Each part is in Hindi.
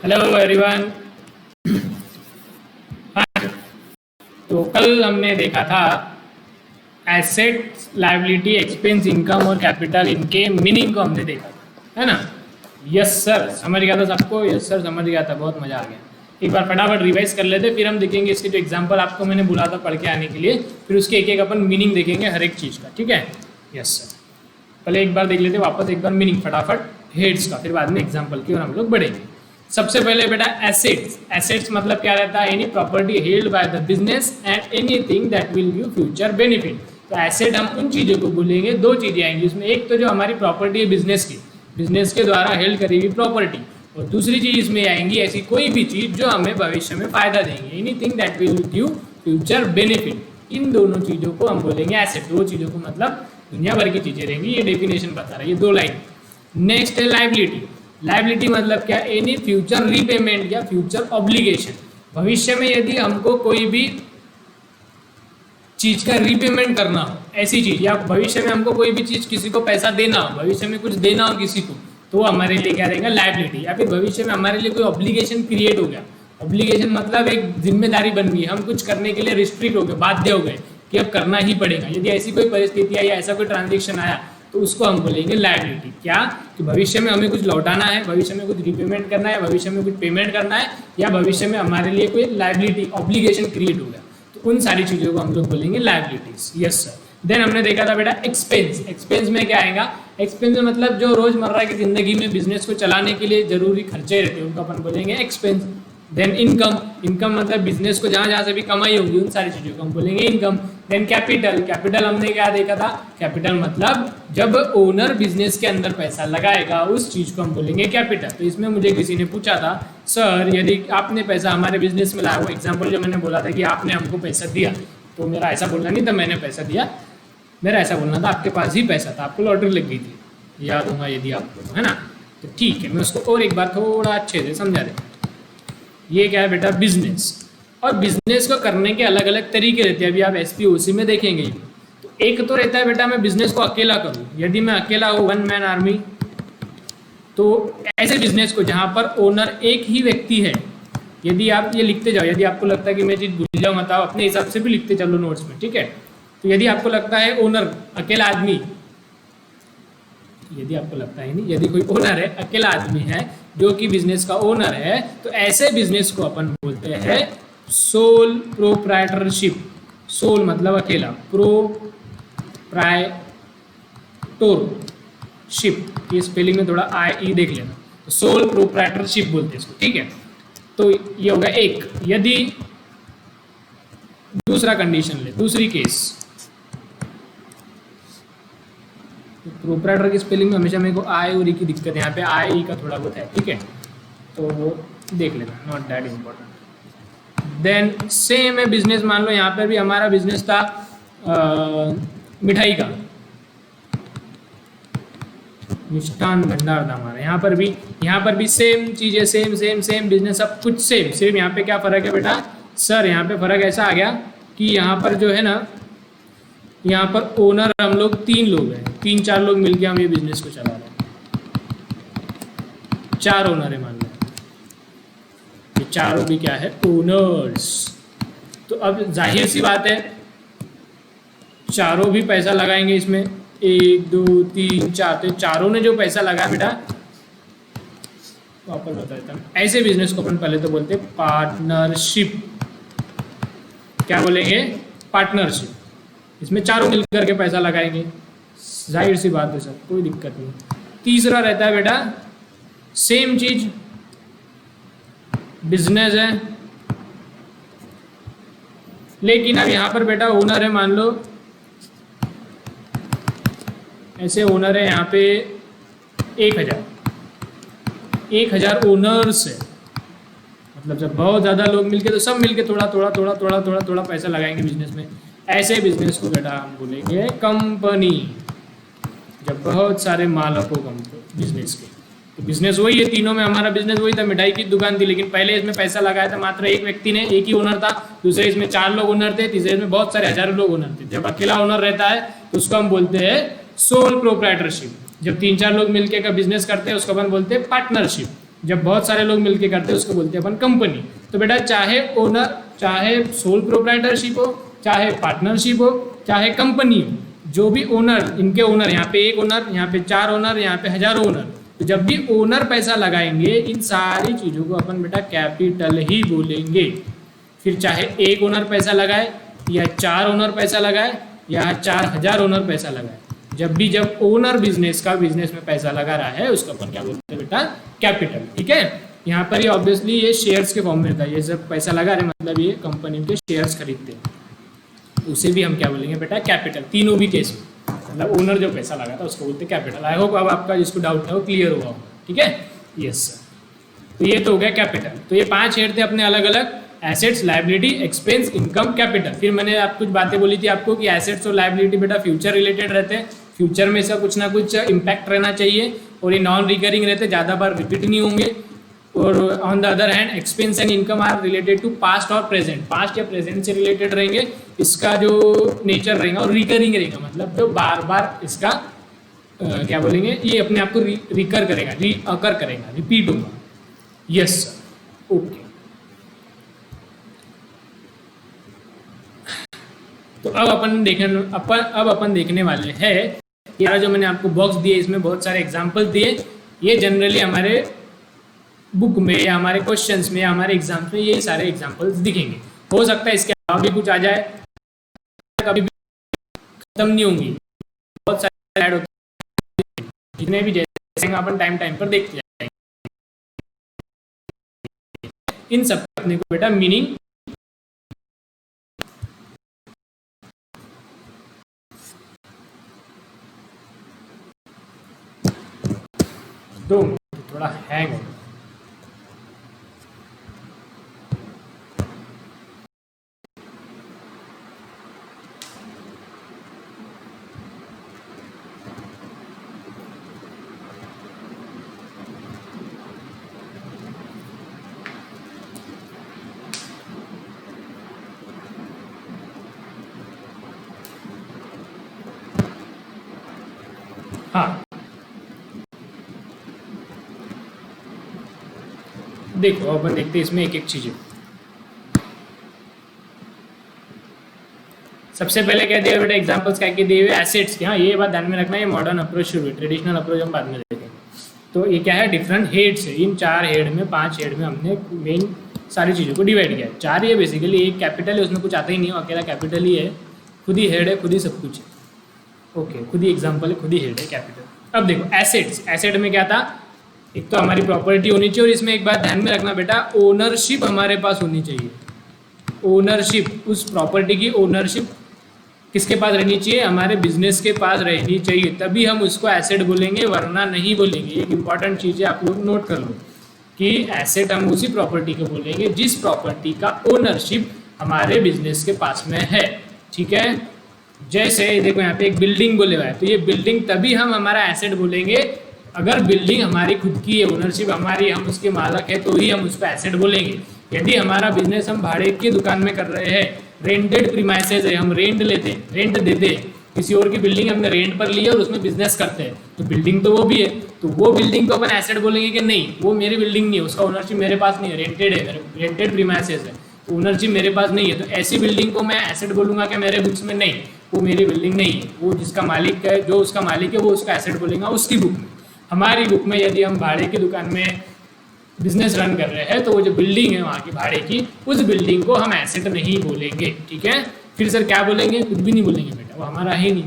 Hello everyone. तो कल हमने देखा था एसेट, लायबिलिटी, एक्सपेंस, इनकम और कैपिटल, इनके मीनिंग को हमने देखा था, है ना। यस सर, समझ गया था सबको? यस सर, समझ गया था, बहुत मज़ा आ गया। एक बार फटाफट रिवाइज कर लेते, फिर हम देखेंगे इसके जो एग्जांपल आपको मैंने बोला था पढ़ के आने के लिए, फिर उसके एक एक अपन मीनिंग देखेंगे हर एक चीज़ का, ठीक है। यस सर, पहले एक बार देख लेते वापस एक बार मीनिंग फटाफट हेड्स का, फिर बाद में एग्जाम्पल की और हम लोग बढ़ेंगे। सबसे पहले बेटा एसेट्स। एसेट्स मतलब क्या रहता है? Any property held by the business and anything that will give future benefit. तो एसेट हम उन चीज़ों को बोलेंगे, दो चीज़ें आएंगी उसमें। एक तो जो हमारी प्रॉपर्टी है बिजनेस की, बिजनेस के द्वारा हेल्ड करी हुई प्रॉपर्टी, और दूसरी चीज़ इसमें आएंगी ऐसी कोई भी चीज़ जो हमें भविष्य में फ़ायदा देंगे, anything that will give future benefit. इन दोनों चीज़ों को हम बोलेंगे एसेट। दो चीज़ों को मतलब दुनिया भर की चीज़ें रहेंगी, ये डेफिनेशन बता रहा है, ये दो लाइन। नेक्स्ट है लायबिलिटी। लायबिलिटी मतलब क्या? एनी फ्यूचर रीपेमेंट या फ्यूचर ऑब्लिगेशन। भविष्य में यदि हमको कोई भी चीज का रीपेमेंट करना हो, ऐसी चीज, या भविष्य में हमको कोई भी चीज किसी को पैसा देना हो, भविष्य में कुछ देना हो किसी को, तो हमारे लिए क्या रहेगा? लायबिलिटी। या फिर भविष्य में हमारे लिए कोई ऑब्लिगेशन क्रिएट हो गया। ऑब्लिगेशन मतलब एक जिम्मेदारी बन गई, हम कुछ करने के लिए रिस्ट्रिक्ट हो गए, बाध्य हो गए कि अब करना ही पड़ेगा। यदि ऐसी कोई परिस्थिति आई या ऐसा कोई ट्रांजेक्शन आया तो उसको हम बोलेंगे लायबिलिटी। क्या? कि भविष्य में हमें कुछ लौटाना है, भविष्य में कुछ रिपेमेंट करना है, भविष्य में कुछ पेमेंट करना है, या भविष्य में हमारे लिए कोई लायबिलिटी, ऑब्लिगेशन क्रिएट हो गया, तो उन सारी चीज़ों को हम लोग बोलेंगे लायबिलिटीज। Yes sir. देन हमने देखा था बेटा एक्सपेंस। एक्सपेंस में क्या आएगा? एक्सपेंस में मतलब जो रोजमर्रा की जिंदगी में बिजनेस को चलाने के लिए जरूरी खर्चे रहते हैं, उनको अपन बोलेंगे एक्सपेंस। Then income. इनकम मतलब बिजनेस को जहाँ जहाँ से भी कमाई होगी उन सारी चीज़ों को हम बोलेंगे इनकम। Then capital. कैपिटल हमने क्या देखा था? कैपिटल मतलब जब ओनर बिजनेस के अंदर पैसा लगाएगा उस चीज़ को हम बोलेंगे कैपिटल। तो इसमें मुझे किसी ने पूछा था, सर यदि आपने पैसा हमारे बिजनेस में लाया, वो एग्जाम्पल जो मैंने बोला था कि आपने हमको पैसा दिया, तो मेरा ऐसा बोलना नहीं था मैंने पैसा दिया, मेरा ऐसा बोलना था आपके पास ही पैसा था, आपको लॉटरी लग गई थी, याद होगा यदि आपको, है ना। तो ठीक है, मैं उसको और एक बार थोड़ा अच्छे से समझा देता। ये क्या है बेटा? बिजनेस। और बिजनेस को करने के अलग अलग तरीके रहते हैं, अभी आप SPOC में देखेंगे। तो एक तो रहता है बेटा मैं बिजनेस को अकेला करूं। यदि मैं अकेला हूँ, वन मैन आर्मी, तो ऐसे बिजनेस को जहां पर ओनर एक ही व्यक्ति है, यदि आप ये लिखते जाओ, यदि आपको लगता है कि मैं चीज़ भूल जाऊँ बताओ, अपने हिसाब से भी लिखते चलो नोट्स में, ठीक है। तो यदि आपको लगता है ओनर अकेला आदमी, यदि आपको लगता है नहीं, यदि कोई ओनर है, अकेला आदमी है जो कि बिजनेस का ओनर है, तो ऐसे बिजनेस को अपन बोलते हैं सोल प्रोप्राइटरशिप। सोल मतलब अकेला, प्रोप्राइटरशिप, ये स्पेलिंग में थोड़ा IE देख लेना। तो सोल प्रोप्राइटरशिप बोलते हैं इसको, ठीक है। तो ये होगा एक। यदि दूसरा कंडीशन ले, दूसरी केस, प्रोप्राइटर की स्पेलिंग में हमेशा मेरे को आई और ई की दिक्कत है, यहाँ पे IE का थोड़ा बहुत है, ठीक है, तो वो देख लेना, not that important. Then same है बिजनेस, मान लो यहाँ पर भी हमारा बिजनेस था मिठाई का, मिष्ठान भंडार था हमारा। यहाँ पर भी सेम चीज़ें, सेम सेम सेम बिजनेस, सब कुछ सेम। सिर्फ यहाँ पे क्या फ़र्क है बेटा? सर यहाँ पे फ़र्क ऐसा आ गया कि यहाँ पर जो है ना, यहाँ पर ओनर हम लोग 3 लोग हैं, 3-4 लोग मिलके हम ये बिजनेस को चला रहे हैं। 4 ओनर है मान लो, ये चारों भी क्या है? ओनर्स। तो अब जाहिर सी बात है चारों भी पैसा लगाएंगे इसमें, 1 2 3 4, तो चारों ने जो पैसा लगाया बेटा, वापस बता देता हूँ, ऐसे बिजनेस को अपन पहले तो बोलते हैं पार्टनरशिप। क्या बोलेंगे? पार्टनरशिप। इसमें चारों मिलकर के पैसा लगाएंगे, जाहिर सी बात है सर, कोई दिक्कत नहीं। तीसरा रहता है बेटा सेम चीज, बिजनेस है, लेकिन अब यहां पर बेटा ओनर है, मान लो ऐसे ओनर है यहाँ पे 1000 ओनर्स है। मतलब जब बहुत ज़्यादा लोग मिलके, तो सब मिलके थोड़ा थोड़ा थोड़ा थोड़ा थोड़ा थोड़ा पैसा लगाएंगे बिजनेस में। ऐसे बिजनेस को बेटा हम बोलेंगे कंपनी। जब बहुत सारे मालक हो बिजनेस के, तो बिजनेस वही है, तीनों में हमारा बिजनेस वही था, मिठाई की दुकान थी, लेकिन पहले इसमें पैसा लगाया था मात्र एक व्यक्ति ने, एक ही ओनर था। दूसरे इसमें 4 लोग ओनर थे, तीसरे इसमें बहुत सारे हजारों लोग ओनर थे। जब अकेला ओनर रहता है तो उसको हम बोलते हैं सोल प्रोप्राइटरशिप। जब 3-4 लोग मिलकर का बिजनेस करते हैं उसको अपन बोलते हैं पार्टनरशिप। जब बहुत सारे लोग मिलके करते हैं उसको बोलते हैं अपन कंपनी। तो बेटा चाहे ओनर, चाहे सोल प्रोप्राइटरशिप हो, चाहे पार्टनरशिप हो, चाहे कंपनी हो, जो भी ओनर, इनके ओनर, यहाँ पे एक ओनर, यहाँ पे 4 ओनर, यहाँ पे हजारों ओनर, तो जब भी ओनर पैसा लगाएंगे इन सारी चीज़ों को अपन बेटा कैपिटल ही बोलेंगे। फिर चाहे एक ओनर पैसा लगाए या 4 ओनर पैसा लगाए या 4000 ओनर पैसा लगाए, जब ओनर बिजनेस में पैसा लगा रहा है उसको अपन क्या बोलते हैं बेटा, कैपिटल। ठीक है, यहाँ पर ये ऑब्वियसली ये शेयर्स के फॉर्म में था, ये जब पैसा लगा रहे मतलब ये कंपनी के शेयर्स खरीदते हैं, उसे भी हम क्या बोलेंगे बेटा, कैपिटल। तीनों भी केस में मतलब ओनर जो पैसा लगा था उसको बोलते हैं कैपिटल। आई होप अब आपका जिसको डाउट था वो क्लियर हुआ। ठीक है, यस सर। तो ये तो हो गया कैपिटल। तो ये 5 हेड थे अपने अलग अलग, assets, liability, expense, income, capital. फिर मैंने आप कुछ बातें बोली थी आपको कि एसेट्स और लायबिलिटी बेटा फ्यूचर रिलेटेड रहते हैं, फ्यूचर में इसका कुछ ना कुछ इम्पैक्ट रहना चाहिए, और ये नॉन रिकरिंग रहते, ज़्यादा बार रिपीट नहीं होंगे। और on the other hand expense and income are related to past और प्रेजेंट, पास्ट या प्रेजेंट से रिलेटेड रहेंगे, इसका जो नेचर रहेगा और रिकरिंग रहेगा, मतलब जो बार बार इसका क्या बोलेंगे, ये अपने आप को रिकर करेगा, रीअकर करेगा, रिपीट होगा। Yes sir, okay. तो अब अपन देखने वाले हैं, यार जो मैंने आपको बॉक्स दिए इसमें बहुत सारे एग्जाम्पल दिए, ये जनरली हमारे बुक में या हमारे क्वेश्चंस में या हमारे एग्जाम्स में ये सारे एग्जाम्पल्स दिखेंगे। हो सकता है इसके अलावा भी कुछ आ जाए, कभी भी खत्म नहीं होंगी, बहुत सारे ऐड होते हैं, जितने भी जैसे अपन टाइम पर देखते जाएंगे। इन सब अपने को बेटा मीनिंग दो, थोड़ा हैंग हो। हाँ देखो अपन देखते हैं इसमें एक एक चीज़ें। सबसे पहले क्या दिया बेटा, एग्जांपल्स क्या दिए हुए, एसेट्स के। हाँ ये बात ध्यान में रखना, ये मॉडर्न अप्रोच शुरू हुई, ट्रेडिशनल अप्रोच हम बाद में देखेंगे। तो ये क्या है, डिफरेंट हेड्स है, इन 4 हेड में 5 हेड में हमने मेन सारी चीज़ों को डिवाइड किया। 4 ही है बेसिकली, एक कैपिटल है उसमें कुछ आता ही नहीं हो, अकेला कैपिटल ही है, खुद ही हेड है, खुद ही सब कुछ है। ओके, खुद ही एग्जाम्पल है, खुद ही हेड है कैपिटल। अब देखो एसेट्स, एसेट में क्या था, एक तो हमारी प्रॉपर्टी होनी चाहिए, और इसमें एक बात ध्यान में रखना बेटा, ओनरशिप हमारे पास होनी चाहिए। ओनरशिप, उस प्रॉपर्टी की ओनरशिप किसके पास रहनी चाहिए, हमारे बिजनेस के पास रहनी चाहिए, तभी हम उसको एसेट बोलेंगे, वरना नहीं बोलेंगे। एक इंपॉर्टेंट चीज़ है, आप लोग नोट कर लो कि एसेट हम उसी प्रॉपर्टी को बोलेंगे जिस प्रॉपर्टी का ओनरशिप हमारे बिजनेस के पास में है। ठीक है, जैसे देखो यहाँ पे एक बिल्डिंग बोले हुआ है, तो ये बिल्डिंग तभी हम हमारा एसेट बोलेंगे अगर बिल्डिंग हमारी खुद की है, ओनरशिप हमारी, हम उसके मालक है, तो ही हम उसको एसेट बोलेंगे। यदि हमारा बिजनेस हम भाड़े की दुकान में कर रहे हैं, रेंटेड प्रीमाइसेस है, हम रेंट लेते हैं, रेंट देते हैं, किसी और की बिल्डिंग हमने रेंट पर ली है और उसमें बिजनेस करते हैं, तो बिल्डिंग तो वो भी है, तो वो बिल्डिंग को अपन एसेट बोलेंगे कि नहीं, वो मेरी बिल्डिंग नहीं है, उसका ओनरशिप मेरे पास नहीं है, रेंटेड है, रेंटेड प्रीमाइसेस है, तो ओनरशिप मेरे पास नहीं है, तो ऐसी बिल्डिंग को मैं एसेट बोलूँगा कि मेरे बुक्स में नहीं, वो मेरी बिल्डिंग नहीं है, वो जिसका मालिक है, जो उसका मालिक है वो उसका एसेट बोलेगा उसकी बुक में। हमारी बुक में यदि हम भाड़े की दुकान में बिजनेस रन कर रहे हैं, तो वो जो बिल्डिंग है वहाँ की भाड़े की, उस बिल्डिंग को हम एसेट नहीं बोलेंगे। ठीक है, फिर सर क्या बोलेंगे, कुछ भी नहीं बोलेंगे बेटा, वो हमारा है नहीं।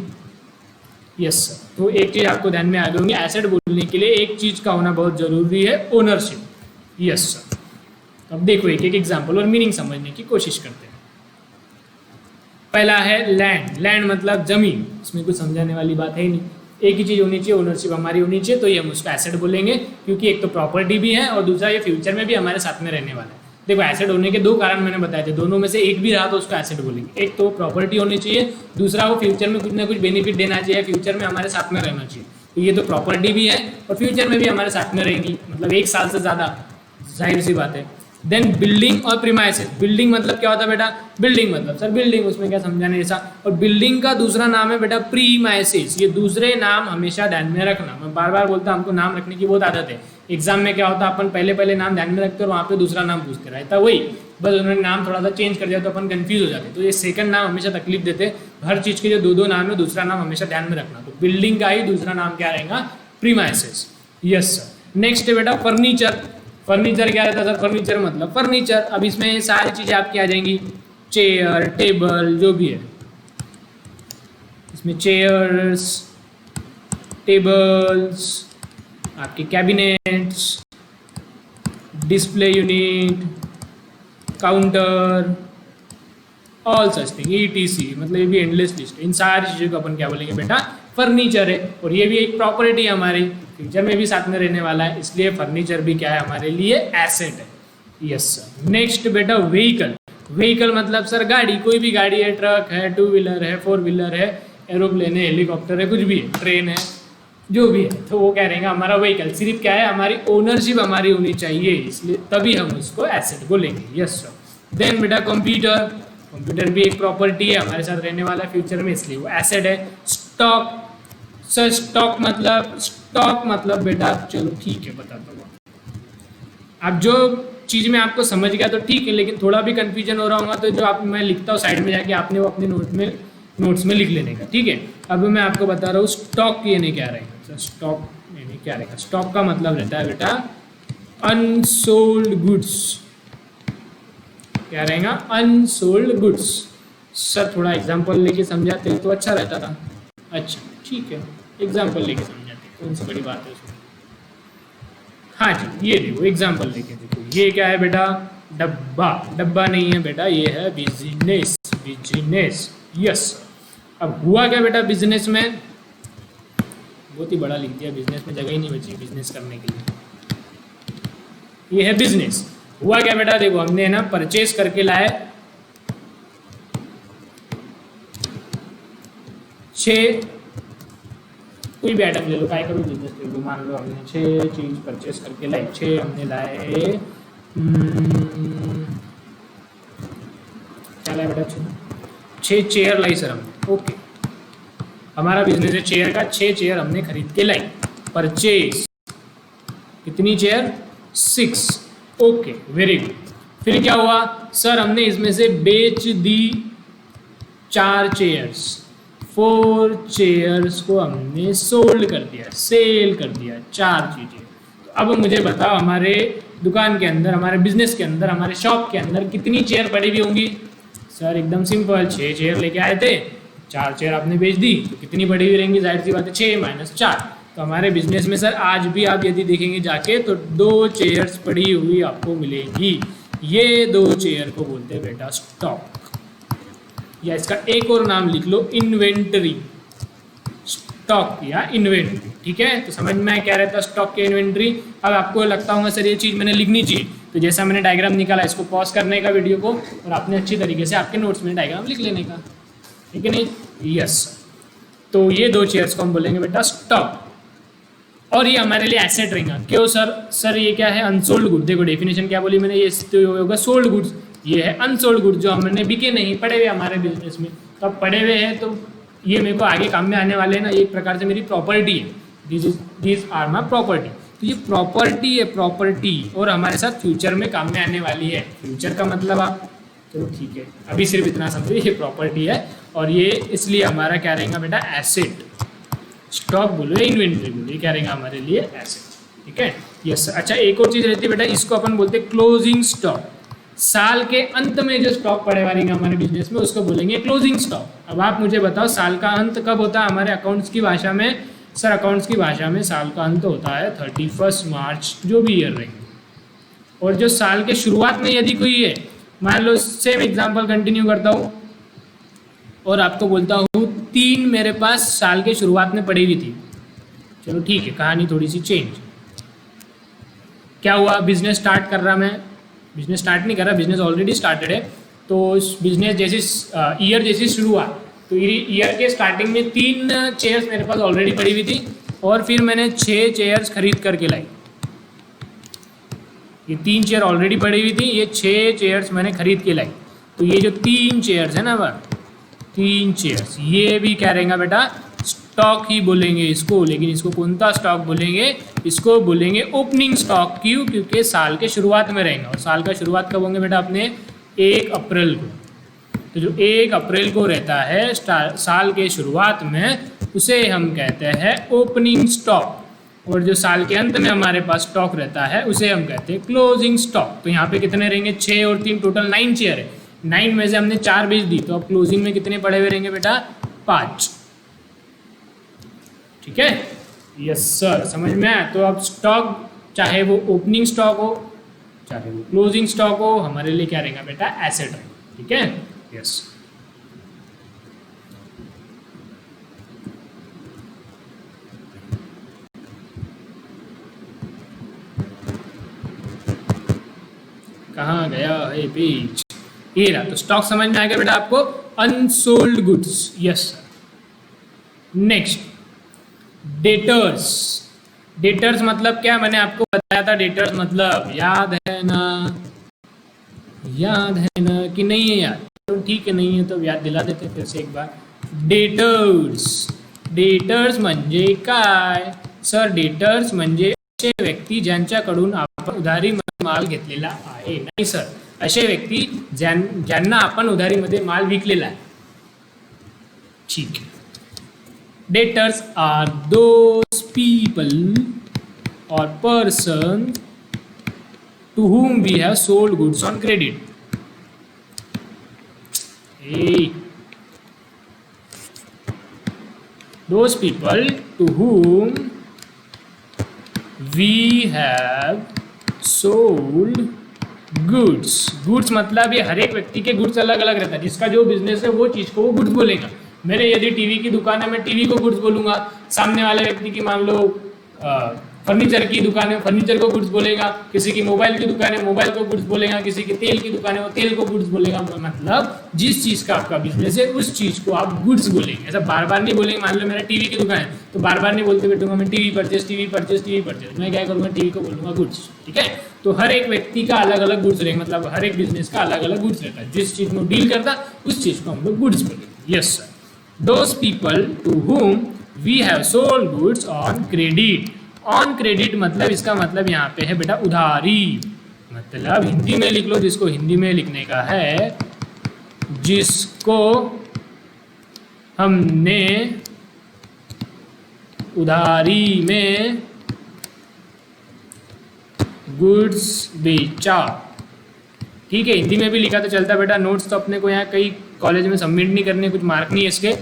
यस सर, तो एक चीज़ आपको ध्यान में आ गई, एसेट बोलने के लिए एक चीज़ का होना बहुत ज़रूरी है, ओनरशिप। यस सर, अब देखो एक एक एग्जाम्पल और मीनिंग समझने की कोशिश करते हैं। पहला है लैंड, लैंड मतलब ज़मीन, इसमें कुछ समझाने वाली बात है ही नहीं, एक ही चीज़ होनी चाहिए, ओनरशिप हमारी होनी चाहिए, तो ये हम उसको एसेट बोलेंगे, क्योंकि एक तो प्रॉपर्टी भी है और दूसरा ये फ्यूचर में भी हमारे साथ में रहने वाला है। देखो एसेट होने के 2 कारण मैंने बताए थे, दोनों में से एक भी रहा तो उसको एसेट बोलेंगे। एक तो प्रॉपर्टी होनी चाहिए, दूसरा वो फ्यूचर में कुछ ना कुछ बेनिफिट देना चाहिए, फ्यूचर में हमारे साथ में रहना चाहिए, तो ये तो प्रॉपर्टी भी है और फ्यूचर में भी हमारे साथ में रहेगी, मतलब 1 साल से ज़्यादा, जाहिर सी बात है। देन बिल्डिंग और प्रीमाइसेस, बिल्डिंग मतलब क्या होता है बेटा, बिल्डिंग मतलब सर बिल्डिंग, उसमें क्या समझाने जैसा, और बिल्डिंग का दूसरा नाम है बेटा प्रीमाइसेस, ये दूसरे नाम हमेशा ध्यान में रखना, मैं बार बार बोलता हूँ हमको नाम रखने की बहुत आदत है, एग्जाम में क्या होता है, अपन पहले पहले नाम ध्यान में रखते हैं और वहाँ पे दूसरा नाम पूछते रहता है, वही बस उन्होंने नाम थोड़ा सा चेंज कर दिया तो अपन कंफ्यूज हो जाते। तो ये सेकंड नाम हमेशा तकलीफ देते हैं। हर चीज़ के जो दो दो नाम है, दूसरा नाम हमेशा ध्यान में रखना। तो बिल्डिंग का ही दूसरा नाम क्या रहेगा, प्रीमाइसेस। Yes sir. नेक्स्ट है बेटा फर्नीचर। फर्नीचर क्या रहता है सर, फर्नीचर मतलब फर्नीचर। अब इसमें सारी चीज़ें आपकी आ जाएंगी, चेयर टेबल जो भी है, इसमें चेयर्स टेबल्स, आपके cabinets, display unit, counter, all such thing ETC, मतलब ये भी एंडलेस लिस्ट। इन सारी चीज़ों को अपन क्या बोलेंगे बेटा, फर्नीचर है। और ये भी एक प्रॉपर्टी है हमारी, फ्यूचर में भी साथ में रहने वाला है, इसलिए फर्नीचर भी क्या है हमारे लिए, एसेट है। Yes sir. नेक्स्ट बेटा व्हीकल। व्हीकल मतलब सर गाड़ी, कोई भी गाड़ी है, ट्रक है, 2 व्हीलर है, 4 व्हीलर है, एरोप्लेन है, हेलीकॉप्टर है, कुछ भी है, ट्रेन है, जो भी है, तो वो क्या रहेगा हमारा व्हीकल। सिर्फ क्या है, हमारी ओनरशिप हमारी होनी चाहिए, इसलिए तभी हम उसको एसेट बोलेंगे। Yes sir. देन बेटा कंप्यूटर। कंप्यूटर भी एक प्रॉपर्टी है, हमारे साथ रहने वाला फ्यूचर में, इसलिए वो एसेट है। स्टॉक सर, स्टॉक मतलब बेटा, चलो ठीक है बताता हूँ। अब जो चीज़ में आपको समझ गया तो ठीक है, लेकिन थोड़ा भी कंफ्यूजन हो रहा होगा तो जो आप मैं लिखता हूँ साइड में जाके आपने वो अपने नोट्स में लिख लेने का, ठीक है। अब मैं आपको बता रहा हूँ स्टॉक यानी क्या रहेगा सर, स्टॉक यानी क्या रहेगा। स्टॉक का मतलब रहता है बेटा अनसोल्ड गुड्स। क्या रहेगा, अनसोल्ड गुड्स। सर थोड़ा एग्जांपल लेके समझाते तो अच्छा रहता था। अच्छा ठीक है, एग्जांपल लेके समझाते, कौन सी बड़ी बात है उसमें। हाँ जी, ये देखो एग्जांपल लेके देखो, ये क्या है बेटा, डब्बा। डब्बा नहीं है बेटा, ये है बिजनेस। Business, yes. अब हुआ क्या बेटा बिजनेस में, बहुत ही बड़ा लिख दिया, बिजनेस में जगह ही नहीं बची बिजनेस करने के लिए। ये है बिजनेस। हुआ क्या बेटा, देखो हमने ना परचेस करके लाए 6, कोई भी आइटम ले लो, काय करो बिजनेस ले लो, मान लो हमने 6 चीज परचेस करके लाए। 6 हमने लाए, क्या लाए बेटा, 6 चेयर लाई सर हमने। ओके, हमारा बिजनेस है चेयर का, 6 चेयर हमने खरीद के लाई, परचेज। कितनी चेयर, 6। Okay very good. फिर क्या हुआ सर, हमने इसमें से बेच दी 4 चेयर्स। 4 चेयर्स को हमने सोल्ड कर दिया, सेल कर दिया, 4 चीज़ें। तो अब मुझे बताओ हमारे दुकान के अंदर, हमारे बिजनेस के अंदर, हमारे शॉप के अंदर कितनी चेयर पड़ी हुई होंगी। सर एकदम सिंपल, 6 चेयर लेके आए थे, 4 चेयर आपने बेच दी, तो कितनी पड़ी हुई रहेंगी, जाहिर सी बात है 6 - 4। तो हमारे बिजनेस में सर आज भी आप यदि देखेंगे जाके तो 2 चेयर्स पड़ी हुई आपको मिलेगी। ये 2 चेयर को बोलते हैं बेटा स्टॉक, या इसका एक और नाम लिख लो, इन्वेंटरी। स्टॉक या इन्वेंटरी, ठीक है। तो समझ में क्या रहता है स्टॉक के इन्वेंटरी। अब आपको लगता होगा सर ये चीज़ मैंने लिखनी चाहिए, तो जैसा मैंने डायग्राम निकाला, इसको पॉज करने का वीडियो को, और आपने अच्छी तरीके से आपके नोट्स में डायग्राम लिख लेने का, ठीक है नहीं। यस, तो ये 2 चेयर्स को हम बोलेंगे बेटा स्टॉक, और ये हमारे लिए एसेट रहेगा। क्यों सर, सर ये क्या है, अनसोल्ड गुड। देखो डेफिनेशन क्या बोली मैंने, ये तो होगा सोल्ड गुड्स, ये है अनसोल्ड गुड्स, जो हमने बिके नहीं, पड़े हुए हमारे बिजनेस में। तो अब पड़े हुए हैं तो ये मेरे को आगे काम में आने वाले हैं ना, एक प्रकार से मेरी प्रॉपर्टी है। This are my property. तो ये प्रॉपर्टी है, प्रॉपर्टी, और हमारे साथ फ्यूचर में काम में आने वाली है। फ्यूचर का मतलब आप, चलो ठीक है अभी सिर्फ इतना समझो, ये प्रॉपर्टी है, और ये इसलिए हमारा क्या रहेगा बेटा, एसेट। स्टॉक बोलो या इन्वेंटरी बोलो, ये क्या रहेगा हमारे लिए, एसेट, ठीक है। यस। अच्छा एक और चीज़ रहती है बेटा, इसको अपन बोलते हैं क्लोजिंग स्टॉक। साल के अंत में जो स्टॉक पड़े वाले हमारे बिजनेस में, उसको बोलेंगे क्लोजिंग स्टॉक। अब आप मुझे बताओ साल का अंत कब होता है हमारे अकाउंट्स की भाषा में। सर अकाउंट्स की भाषा में साल का अंत होता है 31 मार्च, जो भी ईयर रहेंगे। और जो साल के शुरुआत में यदि कोई है, मान लो सेम एग्जाम्पल कंटिन्यू करता हूँ और आपको बोलता हूँ 3 मेरे पास साल के शुरुआत में पड़ी हुई थी। चलो ठीक है, कहानी थोड़ी सी चेंज। क्या हुआ, बिजनेस स्टार्ट कर रहा, मैं बिजनेस स्टार्ट नहीं कर रहा, बिजनेस ऑलरेडी स्टार्टेड है। तो बिजनेस जैसे ईयर जैसे शुरू हुआ, तो ईयर के स्टार्टिंग में 3 चेयर्स मेरे पास ऑलरेडी पड़ी हुई थी, और फिर मैंने 6 चेयर्स खरीद करके लाई। ये 3 चेयर ऑलरेडी पड़ी हुई थी, ये 6 चेयर्स मैंने खरीद के लाई। तो ये जो 3 चेयर्स है ना, वह 3 चेयर्स, ये भी क्या रहेगा बेटा, स्टॉक ही बोलेंगे इसको। लेकिन इसको कौन सा स्टॉक बोलेंगे, इसको बोलेंगे ओपनिंग स्टॉक। क्यों? क्योंकि साल के शुरुआत में रहेंगे, और साल का शुरुआत कब होंगे बेटा अपने 1 अप्रैल को। तो जो 1 अप्रैल को रहता है साल के शुरुआत में, उसे हम कहते हैं ओपनिंग स्टॉक। और जो साल के अंत में हमारे पास स्टॉक रहता है उसे हम कहते हैं क्लोजिंग स्टॉक। तो यहाँ पे कितने रहेंगे? 6 और 3 टोटल 9 शेयर है। 9 में से हमने 4 बेच दी, तो अब क्लोजिंग में कितने पड़े हुए रहेंगे बेटा? 5। ठीक है, यस सर, समझ में आया? तो अब स्टॉक चाहे वो ओपनिंग स्टॉक हो चाहे वो क्लोजिंग स्टॉक हो, हमारे लिए क्या रहेगा बेटा? एसेट रहेगा। ठीक है, यस। कहाँ गया है पेज? ये रहा। तो स्टॉक समझ में आ गया बेटा आपको? Unsold goods, yes. Next, debtors. Debtors मतलब क्या? मैंने आपको बताया था डेटर्स मतलब, याद है ना? याद है ना कि नहीं है याद? तो ठीक है, नहीं है तो याद दिला देते फिर से एक बार। डेटर्स, डेटर्स म्हणजे काय? सर डेटर्स म्हणजे असे व्यक्ती ज्यांच्याकडून आपण उधारीमध्ये माल घेतलेला आहे. नाही सर, असे व्यक्ती ज्यांना आपण उधारीमध्ये माल विकलेला आहे. ठीक आहे. Debtors are those people or persons to whom we have sold goods on credit. Hey. Those people to whom we have sold goods. Goods मतलब ये हर एक व्यक्ति के गुड्स अलग अलग रहता है. जिसका जो बिजनेस है वो चीज़ को वो गुड्स बोलेगा. मेरे यदि टीवी की दुकान है, मैं टीवी को गुड्स बोलूँगा. सामने वाले व्यक्ति की मान लो फर्नीचर की दुकान है, फर्नीचर को गुड्स बोलेगा. किसी की मोबाइल की दुकान है, मोबाइल को गुड्स बोलेगा. किसी की तेल की दुकान है, वो तेल को गुड्स बोलेगा. मतलब जिस चीज़ का आपका बिजनेस है उस चीज़ को आप गुड्स बोलेंगे. ऐसा बार बार नहीं बोलेंगे. मान लो मेरा टीवी की दुकान है तो बार बार नहीं बोलते बैठूंगा मैं TV purchase, TV purchase, TV purchase. मैं क्या करूँगा? टीवी को बोलूँगा गुड्स. ठीक है. तो हर एक व्यक्ति का अलग अलग गुड्स रहेंगे. मतलब हर एक बिजनेस का अलग अलग गुड्स रहता है. जिस चीज़ में डील करता उस चीज़ को हम लोग गुड्स बोलेंगे. Yes sir. Those people to whom we have sold goods on credit. On credit मतलब इसका मतलब यहाँ पे है बेटा उधारी. मतलब हिंदी में लिख लो, जिसको हिंदी में लिखने का है, जिसको हमने उधारी में गुड्स बेचा. ठीक है, हिंदी में भी लिखा तो चलता बेटा. नोट्स तो अपने को यहाँ कई कॉलेज में सबमिट नहीं करने, कुछ मार्क नहीं है इसके,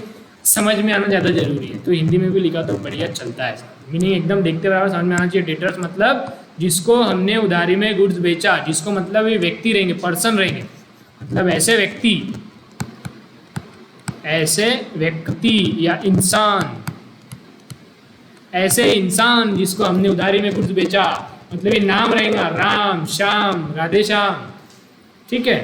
समझ में आना ज़्यादा जरूरी है. तो हिंदी में भी लिखा तो बढ़िया चलता है. मीनिंग एकदम देखते बराबर समझ में आना चाहिए. डेटर्स मतलब जिसको हमने उधारी में गुड्स बेचा. जिसको मतलब ये व्यक्ति रहेंगे, पर्सन रहेंगे. मतलब ऐसे व्यक्ति या इंसान, ऐसे इंसान जिसको हमने उधारी में गुड्स बेचा. मतलब ये नाम रहेगा, राम, श्याम, राधे श्याम. ठीक है,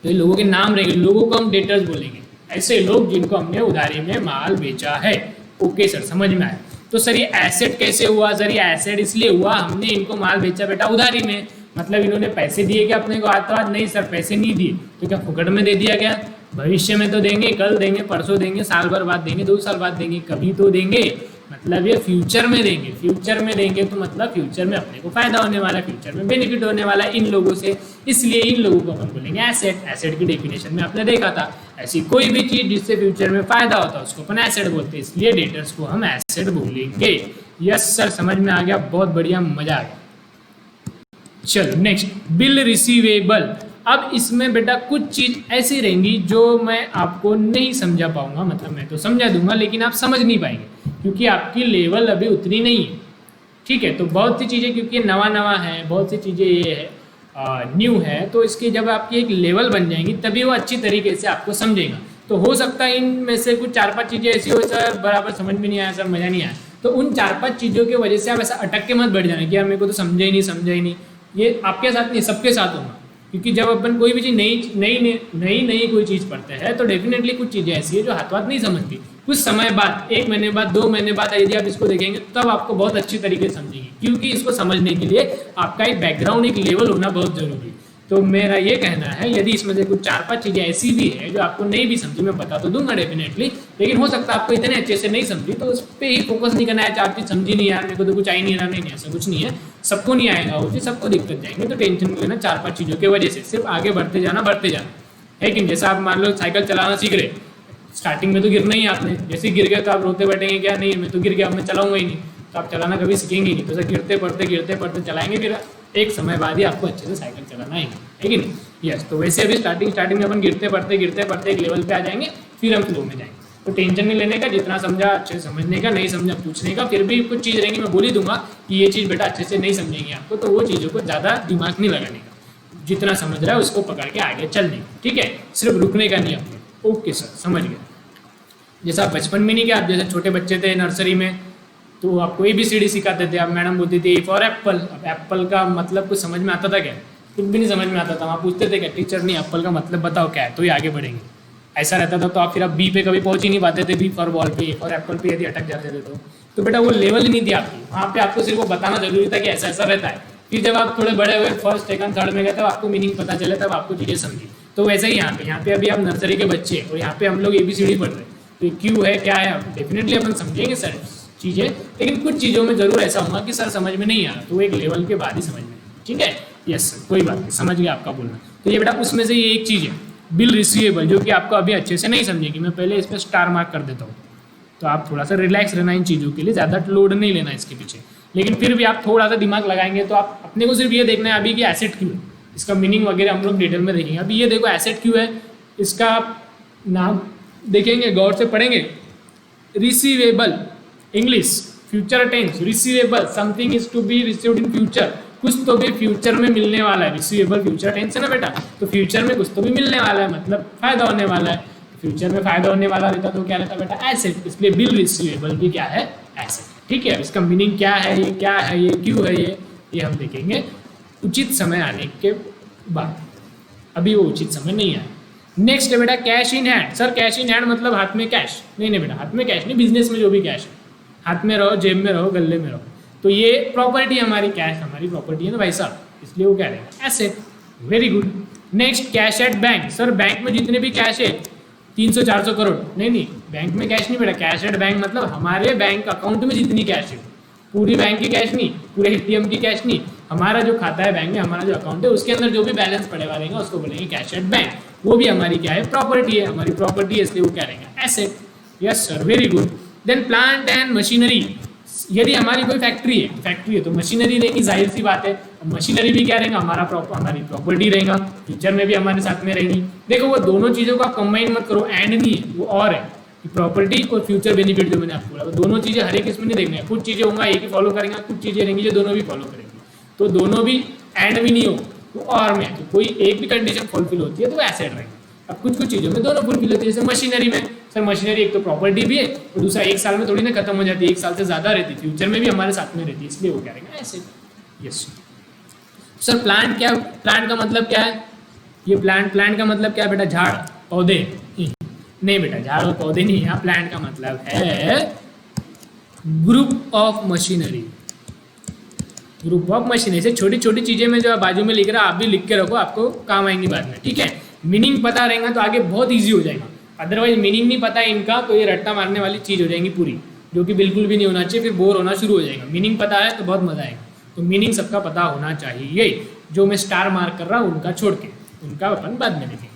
तो ये लोगों के नाम रहेंगे. लोगों को हम डेटर्स बोलेंगे. ऐसे लोग जिनको हमने उधारी में माल बेचा है. ओके सर, समझ में आया. तो सर ये एसेट कैसे हुआ? सर ये एसेट इसलिए हुआ, हमने इनको माल बेचा बेटा उधारी में. मतलब इन्होंने पैसे दिए क्या अपने को आता? नहीं सर, पैसे नहीं दिए. तो क्या फुकट में दे दिया क्या? भविष्य में तो देंगे, कल देंगे, परसों देंगे, साल भर बाद देंगे, 2 साल बाद देंगे, कभी तो देंगे. मतलब ये फ्यूचर में देंगे. फ्यूचर में देंगे तो मतलब फ्यूचर में अपने को फायदा होने वाला है, फ्यूचर में बेनिफिट होने वाला है इन लोगों से. इसलिए इन लोगों को अपन बोलेंगे एसेट. एसेट की डेफिनेशन में आपने देखा था, ऐसी कोई भी चीज जिससे फ्यूचर में फायदा होता है उसको अपन एसेट बोलते हैं. इसलिए डेटर्स को हम एसेट बोलेंगे. यस सर, समझ में आ गया. बहुत बढ़िया, मजा आ गया. चलो नेक्स्ट, बिल रिसीवेबल. अब इसमें बेटा कुछ चीज ऐसी रहेंगी जो मैं आपको नहीं समझा पाऊंगा. मतलब मैं तो समझा दूंगा लेकिन आप समझ नहीं पाएंगे क्योंकि आपकी लेवल अभी उतनी नहीं है. ठीक है, तो बहुत सी चीज़ें क्योंकि नवा नवा है, बहुत सी चीज़ें ये है न्यू है, तो इसकी जब आपकी एक लेवल बन जाएंगी तभी वो अच्छी तरीके से आपको समझेगा. तो हो सकता है इनमें से कुछ 4-5 चीज़ें ऐसी हो सर बराबर समझ में नहीं आया, सर मज़ा नहीं आया. तो उन 4-5 चीज़ों की वजह से आप ऐसा अटक के मत बैठ जाना कि यार मेरे को तो समझा ही नहीं. ये आपके साथ नहीं, सबके साथ होगा. क्योंकि जब अपन कोई भी चीज़ नई कोई चीज़ पढ़ते हैं तो डेफिनेटली कुछ चीज़ें ऐसी है जो हाथ नहीं समझती. कुछ समय बाद, 1 महीने बाद, 2 महीने बाद यदि आप इसको देखेंगे तब आपको बहुत अच्छी तरीके से समझेंगे. क्योंकि इसको समझने के लिए आपका एक बैकग्राउंड, एक लेवल होना बहुत जरूरी है. तो मेरा ये कहना है यदि इसमें से कुछ 4-5 चीज़ें ऐसी भी है जो आपको नहीं भी समझी, मैं बता तो दूंगा डेफिनेटली, लेकिन हो सकता है आपको इतने अच्छे से नहीं समझी, तो उस पर ही फोकस नहीं करना है। 4 चीज़ समझी नहीं यार, मेरे को तो कुछ आ ही नहीं रहा, नहीं ऐसा कुछ नहीं है, सबको नहीं आएगा वो चीज़, सबको दिक्कत जाएंगे, तो टेंशन नहीं लेना 4-5 चीज़ों की वजह से, सिर्फ आगे बढ़ते जाना है कि जैसा आप मान लो साइकिल चलाना सीख रहे, स्टार्टिंग में तो गिरना ही आपने, जैसे गिर गए तो आप रोते बैठेंगे क्या, नहीं मैं तो गिर गया, मैं चलाऊंगा ही नहीं, तो आप चलाना कभी सीखेंगे ही नहीं। तो गिरते पड़ते चलाएंगे, फिर एक समय बाद ही आपको अच्छे से साइकिल चलाना है कि नहीं। यस, तो वैसे अभी स्टार्टिंग में अपन गिरते पड़ते एक लेवल पे आ जाएंगे, फिर हम फ्लो में जाएंगे। तो टेंशन नहीं लेने का, जितना समझा अच्छे से समझने का, नहीं समझा पूछने का। फिर भी कुछ चीज़ रहेंगी मैं बोल ही दूंगा कि ये चीज़ बेटा अच्छे से नहीं समझेंगे आपको, तो वो चीज़ों को ज़्यादा दिमाग नहीं लगाने का, जितना समझ रहा है उसको पकड़ के आगे चलने का, ठीक है, सिर्फ रुकने का नहीं अपने। ओके सर, समझ गया। जैसा आप बचपन में नहीं क्या, आप जैसे छोटे बच्चे थे नर्सरी में, तो आपको ABCD सिखाते थे, आप मैडम बोलती थी फॉर एप्पल। अब एप्पल का मतलब कुछ समझ में आता था क्या? कुछ भी नहीं समझ में आता था। वहाँ पूछते थे क्या टीचर, नहीं एप्पल का मतलब बताओ क्या है, तो ये आगे बढ़ेंगे, ऐसा रहता था। तो आप फिर आप B पे कभी पहुँच ही नहीं पाते थे, B फॉर बॉल पे, A फॉर एप्पल पे यदि अटक जाते थे तो बेटा वो लेवल ही नहीं थी आपकी, वहाँ पे आपको सिर्फ वो बताना जरूरी था कि ऐसा ऐसा रहता है। फिर जब आप थोड़े बड़े हुए, फर्स्ट सेकंड थर्ड में गए, तब आपको मीनिंग पता चले, तब आपको चीज़ें समझी। तो वैसे ही यहाँ पे अभी आप नर्सरी के बच्चे और यहाँ पे हम लोग ABCD पढ़ रहे हैं, तो क्यों है क्या है डेफिनेटली अपन समझेंगे सर चीज़ें, लेकिन कुछ चीज़ों में जरूर ऐसा होगा कि सर समझ में नहीं आ रहा, तो एक लेवल के बाद ही समझ में, ठीक है। यस सर, कोई बात नहीं, समझ गया आपका बोलना। तो ये बेटा उसमें से ये एक चीज़ है बिल रिसीवेबल, जो कि आपको अभी अच्छे से नहीं समझेगी, मैं पहले इस पर स्टार मार्क कर देता हूँ। तो आप थोड़ा सा रिलैक्स रहना इन चीज़ों के लिए, ज़्यादा लोड नहीं लेना इसके पीछे, लेकिन फिर भी आप थोड़ा सा दिमाग लगाएंगे तो आप अपने को सिर्फ ये देखना है अभी कि एसेट क्यों है, इसका मीनिंग वगैरह हम लोग डिटेल में देखेंगे। अभी ये देखो एसेट क्यों है, इसका नाम देखेंगे, गौर से पढ़ेंगे। Receivable, English future tense, receivable something is to be received in future, कुछ तो भी फ्यूचर में मिलने वाला है। रिसीवेबल फ्यूचर टेंस है ना बेटा, तो फ्यूचर में कुछ तो भी मिलने वाला है, मतलब फायदा होने वाला है। फ्यूचर में फायदा होने वाला रहता तो क्या रहता बेटा, एसेट, इसलिए बिल रिसीवेबल भी क्या है, एसेट, ठीक है। इसका मीनिंग क्या है, ये क्या है, ये क्यों है, ये हम देखेंगे उचित समय आने के बाद, अभी वो उचित समय नहीं आया। नेक्स्ट है बेटा cash in hand. Sir cash in hand मतलब हाथ में कैश, नहीं बेटा हाथ में कैश नहीं, बिजनेस में जो भी कैश है, हाथ में रहो, जेब में रहो, गले में रहो, तो ये प्रॉपर्टी हमारी, कैश हमारी प्रॉपर्टी है ना भाई साहब, इसलिए वो क्या रहेगा, asset. Very good. Next cash at bank. Sir bank में जितने भी कैश है 300-400 करोड़, नहीं बैंक में कैश नहीं बेटा, कैश एट बैंक मतलब हमारे बैंक अकाउंट में जितनी कैश है, पूरी बैंक की कैश नहीं, पूरे ATM की कैश नहीं, हमारा जो खाता है बैंक में, हमारा जो अकाउंट है उसके अंदर जो भी बैलेंस पड़े हुआ रहेगा उसको बोलेंगे कैश एट बैंक। वो भी हमारी क्या है, प्रॉपर्टी है, हमारी प्रॉपर्टी है, इसलिए वो क्या रहेगा, asset. Yes sir, very good. Then plant and machinery. यदि हमारी कोई फैक्ट्री है तो मशीनरी रहेगी, जाहिर सी बात है। मशीनरी भी क्या रहेगा, हमारी प्रॉपर्टी रहेगा, फ्यूचर में भी हमारे साथ में रहेगी। देखो वो दोनों चीज़ों को आप कंबाइन मत करो, एंड नहीं है, वो और है, प्रॉपर्टी और फ्यूचर बेनिफिट जो मैंने आपको बोला, तो दोनों चीज़ें हर एक इसमें नहीं देखना है। कुछ चीज़ें होंगे एक ही फॉलो करेंगे, कुछ चीज़ें रहेंगी जो दोनों भी फॉलो करेंगे, तो दोनों भी एंड भी नहीं हो, तो और में तो कोई एक भी कंडीशन फुलफिल होती है तो एसेट रहेगा। अब कुछ चीज़ों में दोनों फुलफिल होती है, जैसे मशीनरी में, सर मशीनरी एक तो प्रॉपर्टी भी है और दूसरा एक साल में थोड़ी ना खत्म हो जाती है, एक साल से ज़्यादा रहती है, फ्यूचर में भी हमारे साथ में रहती है, इसलिए वो क्या रहेगा, एसेट। Yes sir. प्लांट क्या, प्लांट का मतलब क्या है, ये प्लांट का मतलब क्या है बेटा, झाड़ पौधे, नहीं बेटा झाड़ और पौधे नहीं, यहाँ प्लांट का मतलब है group of machinery. Group of machinery से छोटी छोटी चीजें में जो बाजू में लिख रहा आप भी लिख के रखो, आपको काम आएंगी बाद में, ठीक है। मीनिंग पता रहेगा तो आगे बहुत ईजी हो जाएगा, अदरवाइज मीनिंग नहीं पता है इनका तो ये रट्टा मारने वाली चीज हो जाएंगी पूरी, जो कि बिल्कुल भी नहीं होना चाहिए, फिर बोर होना शुरू हो जाएगा। मीनिंग पता है तो बहुत मजा आएगा, तो मीनिंग सबका पता होना चाहिए। जो मैं स्टार मार्क कर रहा हूँ उनका छोड़ के, उनका अपन बाद में देखेंगे।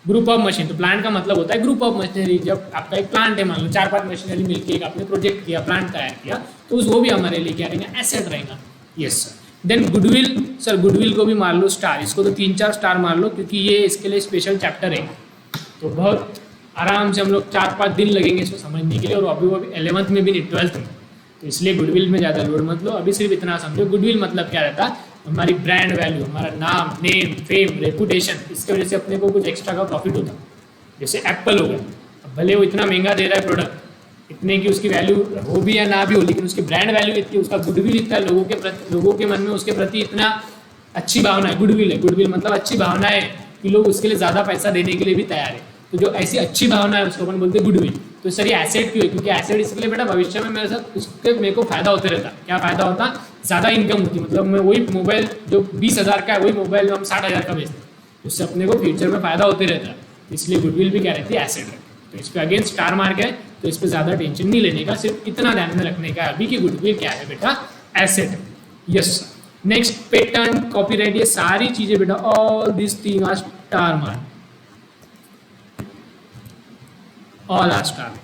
ग्रुप ऑफ मशीन, तो प्लांट का मतलब होता है ग्रुप ऑफ मशीनरी। जब आपका एक प्लांट है, मान लो 4-5 मशीनरी मिलकर एक आपने प्रोजेक्ट किया, प्लांट तैयार किया, तो वो भी हमारे लिए क्या रहेगा, एसेट रहेगा। Yes sir. Then goodwill. Sir goodwill को भी मार लो स्टार, इसको तो 3-4 स्टार मार लो, क्योंकि ये इसके लिए स्पेशल चैप्टर है, तो बहुत आराम से हम लोग 4-5 दिन लगेंगे इसको समझने के लिए, और अभी वो 11th में भी नहीं 12th में, तो इसलिए गुडविल में ज़्यादा लोड मत लो, अभी सिर्फ इतना समझो। गुडविल मतलब क्या रहता है, हमारी ब्रांड वैल्यू, हमारा नाम, नेम, फेम, रेपुटेशन, इसके वजह से अपने को कुछ एक्स्ट्रा का प्रॉफिट होता। जैसे एप्पल हो गया, अब भले वो इतना महंगा दे रहा है प्रोडक्ट, इतने की उसकी वैल्यू हो भी या ना भी हो, लेकिन उसकी ब्रांड वैल्यू इतनी, उसका गुडविल इतना लोगों के मन में उसके प्रति इतना अच्छी भावना है। गुडविल है, गुडविल मतलब अच्छी भावना है कि लोग उसके लिए ज़्यादा पैसा देने के लिए भी तैयार है, तो जो ऐसी अच्छी भावना है उसको अपन बोलते हैं गुडविल। तो सर ये एसेट क्यों है, क्योंकि एसेट इसलिए बेटा भविष्य में मेरे साथ उसके मेरे को फायदा होते रहता। क्या फायदा होता, ज़्यादा इनकम होती, मतलब मैं वही मोबाइल जो 20,000 का है वही मोबाइल हम 60,000 का बेचते, उससे अपने को फ्यूचर में फायदा होते रहता है, इसलिए गुडविल भी क्या रहती है, एसेट है। तो इस पर अगेन स्टार मार्क है, तो इस पर ज़्यादा टेंशन नहीं लेने का, सिर्फ इतना ध्यान में रखने का अभी कि गुडविल क्या है बेटा, एसेट है। Yes sir. Next patent, copyright, ये सारी चीजें बेटा all this thing are star mark, all are star.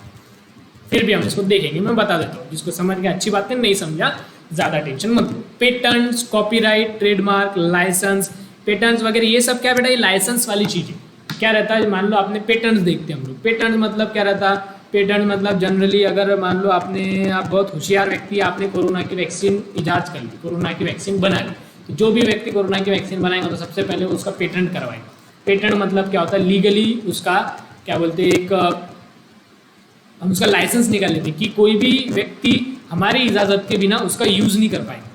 फिर भी हम इसको देखेंगे, मैं बता देता हूँ, जिसको समझ गया अच्छी बात है, नहीं समझा ज्यादा टेंशन मत लो। Patents, copyright, trademark, licence, patents वगैरह ये सब क्या बेटा, ये लाइसेंस वाली चीजें क्या रहता है। मान लो आपने पेटेंट्स देखते हैं हम लोग, पेटेंट मतलब क्या रहता है, पेटेंट मतलब जनरली अगर मान लो आप बहुत होशियार व्यक्ति, आपने कोरोना की वैक्सीन इजाद कर ली, कोरोना की वैक्सीन बना ली, तो जो भी व्यक्ति कोरोना की वैक्सीन बनाएगा तो सबसे पहले उसका पेटेंट करवाएंगे। पेटेंट मतलब क्या होता है, लीगली उसका क्या बोलते हैं, एक हम उसका लाइसेंस निकाल लेते हैं कि कोई भी व्यक्ति हमारी इजाज़त के बिना उसका यूज़ नहीं कर पाएंगे।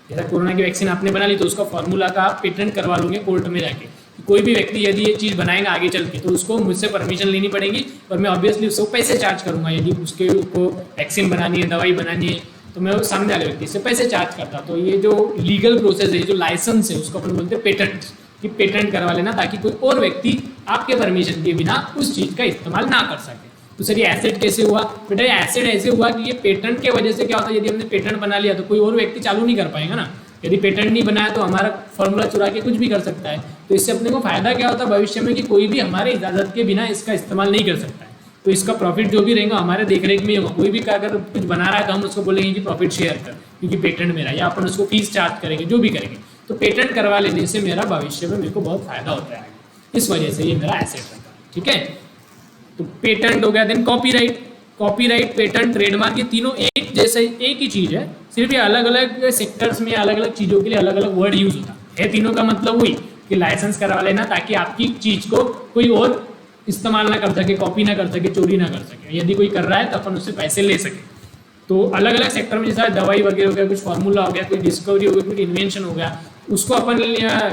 जैसा कोरोना की वैक्सीन आपने बना ली तो उसका फॉर्मूला का आप पेटेंट करवा लोगे कोर्ट में जाके, कोई भी व्यक्ति यदि ये चीज़ बनाएगा आगे चल के तो उसको मुझसे परमिशन लेनी पड़ेगी और मैं ऑब्वियसली उसको पैसे चार्ज करूंगा। यदि उसके को वैक्सीन बनानी है, दवाई बनानी है, तो मैं सामने वाले व्यक्ति से पैसे चार्ज करता। तो ये जो लीगल प्रोसेस है, जो लाइसेंस है, उसको अपन बोलते हैं पेटेंट, कि पेटेंट करवा लेना ताकि कोई और व्यक्ति आपके परमिशन के बिना उस चीज़ का इस्तेमाल ना कर सके। तो सर ये एसेट कैसे हुआ बेटा, ये एसेट ऐसे हुआ कि ये पेटेंट के वजह से क्या होता है, यदि हमने पेटेंट बना लिया तो कोई और व्यक्ति चालू नहीं कर पाएगा ना। यदि पेटेंट नहीं बनाया तो हमारा फॉर्मूला चुरा के कुछ भी कर सकता है। तो इससे अपने को फायदा क्या होता है भविष्य में, कि कोई भी हमारे इजाज़त के बिना इसका इस्तेमाल नहीं कर सकता है। तो इसका प्रॉफिट जो भी रहेगा हमारे देखरेख में होगा। कोई भी अगर कुछ बना रहा है तो हम उसको बोलेंगे कि प्रॉफिट शेयर कर, क्योंकि पेटेंट मेरा, या अपन उसको फीस चार्ज करेंगे, जो भी करेंगे। तो पेटेंट करवा लेने से मेरा भविष्य में मेरे को बहुत फायदा होता है, इस वजह से ये मेरा एसेट रहता है। ठीक है, तो पेटेंट हो गया। Then copyright, copyright, patent, trademark, ये तीनों एक जैसे एक ही चीज़ है, सिर्फ ये अलग अलग सेक्टर्स में अलग अलग चीज़ों के लिए अलग अलग वर्ड यूज होता है। तीनों का मतलब वही कि लाइसेंस करवा लेना ताकि आपकी चीज़ को कोई और इस्तेमाल ना कर सके, कॉपी ना कर सके, चोरी ना कर सके। यदि कोई कर रहा है तो अपन उससे पैसे ले सके। तो अलग अलग सेक्टर में जैसा दवाई वगैरह हो गया, कुछ फार्मूला हो गया, कोई डिस्कवरी हो गई, कुछ इन्वेंशन हो गया, उसको अपन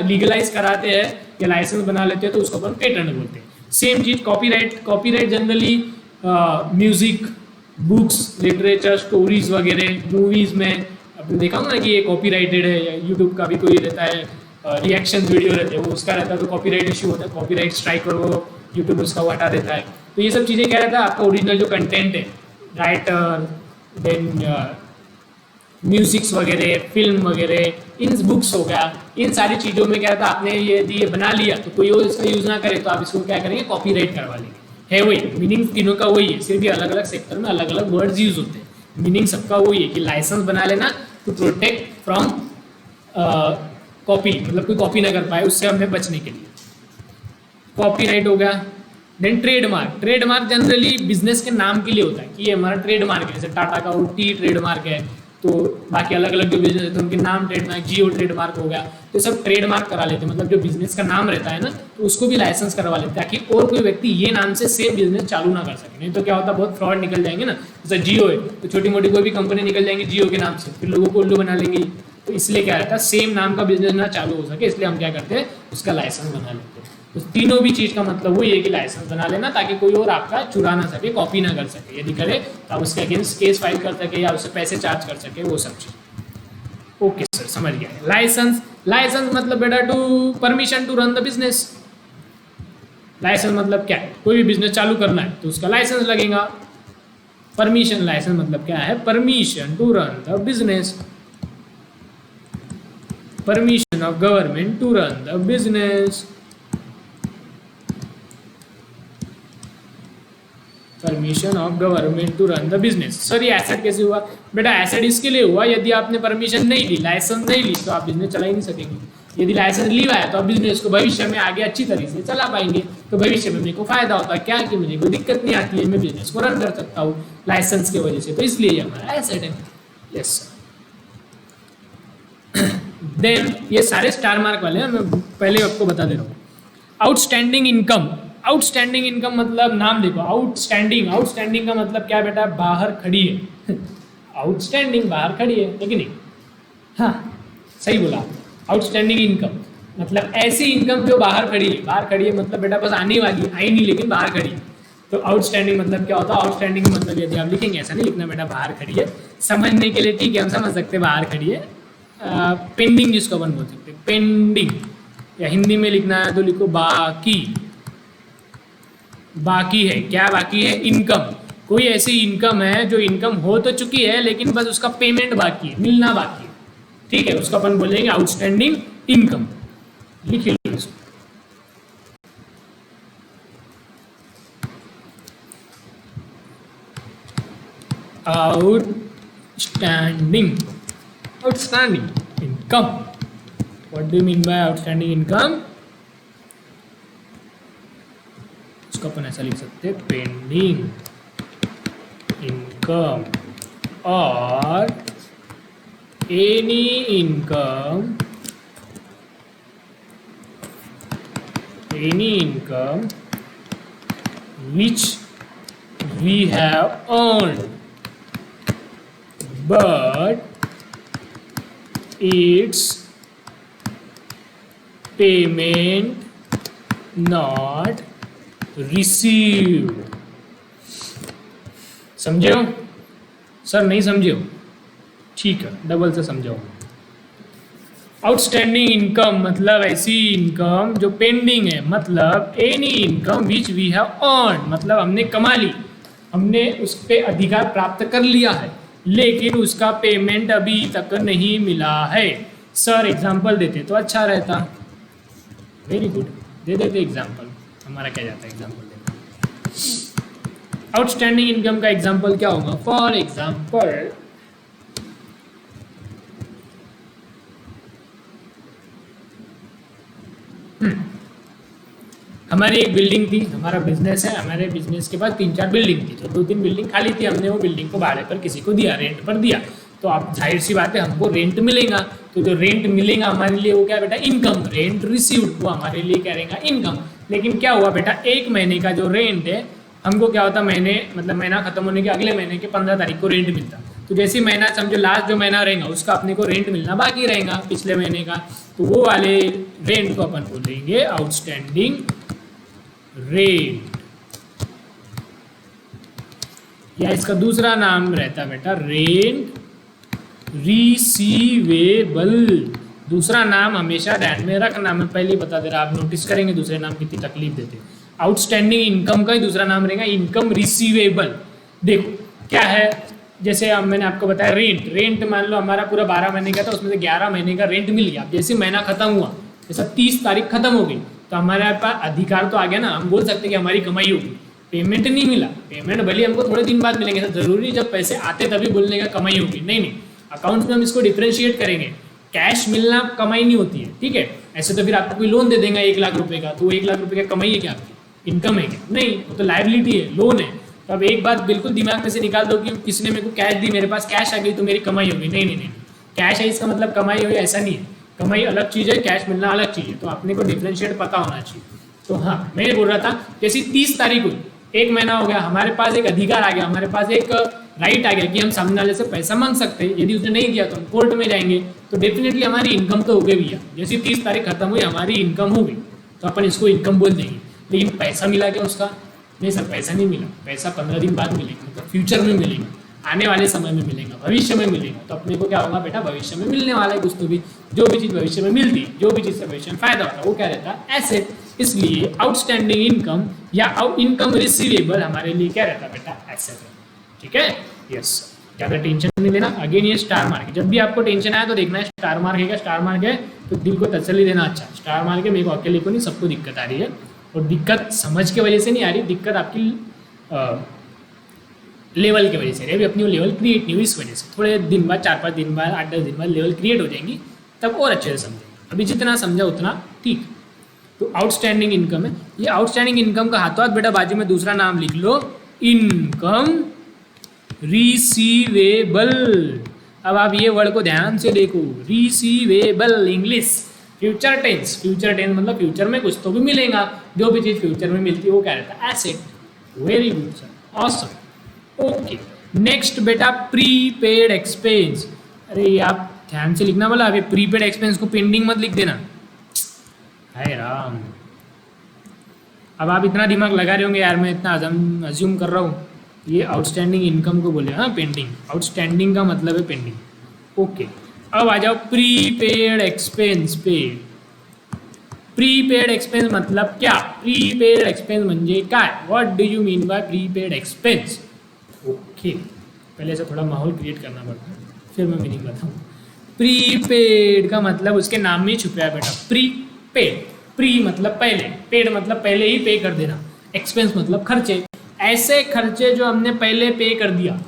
लीगलाइज कराते हैं या लाइसेंस बना लेते हैं तो उसको अपन पेटेंट बोलते हैं। सेम चीज़ copyright, copyright generally music, books, literature, stories वगैरह, मूवीज़ में आपने देखा होगा ना कि ये कॉपीराइटेड है, या यूट्यूब का भी कोई रहता है रिएक्शन वीडियो रहते हैं, वो उसका रहता है तो कॉपीराइट इशू होता है, कॉपीराइट स्ट्राइक और वो यूट्यूब उसका वो हटा देता है। तो ये सब चीज़ें क्या रहता है, आपका ओरिजिनल जो कंटेंट है, राइटर, देन म्यूजिक्स वगैरह, फिल्म वगैरह, इन बुक्स हो गया, इन सारी चीज़ों में क्या रहता है, आपने ये बना लिया तो कोई और इसका यूज़ ना करे तो आप इसको क्या करेंगे, कॉपीराइट करवा लेंगे। है वही मीनिंग, तीनों का वही है, सिर्फ भी अलग अलग सेक्टर में अलग अलग वर्ड्स यूज होते हैं। मीनिंग सबका वही है कि लाइसेंस बना लेना टू प्रोटेक्ट फ्रॉम कॉपी, मतलब कोई कॉपी ना कर पाए, उससे हमें बचने के लिए कॉपीराइट हो गया। Then trademark, trademark generally business के नाम के लिए होता है कि ये हमारा ट्रेडमार्क है, जैसे टाटा का वो टी ट्रेडमार्क है, तो बाकी अलग अलग जो बिजनेस है तो उनके नाम ट्रेडमार्क, जियो ट्रेडमार्क हो गया, तो सब ट्रेडमार्क करा लेते हैं। मतलब जो बिजनेस का नाम रहता है ना तो उसको भी लाइसेंस करवा लेते हैं ताकि और कोई व्यक्ति ये नाम से सेम बिजनेस चालू ना कर सके। नहीं तो क्या होता है, बहुत फ्रॉड निकल जाएंगे ना। जैसे जियो है तो छोटी मोटी कोई भी कंपनी निकल जाएंगी जियो के नाम से, फिर लोगों को उल्लू बना लेंगी। तो इसलिए क्या रहता है, सेम नाम का बिजनेस ना चालू हो सके, इसलिए हम क्या करते हैं, उसका लाइसेंस बना लेते हैं। तो तीनों भी चीज़ का मतलब वही है कि लाइसेंस बना लेना ताकि कोई और आपका चुरा ना सके, कॉपी ना कर सके। यदि करे तो आप उसके अगेंस्ट केस फाइल कर सके या उससे पैसे चार्ज कर सके, वो सब चीज़। ओके सर, समझ गया। लाइसेंस, लाइसेंस मतलब बेटा to permission to run the business. License मतलब क्या है, कोई भी बिजनेस चालू करना है तो उसका लाइसेंस लगेगा। परमिशन, लाइसेंस मतलब क्या है, permission to run the business, permission of government to run the business, permission of government to run the business. Sir ये एसेट कैसे हुआ बेटा, एसेट इसके लिए हुआ यदि आपने परमिशन नहीं ली, लाइसेंस नहीं ली तो आप बिजनेस चला ही नहीं सकेंगे। यदि लाइसेंस लिया है तो आप बिजनेस को भविष्य में आगे अच्छी तरीके से चला पाएंगे। तो भविष्य में मेरे को फायदा होता है क्या, कि मुझे कोई दिक्कत नहीं आती है, मैं बिजनेस को रन कर सकता हूँ लाइसेंस की वजह से। तो इसलिए ये हमारा एसेट है। Yes sir. देन ये सारे स्टार मार्क वाले हैं, मैं पहले आपको बता दे रहा हूँ। आउटस्टैंडिंग इनकम, आउटस्टैंडिंग इनकम मतलब नाम देखो, आउटस्टैंडिंग, आउटस्टैंडिंग का मतलब क्या बेटा, बाहर खड़ी है। आउटस्टैंडिंग बाहर खड़ी है, लेकिन नहीं, हाँ सही बोला। आउटस्टैंडिंग इनकम मतलब ऐसी इनकम जो बाहर खड़ी है। बाहर खड़ी है मतलब बेटा बस आने वाली है, आई नहीं लेकिन बाहर खड़ी है। तो आउटस्टैंडिंग मतलब क्या होता है, आउटस्टैंडिंग मतलब यदि आप लिखेंगे, ऐसा नहीं लिखना बेटा बाहर खड़ी है, समझने के लिए ठीक है हम समझ सकते हैं बाहर खड़ी है। पेंडिंग जिसको अपन बोल सकते हैं, पेंडिंग, या हिंदी में लिखना है तो लिखो बाकी। बाकी है, क्या बाकी है? इनकम। कोई ऐसी इनकम है जो इनकम हो तो चुकी है लेकिन बस उसका पेमेंट बाकी है, मिलना बाकी है, ठीक है, उसको अपन बोलेंगे आउटस्टैंडिंग इनकम। लिख लो इसको। Outstanding income. What do you mean bye outstanding income? इसको अपन ऐसा लिख सकते हैं, पेंडिंग इनकम और any income which we have earned but its payment not received। समझे हो सर? नहीं समझे हो? ठीक है, डबल से समझाओ। आउटस्टैंडिंग इनकम मतलब ऐसी इनकम जो पेंडिंग है, मतलब any income which we have earn, मतलब हमने कमा ली, हमने उस पर अधिकार प्राप्त कर लिया है लेकिन उसका पेमेंट अभी तक नहीं मिला है। सर एग्जाम्पल देते तो अच्छा रहता। वेरी गुड, दे देते एग्जाम्पल। हमारा क्या जाता है एग्जाम्पल देते। आउटस्टैंडिंग इनकम का एग्जाम्पल क्या होगा? फॉर एग्जाम्पल हमारी एक बिल्डिंग थी, हमारा बिजनेस है, हमारे बिजनेस के पास 3-4 बिल्डिंग थी, तो 2-3 बिल्डिंग खाली थी, हमने वो बिल्डिंग को भाड़े पर किसी को दिया, रेंट पर दिया। तो आप जाहिर सी बात है हमको रेंट मिलेगा, तो जो रेंट मिलेगा हमारे लिए वो क्या बेटा? इनकम। रेंट रिसीव्ड वो हमारे लिए क्या रहेगा? इनकम। लेकिन क्या हुआ बेटा, 1 महीने का जो रेंट है हमको क्या होता, महीने मतलब महीना खत्म होने के अगले महीने के 15 तारीख को रेंट मिलता। तो जैसे महीना समझो लास्ट जो महीना रहेगा उसका अपने को रेंट मिलना बाकी रहेगा पिछले महीने का, तो वो वाले रेंट को अपन बोलेंगे आउटस्टैंडिंग रेंट, या इसका दूसरा नाम रहता बेटा रेंट रिसीवेबल। दूसरा नाम हमेशा ध्यान में रखना, मैं पहले ही बता दे रहा, आप नोटिस करेंगे दूसरे नाम कितनी तकलीफ देते। आउटस्टैंडिंग इनकम का ही दूसरा नाम रहेगा इनकम रिसीवेबल। देखो क्या है, जैसे अब मैंने आपको बताया रेंट मान लो हमारा पूरा 12 महीने का था, उसमें से 11 महीने का रेंट मिल गया। जैसे महीना खत्म हुआ, जैसा 30 तारीख खत्म हो गई, तो हमारे पास अधिकार तो आ गया ना, हम बोल सकते हैं कि हमारी कमाई होगी। पेमेंट नहीं मिला, पेमेंट भले हमको थोड़े दिन बाद मिलेंगे, जरूरी जब पैसे आते तभी बोलने का कमाई होगी, नहीं। अकाउंट में हम इसको डिफ्रेंशिएट करेंगे, कैश मिलना कमाई नहीं होती है, ठीक है। ऐसे तो फिर आपको कोई लोन दे देगा 1 लाख रुपए का, तो 1 लाख रुपए का कमाई है क्या आपकी? इनकम है क्या? नहीं, वो तो लायबिलिटी है, लोन है। तो अब एक बात बिल्कुल दिमाग में से निकाल दो कि किसी ने मेरे को कैश दी, मेरे पास कैश आ गई तो मेरी कमाई होगी, नहीं। कैश है इसका मतलब कमाई होगी ऐसा नहीं है, कमाई अलग चीज़ है, कैश मिलना अलग चीज़ है, तो अपने को डिफ्रेंशिएट पता होना चाहिए। तो हाँ, मैं ये बोल रहा था जैसे 30 तारीख हुई, 1 महीना हो गया, हमारे पास एक अधिकार आ गया, हमारे पास एक राइट आ गया कि हम सामने वाले से पैसा मांग सकते हैं। यदि उसने नहीं दिया तो हम कोर्ट में जाएंगे, तो डेफिनेटली हमारी इनकम तो हो गई भैया। जैसे 30 तारीख खत्म हुई, हमारी इनकम हो गई, तो अपन इसको इनकम बोल देंगे। लेकिन पैसा मिला क्या उसका? नहीं सर, पैसा नहीं मिला, पैसा 15 दिन बाद मिलेगा, मतलब फ्यूचर में मिलेगा, आने वाले समय में मिलेगा, भविष्य में मिलेगा। तो अपने को क्या होगा बेटा? भविष्य में मिलने वाला है कुछ तो भी। जो भी चीज़ भविष्य में मिलती, जो भी चीज़ से भविष्य में फायदा होता है, वो क्या रहता है? एसेट। इसलिए आउटस्टैंडिंग इनकम या इनकम रिसीवेबल हमारे लिए क्या रहता है बेटा? एसेट है, ठीक है। यस, ज़्यादा टेंशन नहीं लेना। अगेन ये स्टार मार्क, जब भी आपको टेंशन आया तो देखना है स्टार मार्क है क्या? स्टार मार्क है तो दिल को तसल्ली देना। अच्छा, स्टार मार्क है, मेरे को अकेले को नहीं, सबको दिक्कत आ रही है, और दिक्कत समझ के वजह से नहीं आ रही, दिक्कत आपकी लेवल की वजह से रही, अपनी लेवल क्रिएट नहीं हुई, इस वजह से। थोड़े दिन बाद, 4-5 दिन बाद, 8-10 दिन बाद लेवल क्रिएट हो जाएंगी, तब और अच्छे से समझेंगे। अभी जितना समझा उतना ठीक। तो आउटस्टैंडिंग इनकम है, ये आउटस्टैंडिंग इनकम का हाथों हाथ बेटा बाजू में दूसरा नाम लिख लो, इनकम रिसीवेबल। अब आप ये वर्ड को ध्यान से देखो, receivable, English future tense. Future tense मतलब फ्यूचर में कुछ तो भी मिलेगा, जो भी चीज़ फ्यूचर में मिलती है वो क्या रहता है? Asset. Very good sir, awesome. Okay, next बेटा प्रीपेड एक्सपेंस। अरे ये आप ध्यान से लिखना बोला, अभी प्रीपेड एक्सपेंस को पेंडिंग मत लिख देना, हाय राम। अब आप इतना दिमाग लगा रहे होंगे यार, मैं इतना अज्यूम कर रहा हूँ, ये आउटस्टैंडिंग इनकम को बोले, हाँ पेंडिंग। आउटस्टैंडिंग का मतलब है पेंडिंग। ओके, अब आ जाओ प्रीपेड एक्सपेंस पे। प्रीपेड एक्सपेंस मतलब क्या? प्रीपेड एक्सपेंस म्हणजे काय? What do you mean bye prepaid expense? Okay, पहले से थोड़ा माहौल क्रिएट करना पड़ता है, फिर मैं मीनिंग बताऊँ। प्रीपेड का मतलब उसके नाम में ही छुपा है बेटा, प्रीपेड। प्री मतलब पहले, पेड मतलब पहले ही पे कर देना, एक्सपेंस मतलब खर्चे। ऐसे खर्चे जो हमने पहले पे कर दिया,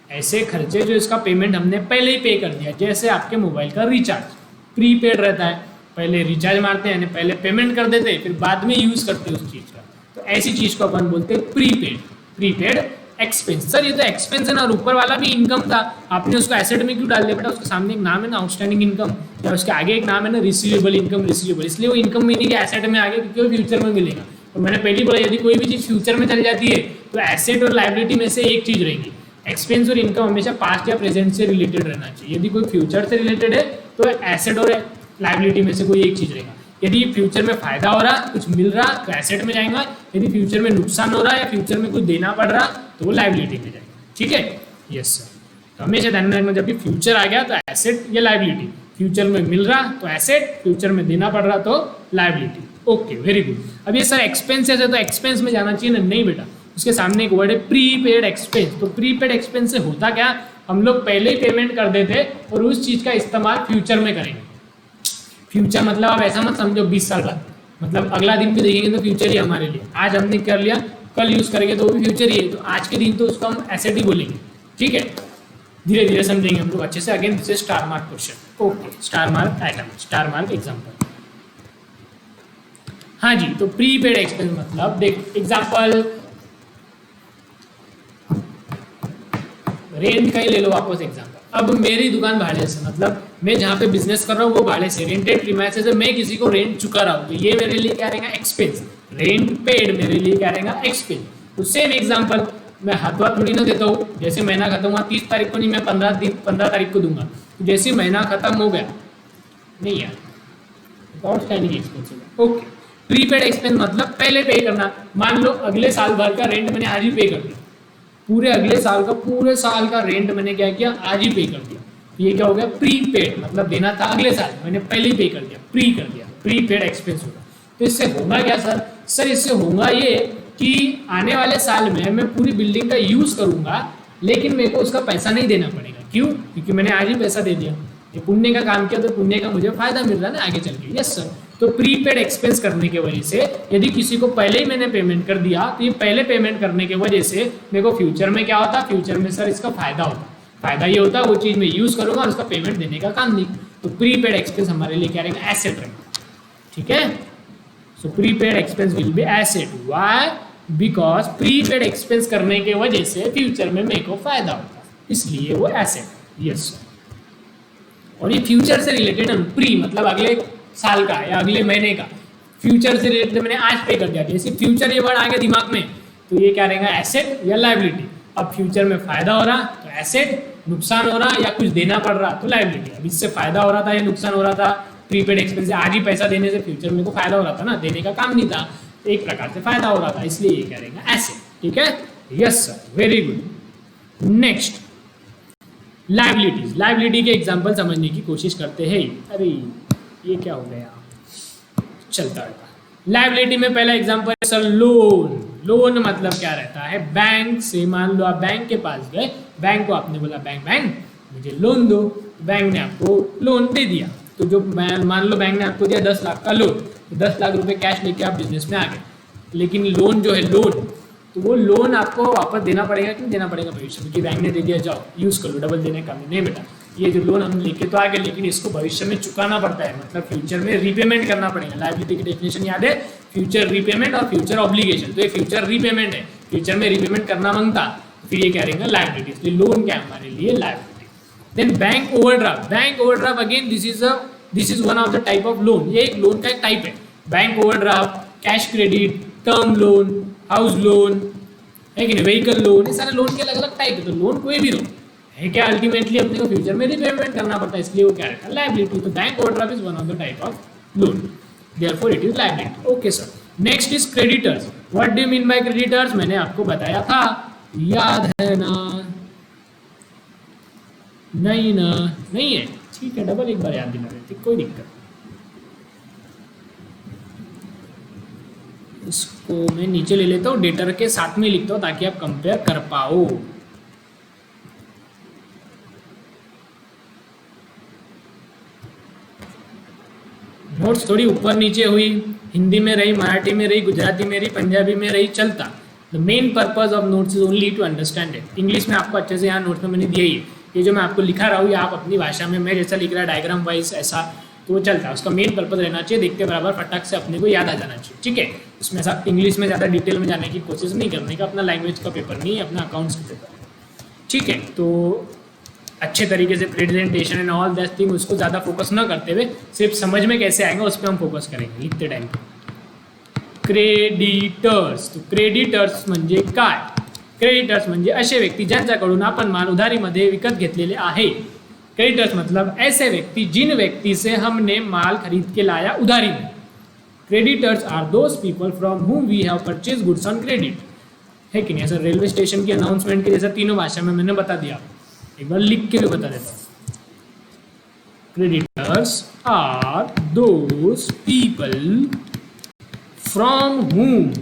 ऐसे खर्चे जो इसका पेमेंट हमने पहले ही पे कर दिया, जैसे आपके मोबाइल का रिचार्ज प्रीपेड रहता है, पहले रिचार्ज मारते हैं यानी पहले पेमेंट कर देते हैं, फिर बाद में यूज़ करते हैं उस चीज़ का, तो ऐसी चीज़ को अपन बोलते हैं प्रीपेड। Prepaid expense. सर ये तो एक्सपेंस है ना, और ऊपर वाला भी इनकम था, आपने उसको एसेट में क्यों डाल दिया बेटा? उसके सामने एक नाम है ना आउटस्टैंडिंग इनकम, या उसके आगे एक नाम है ना रिसीवेबल इनकम, रिसीवेबल, इसलिए वो इनकम मीनिंग एसेट में आ गया क्योंकि वो फ्यूचर में मिलेगा। तो मैंने पहले बोला यदि कोई भी चीज़ फ्यूचर में चल जाती है तो एसेट और लाइबिलिटी में से एक चीज़ रहेगी। एक्सपेंस और इनकम हमेशा पास्ट या प्रेजेंट से रिलेटेड रहना चाहिए। यदि कोई फ्यूचर से रिलेटेड है तो एसेट और लाइबिलिटी में से कोई एक चीज़ रहेगा। यदि फ्यूचर में फायदा हो रहा, कुछ मिल रहा तो एसेट में जाएगा, यदि फ्यूचर में नुकसान हो रहा या फ्यूचर में कुछ देना पड़ रहा तो वो लाइबिलिटी में जाएगा। ठीक है, यस सर। तो हमेशा ध्यान में रखना, जब भी फ्यूचर आ गया तो एसेट या लाइबिलिटी, फ्यूचर में मिल रहा तो एसेट, फ्यूचर में देना पड़ रहा तो लाइबिलिटी। Okay, very good. अब ये सर एक्सपेंसेस है तो एक्सपेंस में जाना चाहिए ना? नहीं बेटा, उसके सामने एक वर्ड है प्रीपेड एक्सपेंस। तो प्रीपेड एक्सपेंस से होता क्या, हम लोग पहले ही पेमेंट कर देते और उस चीज़ का इस्तेमाल फ्यूचर में करेंगे। फ्यूचर मतलब आप ऐसा मत समझो 20 साल बाद, मतलब अगला दिन भी देखेंगे तो फ्यूचर ही हमारे लिए। आज हमने कर लिया, कल यूज़ करेंगे तो वो भी फ्यूचर ही है, तो आज के दिन तो उसको हम एसेट ही बोलेंगे। ठीक है, धीरे धीरे समझेंगे हम लोग अच्छे से। Again this is star mark question. Okay, star mark item, star mark example. हाँ जी, तो प्रीपेड एक्सपेंस मतलब देख एग्जाम्पल, रेंट का ही ले लो वापस एग्जाम्पल। अब मेरी दुकान भाड़े से, मतलब मैं जहाँ पे बिजनेस कर रहा हूँ वो भाड़े से, रेंटेड प्रीमाइसेस से मैं किसी को रेंट चुका रहा हूँ, तो ये मेरे लिए क्या रहेगा? एक्सपेंस। रेंट पेड मेरे लिए क्या रहेगा? एक्सपेंस। तो सेम एग्जाम्पल, मैं हाथों थोड़ी ना देता हूँ, जैसे महीना खत्म हुआ 30 तारीख को नहीं, मैं 15 तारीख को दूंगा, तो जैसे महीना खत्म हो गया, नहीं यार आउटस्टैंडिंग एक्सपेंस होगा। ओके, प्रीपेड एक्सपेंस मतलब पहले पे करना। मान लो अगले साल भर का रेंट मैंने आज ही पे कर दिया, पूरे अगले साल का, पूरे साल का रेंट मैंने क्या किया? आज ही पे कर दिया। ये क्या हो गया? प्रीपेड, मतलब देना था अगले साल, मैंने पहले ही पे कर दिया, प्री कर दिया, प्रीपेड एक्सपेंस होगा। तो इससे होगा क्या सर? सर इससे होगा ये कि आने वाले साल में मैं पूरी बिल्डिंग का यूज़ करूंगा, लेकिन मेरे को उसका पैसा नहीं देना पड़ेगा। क्यों? क्योंकि मैंने आज ही पैसा दे दिया, ये पुण्य का काम किया तो पुण्य का मुझे फायदा मिल रहा है ना आगे चल के। Yes sir. तो प्रीपेड एक्सपेंस करने की वजह से, यदि किसी को पहले ही मैंने पेमेंट कर दिया, तो ये पहले पेमेंट करने की वजह से मेरे को फ्यूचर में क्या होता? फ्यूचर में सर इसका फायदा होता। फायदा ये होता वो चीज़ मैं यूज़ करूंगा और उसका पेमेंट देने का काम नहीं। तो प्रीपेड एक्सपेंस हमारे लिए क्या रहेगा? एसेट रहेगा। ठीक है, so prepaid expense will be asset. Why? Because prepaid expense करने की वजह से फ्यूचर में मेरे को फायदा होता, इसलिए वो एसेट। Yes sir. और ये फ्यूचर से रिलेटेड है, प्री मतलब अगले साल का या अगले महीने का, फ्यूचर से रिलेटेड मैंने आज पे कर दिया, जैसे फ्यूचर ये वर्ड आ गया दिमाग में, तो ये क्या रहेगा? एसेट या लाइबिलिटी। अब फ्यूचर में फायदा हो रहा तो एसेट, नुकसान हो रहा या कुछ देना पड़ रहा तो लाइबिलिटी। अब इससे फायदा हो रहा था या नुकसान हो रहा था, प्रीपेड एक्सपेंस आज ही पैसा देने से फ्यूचर में को फायदा हो रहा था ना, देने का काम नहीं था, तो एक प्रकार से फायदा हो रहा था, इसलिए ये क्या रहेगा? एसेट। ठीक है, yes sir, very good. Next liabilities. Liability के एग्जाम्पल समझने की कोशिश करते हैं। अरे ये क्या हो गया? चलता है। लाइबिलिटी में पहला एग्जांपल है सर लोन। लोन मतलब क्या रहता है? बैंक से, मान लो आप बैंक के पास गए, बैंक को आपने बोला बैंक मुझे लोन दो, बैंक ने आपको लोन दे दिया। तो जो मान लो बैंक ने आपको दिया 10 लाख का लोन, तो 10 लाख रुपए कैश लेके आप बिजनेस में आ गए, लेकिन लोन जो है लोन, तो वो लोन आपको वापस देना पड़ेगा। क्यों देना पड़ेगा? भविष्य में, कि बैंक ने दे दिया जाओ यूज़ कर लो, डबल देने का नहीं बेटा। ये जो लोन हम लेके तो आ गए, लेकिन इसको भविष्य में चुकाना पड़ता है, मतलब फ्यूचर में रीपेमेंट करना पड़ेगा। लायबिलिटी की डेफिनेशन याद है? फ्यूचर रीपेमेंट और फ्यूचर ऑब्लिगेशन। तो ये फ्यूचर रीपेमेंट है, फ्यूचर में रीपेमेंट करना मांगता, फिर ये क्या रहेगा? लायबिलिटी। इसलिए लोन क्या है हमारे लिए? Liability. Then bank overdraft. Bank overdraft again this is one of the type of loan. ये एक लोन का एक टाइप है। Bank overdraft, cash credit, term loan, house loan है कि नहीं, व्हीकल लोन, ये सारे लोन के अलग अलग टाइप है। तो लोन कोई भी लोन है क्या, अल्टीमेटली अपने को फ्यूचर में रीपेमेंट करना पड़ता है, इसलिए वो क्या रहता है? लायबिलिटी। तो bank overdraft is one of the type of loan, therefore it is liability. Okay sir. Next is creditors. What do you mean by creditors? मैंने आपको बताया था, याद है ना? नहीं ना? नहीं है? ठीक है, डबल एक बार याद दिला देते, कोई दिक्कत। इसको मैं नीचे ले लेता हूँ, डेटर के साथ में लिखता हूँ ताकि आप कंपेयर कर पाओ। नोट्स थोड़ी ऊपर नीचे हुई, हिंदी में रही, मराठी में रही, गुजराती में रही, पंजाबी में रही, चलता। The main purpose of notes is only to understand it. English में आपको अच्छे से यहाँ नोट्स में मैंने दिया ही है, ये जो मैं आपको लिखा रहा हूँ, ये आप अपनी भाषा में, मैं जैसा लिख रहा डायग्राम वाइज ऐसा, तो वो चलता है। उसका मेन पर्पज रहना चाहिए, देखते बराबर फटाक से अपने को याद आ जाना चाहिए, ठीक है। उसमें ऐसा इंग्लिश में ज़्यादा डिटेल में जाने की कोशिश नहीं करने का, अपना लैंग्वेज का पेपर नहीं है, अपना अकाउंट्स का पेपर, ठीक है। तो अच्छे तरीके से presentation and all that thing, उसको ज़्यादा फोकस ना करते हुए सिर्फ समझ में कैसे आएगा उस पर हम फोकस करेंगे लिखते टाइम। क्रेडिटर्स, तो क्रेडिटर्स म्हणजे काय? क्रेडिटर्स म्हणजे असे व्यक्ती ज्यांच्याकडून आपण माल उधारीमध्ये विकत घेतलेले आहे। क्रेडिटर्स मतलब ऐसे व्यक्ति जिन व्यक्ति से हमने माल खरीद के लाया उधारी में। Creditors are those people from whom we have purchase goods on credit, है कि नहीं? ऐसा रेलवे स्टेशन की अनाउंसमेंट के जैसा तीनों भाषा में मैंने बता दिया, एक बार लिख के भी बता देता हूँ। Creditors are those people from whom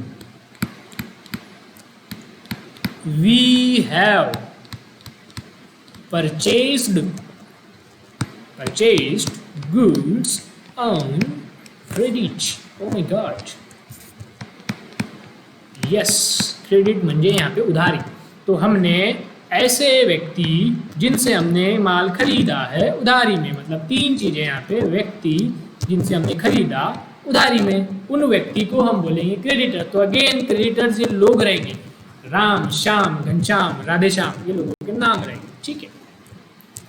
we have purchased goods on credit. Oh my God. Yes, credit म्हणजे यहाँ पे उधारी। तो हमने ऐसे व्यक्ति जिनसे हमने माल खरीदा है उधारी में, मतलब तीन चीजें यहाँ पे, व्यक्ति जिनसे हमने खरीदा उधारी में, उन व्यक्ति को हम बोलेंगे क्रेडिटर। तो अगेन क्रेडिटर्स ये लोग रहेंगे, राम, श्याम, घनश्याम, राधेश्याम, ये लोगों के नाम रहेंगे, ठीक है।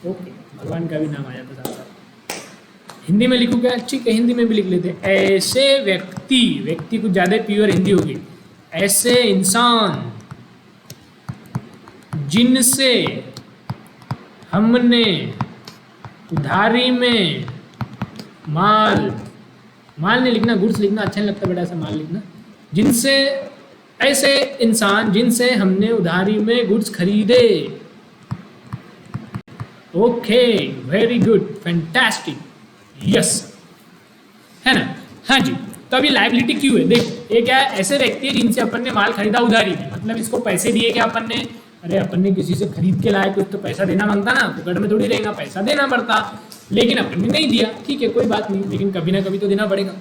ओके, भगवान का भी नाम आ जाता था। हिंदी में लिखूँ क्या? ठीक है, हिंदी में भी लिख लेते हैं। ऐसे व्यक्ति, व्यक्ति कुछ ज़्यादा प्योर हिंदी होगी, ऐसे इंसान जिनसे हमने उधारी में माल नहीं लिखना, गुड्स लिखना अच्छा नहीं लगता बेटा, ऐसा माल लिखना। जिनसे, ऐसे इंसान जिनसे हमने उधारी में गुड्स खरीदे। Okay, very good, fantastic, yes, है ना? हाँ जी। तो अभी लायबिलिटी क्यों है? देखो, ये क्या है? ऐसे व्यक्ति जिनसे अपन ने माल खरीदा उधारी में, मतलब इसको पैसे दिए क्या अपन ने? अरे अपन ने किसी से खरीद के लाया, कुछ तो पैसा देना बनता ना, फुकट में थोड़ी रहेगा, पैसा देना पड़ता, लेकिन अपन ने नहीं दिया, ठीक है, कोई बात नहीं, लेकिन कभी ना कभी तो देना पड़ेगा।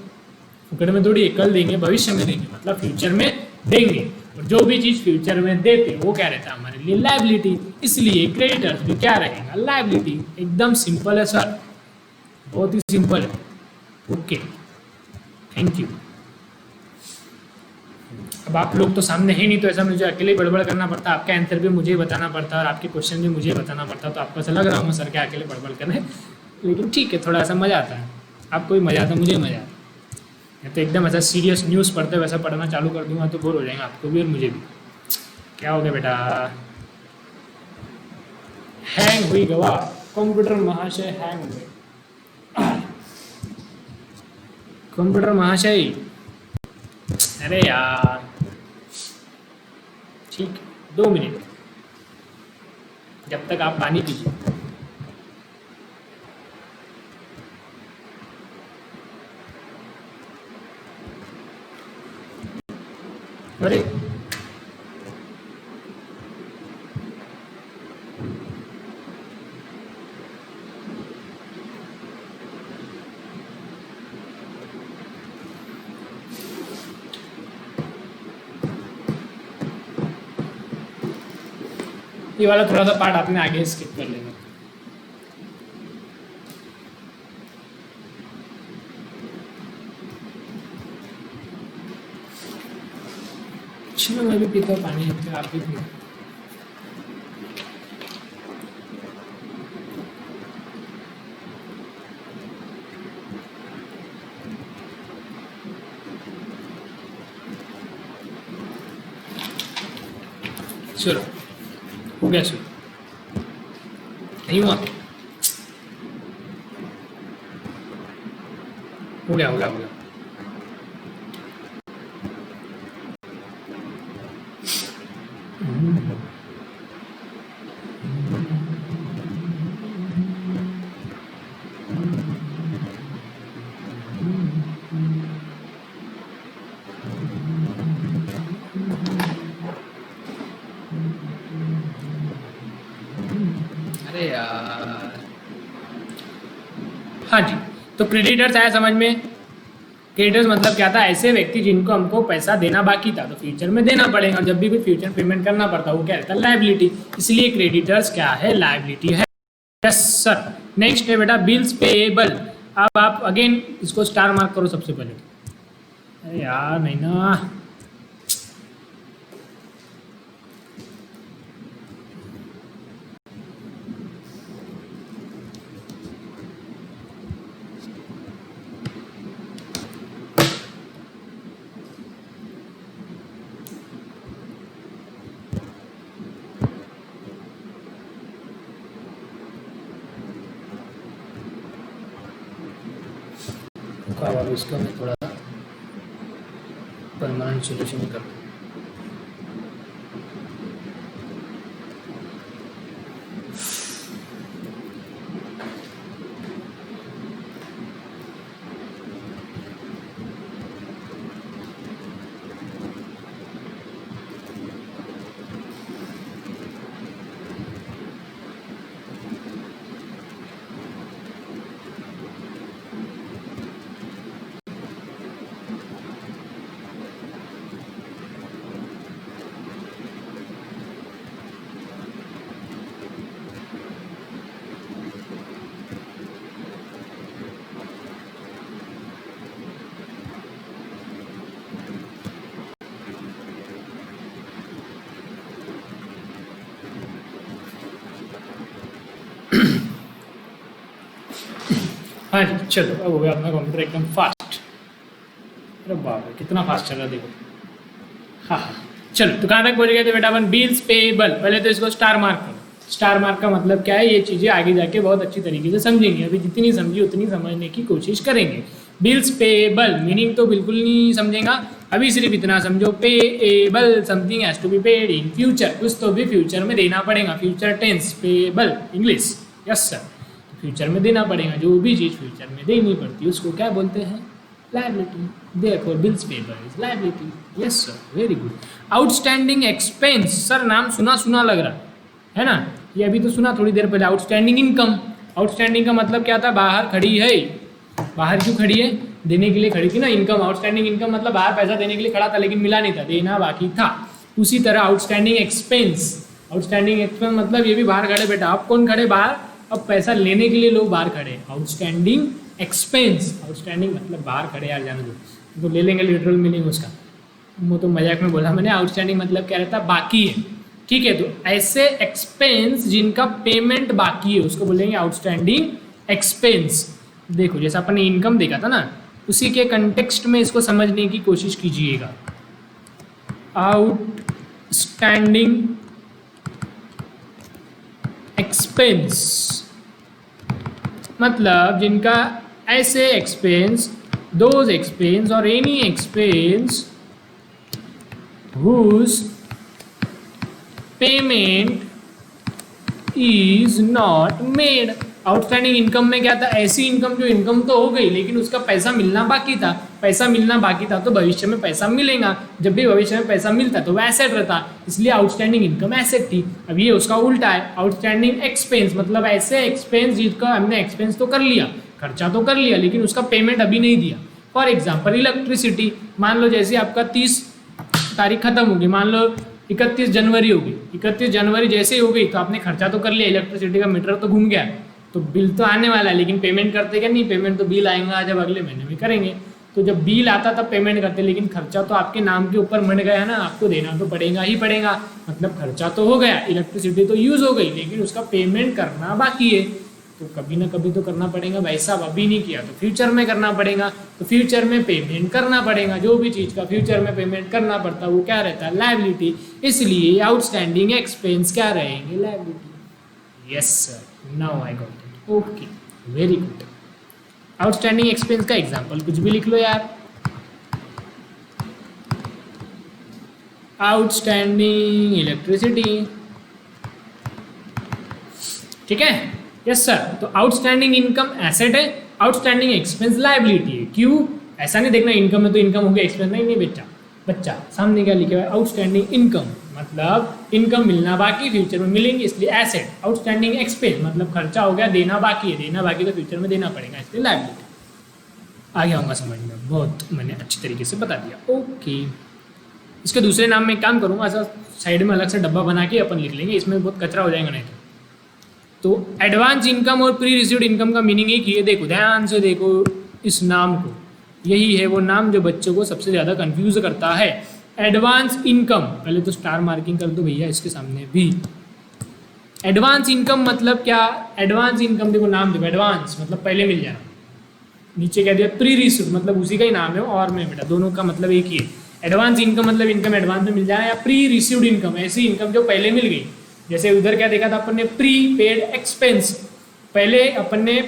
फुकट में थोड़ी कल देंगे, भविष्य में देंगे, मतलब फ्यूचर में देंगे। और जो भी चीज़ फ्यूचर में देते वो क्या रहता है हमारे लिए? लायबिलिटी। इसलिए क्रेडिटर्स भी क्या रहेगा? लायबिलिटी। एकदम सिंपल है सर, बहुत ही सिंपल है। Okay, thank you. अब आप लोग तो सामने है नहीं, तो ऐसा मुझे अकेले बड़बड़ करना पड़ता, आपका आंसर भी मुझे बताना पड़ता और आपके क्वेश्चन भी मुझे बताना पड़ता, तो आपको ऐसा लग रहा हूँ सर क्या अकेले बड़बड़ करने, लेकिन ठीक है, थोड़ा सा मज़ा आता है। आपको भी मज़ा आता है, मुझे मज़ा आता है। तो एकदम ऐसा सीरियस न्यूज़ पढ़ते वैसा पढ़ना चालू कर दूंगा तो बोर हो जाएगा आपको भी और मुझे भी। क्या हो गया बेटा? हैंग हुई गवा, कंप्यूटर महाशय हैंग हो गए। कंप्यूटर महाशय, अरे यार, ठीक है, 2 मिनट, जब तक आप पानी पीजिए। अरे ये वाला थोड़ा सा पार्ट आपने आगे स्किप कर लेना। चलो मैं भी पीता हूँ पानी, आप भी पियो। चलो, हो गया शुरू? नहीं हुआ? हो गया, हो गया, हो गया। हाँ जी, तो क्रेडिटर्स आया समझ में। क्रेडिटर्स मतलब क्या था, ऐसे व्यक्ति जिनको हमको पैसा देना बाकी था तो फ्यूचर में देना पड़ेगा, और जब भी फ्यूचर पेमेंट करना पड़ता वो क्या रहता है, लायबिलिटी। इसलिए क्रेडिटर्स क्या है, लायबिलिटी है। Yes sir. नेक्स्ट है बेटा बिल्स पेएबल। अब आप अगेन इसको स्टार मार्क करो सबसे पहले। अरे यार नहीं ना, अब इसका मैं थोड़ा परमानेंट सोल्यूशन कर। हाँ जी चलो, अब हो गया अपना कंप्यूटर एकदम फास्ट। अरे बाप रे कितना फास्ट चल रहा देखो। हाँ हाँ चलो, तो कहाँ तक पहुँच गए थे बेटा अपन, बिल्स पेएबल। पहले तो इसको स्टार मार्क करो। स्टार मार्क का मतलब क्या है, ये चीज़ें आगे जाके बहुत अच्छी तरीके से समझेंगे, अभी जितनी समझी उतनी समझने की कोशिश करेंगे। बिल्स पेएबल मीनिंग तो बिल्कुल नहीं समझेगा, अभी सिर्फ इतना समझो, payable something has to be paid in future, कुछ तो भी फ्यूचर में देना पड़ेगा। Future tense payable English. Yes sir, future में देना पड़ेगा, जो भी चीज़ फ्यूचर में देनी पड़ती है उसको क्या बोलते हैं, लायबिलिटी। देखो bills payable is liability. Yes sir very good. Outstanding expense, sir नाम सुना सुना लग रहा है ना, ये अभी तो सुना थोड़ी देर पहले। आउटस्टैंडिंग इनकम, आउटस्टैंडिंग का मतलब क्या था, बाहर खड़ी है। बाहर क्यों खड़ी है, देने के लिए खड़ी थी ना। इनकम, आउटस्टैंडिंग इनकम मतलब बाहर पैसा देने के लिए खड़ा था लेकिन मिला नहीं था, देना बाकी था। उसी तरह आउटस्टैंडिंग एक्सपेंस, आउटस्टैंडिंग एक्सपेंस मतलब ये भी बाहर खड़े बेटा। अब कौन खड़े बाहर, अब पैसा लेने के लिए लोग बाहर खड़े। आउटस्टैंडिंग एक्सपेंस, आउटस्टैंडिंग मतलब बाहर खड़े, यार जाने दो तो ले लेंगे लिटरल मीनिंग उसका, वो तो मजाक में बोला मैंने। आउटस्टैंडिंग मतलब क्या रहता है, बाकी है। ठीक है, तो ऐसे एक्सपेंस जिनका पेमेंट बाकी है उसको बोलेंगे आउटस्टैंडिंग एक्सपेंस। देखो जैसा अपन ने इनकम देखा था ना, उसी के कंटेक्स्ट में इसको समझने की कोशिश कीजिएगा। आउटस्टैंडिंग एक्सपेंस मतलब जिनका ऐसे एक्सपेंस, दोज एक्सपेंस और any expense whose payment is not made। Outstanding income में क्या था, ऐसी इनकम जो इनकम तो हो गई लेकिन उसका पैसा मिलना बाकी था। पैसा मिलना बाकी था तो भविष्य में पैसा मिलेगा, जब भी भविष्य में पैसा मिलता तो वह एसेट रहता, इसलिए आउटस्टैंडिंग इनकम एसेट थी। अब ये उसका उल्टा है, आउटस्टैंडिंग एक्सपेंस मतलब ऐसे एक्सपेंस जिसका हमने एक्सपेंस तो कर लिया, खर्चा तो कर लिया लेकिन उसका पेमेंट अभी नहीं दिया। फॉर एग्जाम्पल इलेक्ट्रिसिटी, मान लो जैसे आपका 30 तारीख खत्म होगी, मान लो 31 जनवरी होगी। 31 जनवरी जैसे ही हो गई तो आपने खर्चा तो कर लिया, इलेक्ट्रिसिटी का मीटर तो घूम गया, तो बिल तो आने वाला है लेकिन पेमेंट करते क्या नहीं, पेमेंट तो बिल आएगा जब अगले महीने में करेंगे। तो जब बिल आता तब पेमेंट करते, लेकिन खर्चा तो आपके नाम के ऊपर मर गया है ना, आपको देना तो पड़ेगा ही पड़ेगा। मतलब खर्चा तो हो गया, इलेक्ट्रिसिटी तो यूज़ हो गई लेकिन उसका पेमेंट करना बाकी है, तो कभी ना कभी तो करना पड़ेगा भाई साहब। अभी नहीं किया तो फ्यूचर में करना पड़ेगा, तो फ्यूचर में पेमेंट करना पड़ेगा। जो भी चीज़ का फ्यूचर में पेमेंट करना पड़ता है वो क्या रहता है, लायबिलिटी। इसलिए आउटस्टैंडिंग एक्सपेंस क्या रहेंगे, liability. Yes sir, now I got it. Okay very good. Outstanding expense का एग्जाम्पल कुछ भी लिख लो यार। आउटस्टैंडिंग इलेक्ट्रिसिटी, ठीक है। यस सर, तो आउटस्टैंडिंग इनकम एसेट है, आउटस्टैंडिंग एक्सपेंस लायबिलिटी है। क्यों, ऐसा नहीं देखना इनकम है तो इनकम हो गया, एक्सपेंस नहीं, नहीं बेटा, बच्चा सामने क्या लिखा हुआ है, आउटस्टैंडिंग इनकम मतलब इनकम मिलना बाकी, फ्यूचर में मिलेंगे, इसलिए एसेट। आउटस्टैंडिंग एक्सपेंस मतलब खर्चा हो गया, देना बाकी है, देना बाकी तो फ्यूचर में देना पड़ेगा, इसलिए लायबिलिटी। आ गया होगा समझ में, बहुत मैंने अच्छी तरीके से बता दिया। ओके, इसके दूसरे नाम में एक काम करूँगा, ऐसा साइड में अलग से डब्बा बना के अपन लिख लेंगे, इसमें बहुत कचरा हो जाएगा नहीं तो एडवांस इनकम और प्री रिसीव्ड इनकम का मीनिंग एक ही है। देखो ध्यान से देखो इस नाम को, यही है वो नाम जो बच्चों को सबसे ज़्यादा कंफ्यूज करता है। एडवांस इनकम, पहले तो स्टार मार्किंग कर दो भैया इसके सामने भी। एडवांस इनकम मतलब क्या? एडवांस इनकम देखो नाम देखो, एडवांस मतलब पहले मिल जाना, नीचे कह दिया प्री रिसीव्ड मतलब उसी का ही नाम है और में बेटा दोनों का मतलब एक ही है। एडवांस इनकम मतलब इनकम एडवांस में मिल जाना, या प्री रिसीव्ड इनकम ऐसी इनकम जो पहले मिल गई। जैसे उधर क्या देखा था अपन ने, प्री पेड एक्सपेंस, पहले अपन ने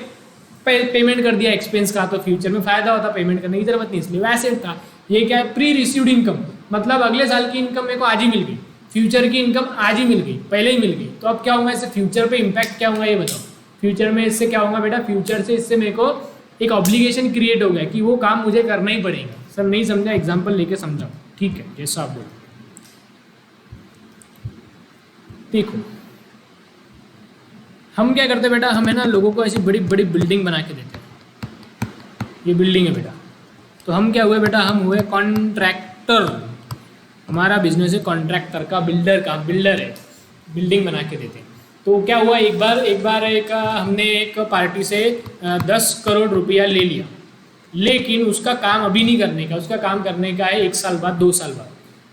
पेमेंट कर दिया एक्सपेंस का, तो फ्यूचर में फायदा होता, पेमेंट करने की जरूरत नहीं, इसलिए वैसे था। ये क्या है? प्री रिसीव्ड इनकम मतलब अगले साल की इनकम मेरे को आज ही मिल गई, फ्यूचर की इनकम आज ही मिल गई, पहले ही मिल गई। तो अब क्या होगा इससे फ्यूचर पे इम्पैक्ट क्या होगा ये बताओ। फ्यूचर में इससे क्या होगा बेटा? फ्यूचर से इससे मेरे को एक ऑब्लिगेशन क्रिएट हो गया कि वो काम मुझे करना ही पड़ेगा। सर नहीं समझा, एग्जाम्पल लेके समझाओ, ठीक है जैसा आप बोलो। देखो हम क्या करते बेटा, हमें ना लोगों को ऐसी बड़ी बड़ी बिल्डिंग बना के देते हैं। ये बिल्डिंग है बेटा, तो हम क्या हुए बेटा, हम हुए कॉन्ट्रैक्टर। हमारा बिजनेस है कॉन्ट्रैक्टर का, बिल्डर का, बिल्डर है, बिल्डिंग बना के देते हैं। तो क्या हुआ, एक बार हमने एक पार्टी से 10 करोड़ रुपया ले लिया, लेकिन उसका काम अभी नहीं करने का, उसका काम करने का है 1 साल बाद, 2 साल बाद।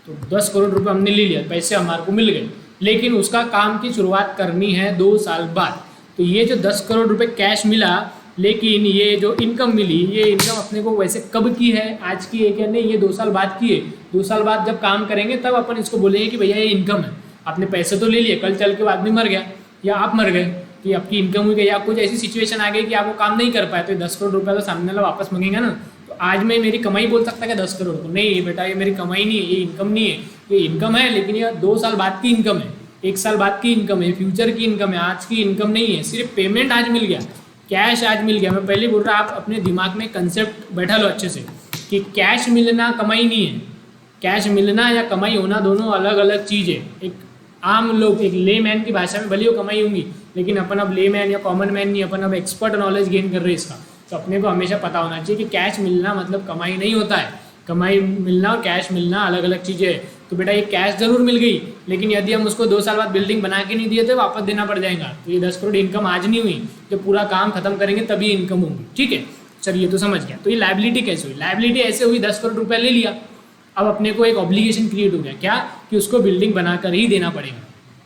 तो 10 करोड़ रुपये हमने ले लिया, पैसे हमारे को मिल गए, लेकिन उसका काम की शुरुआत करनी है 2 साल बाद। तो ये जो 10 करोड़ रुपए कैश मिला, लेकिन ये जो इनकम मिली, ये इनकम अपने को वैसे कब की है, आज की है क्या? नहीं, ये 2 साल बाद की है। 2 साल बाद जब काम करेंगे तब अपन इसको बोलेंगे कि भैया ये इनकम है। आपने पैसे तो ले लिए, कल चल के आदमी मर गया या आप मर गए कि आपकी इनकम हुई गई, या कुछ ऐसी सिचुएशन आ गई कि आप वो काम नहीं कर पाए, तो 10 करोड़ रुपया तो सामने वाला वापस मांगेगा ना। तो आज मैं मेरी कमाई बोल सकता है 10 करोड़ को? नहीं बेटा, ये मेरी कमाई नहीं है, ये इनकम नहीं है। ये इनकम है, लेकिन ये 2 साल बाद की इनकम है, 1 साल बाद की इनकम है, फ्यूचर की इनकम है, आज की इनकम नहीं है। सिर्फ पेमेंट आज मिल गया, कैश आज मिल गया। मैं पहले बोल रहा, आप अपने दिमाग में कंसेप्ट बैठा लो अच्छे से कि कैश मिलना कमाई नहीं है। कैश मिलना या कमाई होना दोनों अलग अलग चीज़ है। एक आम लोग, एक ले मैन की भाषा में भले वो कमाई होंगी, लेकिन अपन अब ले मैन या कॉमन मैन नहीं, अपन अब एक्सपर्ट नॉलेज गेन कर रहे हैं इसका। तो अपने को हमेशा पता होना चाहिए कि कैश मिलना मतलब कमाई नहीं होता है। कमाई मिलना और कैश मिलना अलग अलग चीज़ें है। तो बेटा ये कैश जरूर मिल गई, लेकिन यदि हम उसको 2 साल बाद बिल्डिंग बना के नहीं दिए तो वापस देना पड़ जाएगा। तो ये 10 करोड़ इनकम आज नहीं हुई, जब पूरा काम खत्म करेंगे तभी इनकम होगी, ठीक है। सर ये तो समझ गया। तो ये लायबिलिटी कैसे हुई? लायबिलिटी ऐसे हुई, 10 करोड़ रुपया ले लिया, अब अपने को एक ऑब्लिगेशन क्रिएट हो गया, क्या कि उसको बिल्डिंग बनाकर ही देना पड़ेगा,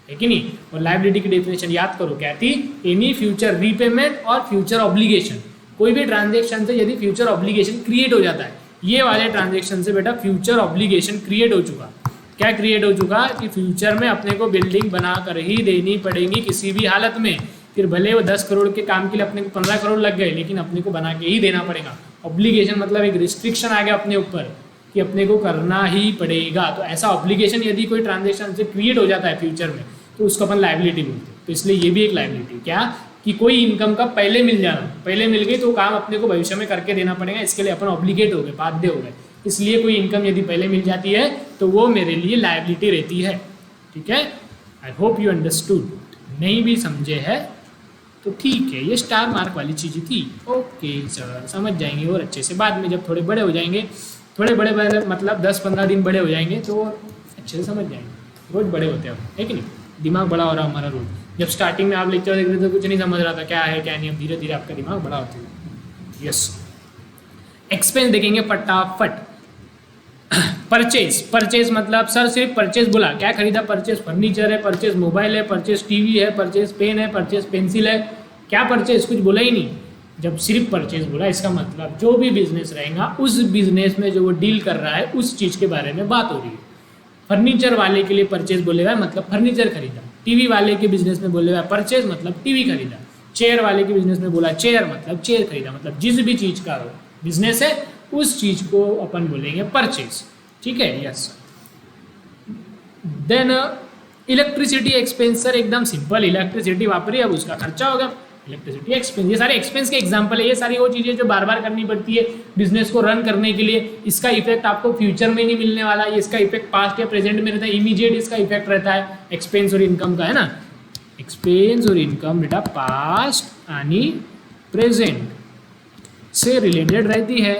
है कि नहीं। और लायबिलिटी की डेफिनेशन याद करो क्या थी? एनी फ्यूचर रीपेमेंट और फ्यूचर ऑब्लिगेशन। कोई भी ट्रांजेक्शन से यदि फ्यूचर ऑब्लिगेशन क्रिएट हो जाता है, ये वाले ट्रांजेक्शन से बेटा फ्यूचर ऑब्लिगेशन क्रिएट हो चुका। क्या क्रिएट हो चुका? कि फ्यूचर में अपने को बिल्डिंग बना कर ही देनी पड़ेगी किसी भी हालत में। फिर भले वो 10 करोड़ के काम के लिए अपने को 15 करोड़ लग गए, लेकिन अपने को बना के ही देना पड़ेगा। ऑब्लिगेशन मतलब एक रिस्ट्रिक्शन आ गया अपने ऊपर कि अपने को करना ही पड़ेगा। तो ऐसा ऑब्लिगेशन यदि कोई ट्रांजेक्शन से क्रिएट हो जाता है फ्यूचर में, तो उसको अपन लायबिलिटी बोलते हैं। तो इसलिए ये भी एक लायबिलिटी, क्या कि कोई इनकम का पहले मिल जाना, पहले मिल गई तो काम अपने को भविष्य में करके देना पड़ेगा, इसके लिए अपन ऑब्लिगेट हो गए, बाध्य हो गए। इसलिए कोई इनकम यदि पहले मिल जाती है तो वो मेरे लिए लायबिलिटी रहती है, ठीक है। I hope you understood. नहीं भी समझे है तो ठीक है, ये स्टार मार्क वाली चीज़ थी। ओके सर, समझ जाएंगे और अच्छे से। बाद में जब थोड़े बड़े हो जाएंगे, थोड़े बड़े मतलब 10-15 दिन बड़े हो जाएंगे तो अच्छे से समझ जाएंगे। रोज़ बड़े होते हैं, है कि नहीं, दिमाग बड़ा हो रहा है हमारा रोज़। जब स्टार्टिंग में आप लेक्चर देख रहे थे तो कुछ नहीं समझ रहा था क्या है क्या नहीं, अब धीरे धीरे आपका दिमाग बड़ा होता है। यस, एक्सपेंस देखेंगे फटाफट। परचेज मतलब सर सिर्फ परचेज बोला, क्या खरीदा? परचेज फर्नीचर है, परचेज मोबाइल है, परचेज टीवी है, परचेज पेन है, परचेज पेंसिल है। क्या परचेज? कुछ बोला ही नहीं। जब सिर्फ परचेज बोला, इसका मतलब जो भी बिजनेस रहेगा उस बिजनेस में जो वो डील कर रहा है उस चीज़ के बारे में बात हो रही है। फर्नीचर वाले के लिए परचेज बोलेगा मतलब फर्नीचर खरीदा, टीवी वाले के बिजनेस में बोलेगा परचेज मतलब टीवी खरीदा, चेयर वाले के बिजनेस में बोला चेयर मतलब चेयर खरीदा। मतलब जिस भी चीज़ का बिजनेस है उस चीज़ को अपन बोलेंगे परचेज, ठीक है। Yes, then electricity expense. Sir एकदम सिंपल, इलेक्ट्रिसिटी वापरी, अब उसका खर्चा होगा। इलेक्ट्रिसिटी एक्सपेंस, ये सारे एक्सपेंस के एग्जांपल है। ये सारी वो चीज़ें जो बार बार करनी पड़ती है बिजनेस को रन करने के लिए। इसका इफेक्ट आपको फ्यूचर में नहीं मिलने वाला, इसका इफेक्ट पास्ट या प्रेजेंट में रहता है, इमीडिएट इसका इफेक्ट रहता है एक्सपेंस और इनकम का, है ना। एक्सपेंस और इनकम बेटा पास्ट आणि प्रेजेंट से रिलेटेड रहती है।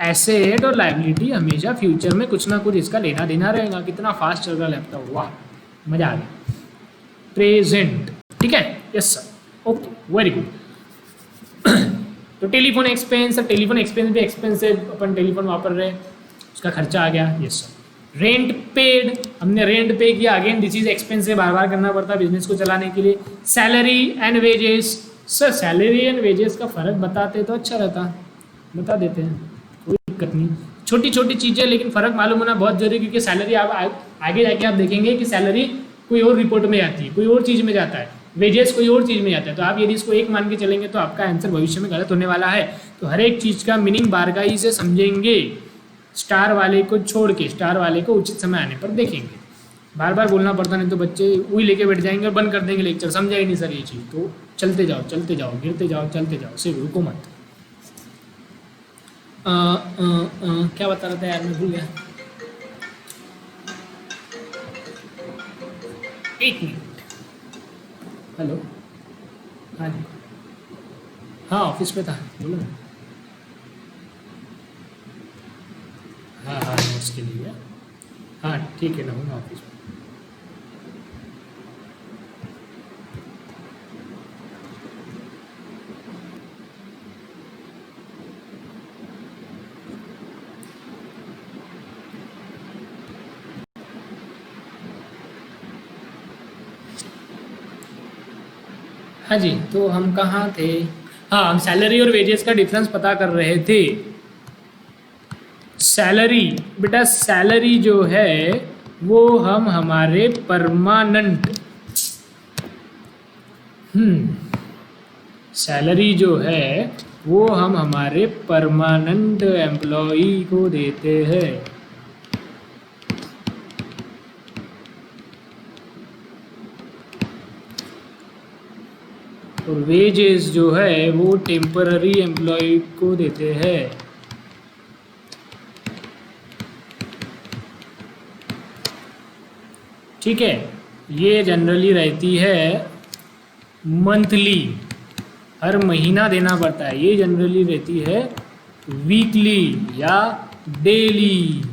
एसेट और लायबिलिटी हमेशा फ्यूचर में कुछ ना कुछ इसका लेना देना रहेगा। कितना फास्ट चल रहा लैपटॉप, वाह मजा आ गया। प्रेजेंट, ठीक है, yes sir, okay, very good. तो टेलीफोन एक्सपेंस, टेलीफोन एक्सपेंस भी एक्सपेंस है, अपन टेलीफोन वापर रहे, उसका खर्चा आ गया, यस सर। रेंट पेड, हमने रेंट पे किया, अगेन दिस इज एक्सपेंस है, बार बार करना पड़ता है बिजनेस को चलाने के लिए। Salary and wages, sir salary and wages का फ़र्क बताते तो अच्छा रहता, बता देते हैं, कोई दिक्कत नहीं। छोटी छोटी चीज़ें लेकिन फ़र्क मालूम होना बहुत जरूरी, क्योंकि सैलरी आप आगे जाके आप देखेंगे कि सैलरी कोई और रिपोर्ट में जाती है, कोई और चीज़ में जाता है, वेजेस कोई और चीज़ में जाता है। तो आप यदि इसको एक मान के चलेंगे तो आपका आंसर भविष्य में गलत होने वाला है। तो हर एक चीज़ का मीनिंग बारकाई से समझेंगे, स्टार वाले को छोड़ के, स्टार वाले को उचित समय आने पर देखेंगे। बार बार बोलना पड़ता, नहीं तो बच्चे वही लेके बैठ जाएंगे और बंद कर देंगे लेक्चर, समझा ही नहीं सर ये चीज़। तो चलते जाओ चलते जाओ, गिरते जाओ चलते जाओ, सिर्फ रुको मत। क्या बता रहा था यार, मैं भूल गया। एक मिनट, हेलो, हाँ जी, हाँ ऑफिस पे था, बोलो ना। हाँ हाँ नोट्स के लिए, हाँ ठीक है ना, हूँ ऑफिस में। हाँ जी, तो हम कहाँ थे? हाँ, हम सैलरी और वेजेस का डिफरेंस पता कर रहे थे। सैलरी बेटा, सैलरी जो है वो हम हमारे परमानेंट सैलरी जो है वो हम हमारे परमानेंट एम्प्लॉई को देते हैं। और वेजेस जो है वो टेम्पररी एम्प्लॉय को देते हैं। ठीक है, ये जनरली रहती है मंथली, हर महीना देना पड़ता है। ये जनरली रहती है वीकली या डेली।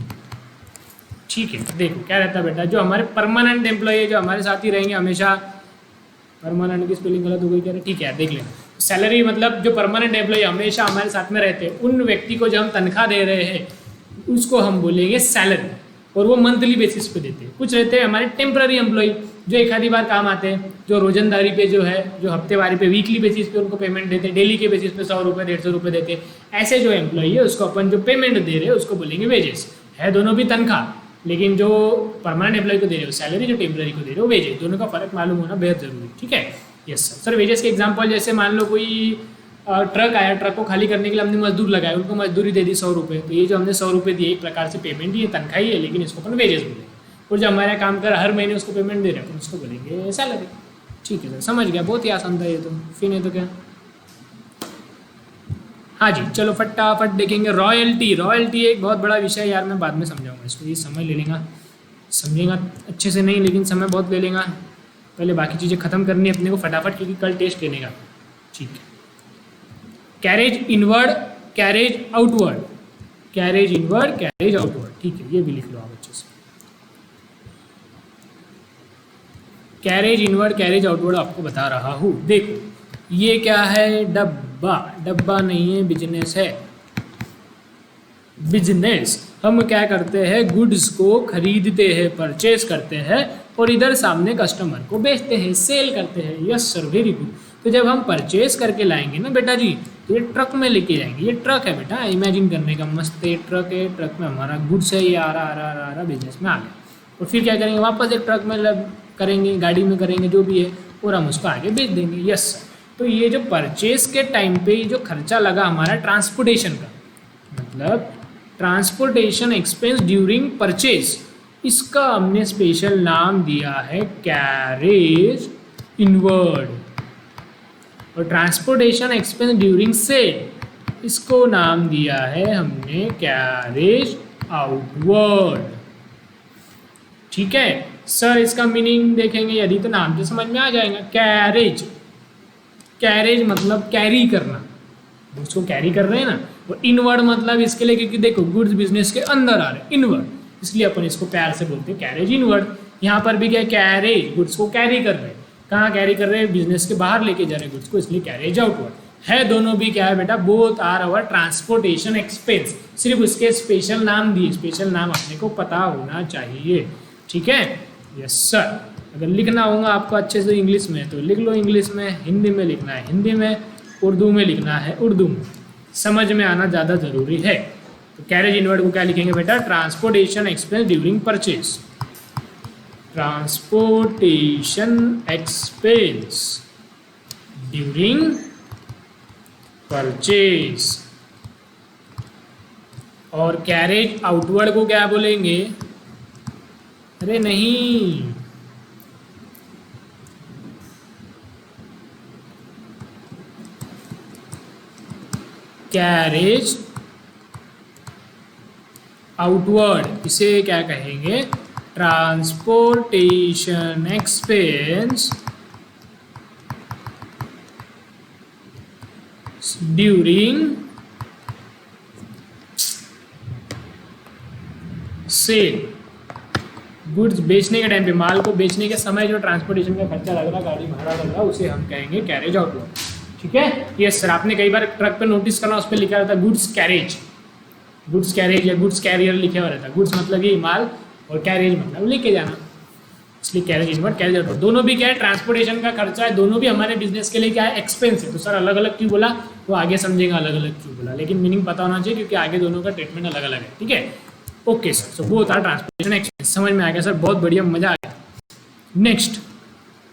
ठीक है, देखो क्या रहता है बेटा, जो हमारे परमानेंट एम्प्लॉय है, जो हमारे साथ ही रहेंगे हमेशा, परमानेंट की स्पेलिंग गलत हो गई क्या? ठीक है देख लेना। सैलरी मतलब जो परमानेंट एम्प्लॉय हमेशा हमारे साथ में रहते हैं, उन व्यक्ति को जो हम तनख्वाह दे रहे हैं उसको हम बोलेंगे सैलरी, और वो मंथली बेसिस पे देते हैं। कुछ रहते हैं हमारे टेम्पररी एम्प्लॉय, जो एक आधी बार काम आते हैं, जो रोजंदारी पे जो है, जो हफ्तेवारी पे, वीकली बेसिस पे उनको पेमेंट देते हैं, डेली के बेसिस पे 100 रुपये 150 रुपये देते हैं। ऐसे जो एम्प्लॉय है उसको अपन जो पेमेंट दे रहे हैं उसको बोलेंगे वेजेस। है दोनों भी तनख्वाह, लेकिन जो परमानेंट एम्प्लॉय को दे रहे हो सैलरी, जो टेम्पररी को दे रहे हो वेजेस, दोनों का फर्क मालूम होना बेहद जरूरी। ठीक है, यस सर। वेजेस के एग्जाम्पल जैसे मान लो कोई ट्रक आया, ट्रक को खाली करने के लिए हमने मजदूर लगाया, उनको मजदूरी दे दी 100 रुपये, तो ये जो हमने 100 रुपये दिए एक प्रकार से पेमेंट ही है, तनख्वाह ही है, लेकिन इसको अपन वेजेस बोलेंगे। और जो हमारा काम कर हर महीने उसको पेमेंट दे रहे हैं, उसको बोलेंगे सैलरी। ठीक है सर, समझ गया, बहुत ही आसान था ये तो, फिर नहीं तो क्या। हाँ जी, चलो फटाफट देखेंगे रॉयल्टी। रॉयल्टी एक बहुत बड़ा विषय यार, मैं बाद में समझाऊंगा इसको, ये समय ले लेगा, समझेगा अच्छे से नहीं, लेकिन समय बहुत ले लेगा। पहले बाकी चीज़ें खत्म करनी है अपने को फटाफट, क्योंकि कल टेस्ट लेने का। ठीक है, carriage inward, carriage outward, carriage inward, carriage outward. ठीक है, ये भी लिख लो आप अच्छे से। कैरेज इनवर्ड, कैरेज आउटवर्ड आपको बता रहा हूँ। देखो ये क्या है, डब्बा, डब्बा नहीं है, बिजनेस है। बिजनेस हम क्या करते हैं, गुड्स को खरीदते हैं, परचेज करते हैं, और इधर सामने कस्टमर को बेचते हैं, सेल करते हैं। Yes sir, very good. तो जब हम परचेज करके लाएंगे ना बेटा जी, तो ये ट्रक में लेके जाएंगे। ये ट्रक है बेटा, इमेजिन करने का, मस्त ये ट्रक है, ट्रक में हमारा गुड्स है, ये आ रहा बिजनेस में आ गया। और फिर क्या करेंगे, वापस एक ट्रक में करेंगे, गाड़ी में करेंगे, जो भी है, और हम उसको आगे बेच देंगे। Yes sir. तो ये जो परचेज के टाइम पे जो खर्चा लगा हमारा ट्रांसपोर्टेशन का, मतलब ट्रांसपोर्टेशन एक्सपेंस ड्यूरिंग परचेज, इसका हमने स्पेशल नाम दिया है कैरेज इनवर्ड। और ट्रांसपोर्टेशन एक्सपेंस ड्यूरिंग सेल, इसको नाम दिया है हमने कैरेज आउटवर्ड। ठीक है सर, इसका मीनिंग देखेंगे यदि तो नाम से समझ में आ जाएगा। कैरेज, कैरेज मतलब कैरी करना, उसको कैरी कर रहे हैं ना। और इनवर्ड मतलब इसके लिए, क्योंकि देखो गुड्स बिजनेस के अंदर आ रहे हैं इनवर्ड, इसलिए अपन इसको प्यार से बोलते हैं कैरेज इनवर्ड। यहाँ पर भी क्या कैरेज, गुड्स को कैरी कर रहे हैं। कहाँ कैरी कर रहे हैं? बिजनेस के बाहर लेके जा रहे हैं गुड्स को, इसलिए कैरेज आउटवर्ड है। दोनों भी क्या है बेटा? Both are our transportation expense. सिर्फ उसके स्पेशल नाम दिए, स्पेशल नाम अपने को पता होना चाहिए। ठीक है, यस सर। अगर लिखना होगा आपको अच्छे से इंग्लिश में तो लिख लो इंग्लिश में, हिंदी में लिखना है हिंदी में, उर्दू में लिखना है उर्दू में, समझ में आना ज़्यादा ज़रूरी है। तो कैरेज इनवर्ड को क्या लिखेंगे बेटा? Transportation expense during purchase, transportation expense during purchase. और कैरेज आउटवर्ड को क्या बोलेंगे? अरे नहीं, कैरेज आउटवर्ड, इसे क्या कहेंगे? Transportation expense during sale. Goods बेचने के टाइम पे, माल को बेचने के समय जो ट्रांसपोर्टेशन का खर्चा लग रहा, गाड़ी भाड़ा लग रहा, उसे हम कहेंगे कैरेज आउटवर्ड। ठीक है, ये सर आपने कई बार ट्रक पे नोटिस करना, उस पर लिखा रहता है गुड्स कैरेज, गुड्स कैरेज या गुड्स कैरियर लिखे हुआ रहता है। गुड्स मतलब ये माल और कैरेज मतलब लेके जाना, इसलिए कैरेज इनवर्ड कैरेज आउटवर्ड। दोनों भी क्या है? ट्रांसपोर्टेशन का खर्चा है, दोनों भी हमारे बिजनेस के लिए क्या है? एक्सपेंस है। तो सर अलग अलग क्यों बोला? वो आगे समझेगा अलग अलग क्यों बोला, लेकिन मीनिंग पता होना चाहिए क्योंकि आगे दोनों का ट्रीटमेंट अलग अलग है। ठीक है, ओके सर। सो वो था ट्रांसपोर्टेशन एक्सपेंस, समझ में आ गया सर? बहुत बढ़िया, मजा आ गया। Next,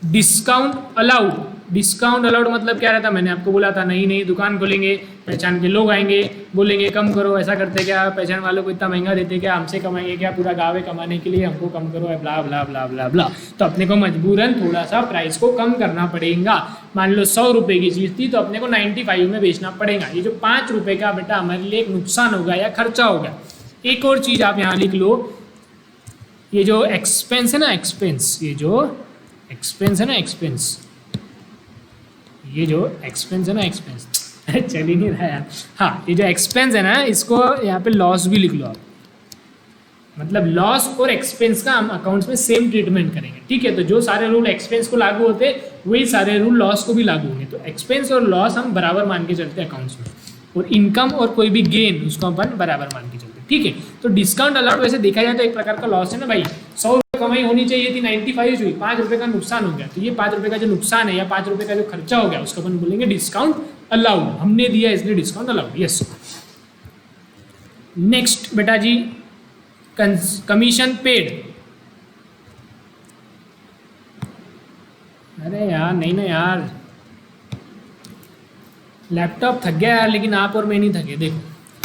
discount allowed. Discount allowed मतलब क्या रहता है? मैंने आपको बोला था, नई नई दुकान खोलेंगे, पहचान के लोग आएंगे, बोलेंगे कम करो, ऐसा करते क्या? पहचान वालों को इतना महंगा देते क्या? हमसे कमाएंगे क्या? पूरा गाँव कमाने के लिए हमको कम करो, ब्ला ब्ला ब्ला ब्ला ब्ला। तो अपने को मजबूरन थोड़ा सा प्राइस को कम करना पड़ेगा। मान लो 100 रुपये की चीज़ थी तो अपने को 95 में बेचना पड़ेगा। ये जो 5 रुपये का बेटा हमारे लिए एक नुकसान होगा या खर्चा होगा। एक और चीज़ आप यहाँ लिख लो, ये जो एक्सपेंस है ना, एक्सपेंस, ये जो एक्सपेंस है ना, एक्सपेंस, ये जो एक्सपेंस है ना, एक्सपेंस चल ही नहीं रहा यार। हाँ, ये जो एक्सपेंस है ना, इसको यहाँ पे लॉस भी लिख लो आप। मतलब लॉस और एक्सपेंस का हम अकाउंट्स में सेम ट्रीटमेंट करेंगे। ठीक है, तो जो सारे रूल एक्सपेंस को लागू होते वही सारे रूल लॉस को भी लागू होंगे। तो एक्सपेंस और लॉस हम बराबर मान के चलते हैं अकाउंट्स में, और इनकम और कोई भी गेन उसको अपन बराबर मान के चलते हैं। ठीक है, तो डिस्काउंट अलाउड वैसे देखा जाए तो एक प्रकार का लॉस है ना भाई। 100 रुपये कमाई होनी चाहिए थी, 95 हुई, 5 रुपये का नुकसान हो गया। तो ये 5 रुपये का जो नुकसान है या 5 रुपये का जो खर्चा हो गया, उसको अपन बोलेंगे डिस्काउंट अलाउड। हमने दिया इसलिए डिस्काउंट अलाउड। यस। नेक्स्ट बेटा जी, कमीशन पेड। अरे यार नहीं ना यार, लैपटॉप थक गया यार, लेकिन आप और मैं नहीं थके। देखो,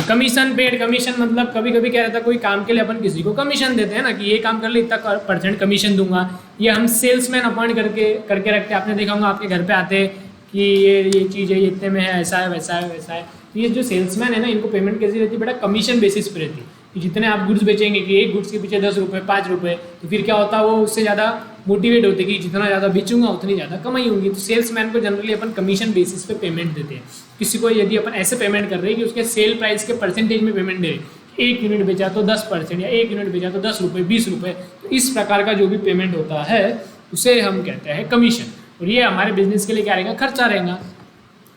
कमीशन पेड, कमीशन मतलब कभी कभी क्या रहता है, कोई काम के लिए अपन किसी को कमीशन देते हैं ना, कि ये काम कर ले इतना % कमीशन दूंगा। ये हम सेल्समैन अपॉइंट करके रखते हैं। आपने देखा होगा आपके घर पे आते कि ये चीज़ है, ये इतने में है, ऐसा है वैसा है वैसा है। तो ये जो सेल्समैन है ना, इनको पेमेंट कैसी रहती है बेटा? कमीशन बेसिस पे रहती है कि जितने आप गुड्स बेचेंगे, कि एक गुड्स के पीछे 10 रुपये 5 रुपये, तो फिर क्या होता है, वो उससे ज़्यादा मोटिवेट होते कि जितना ज़्यादा बेचूंगा उतनी ज़्यादा कमाई होगी। तो सेल्समैन को जनरली अपन कमीशन बेसिस पे पेमेंट देते हैं। किसी को यदि अपन ऐसे पेमेंट कर रहे हैं कि उसके सेल प्राइस के परसेंटेज में पेमेंट दे रहे, 1 यूनिट बेचा तो 10% या 1 यूनिट बेचा तो 10 रुपये 20 रुपये, तो इस प्रकार का जो भी पेमेंट होता है उसे हम कहते हैं कमीशन। और ये हमारे बिजनेस के लिए क्या रहेगा? खर्चा रहेगा।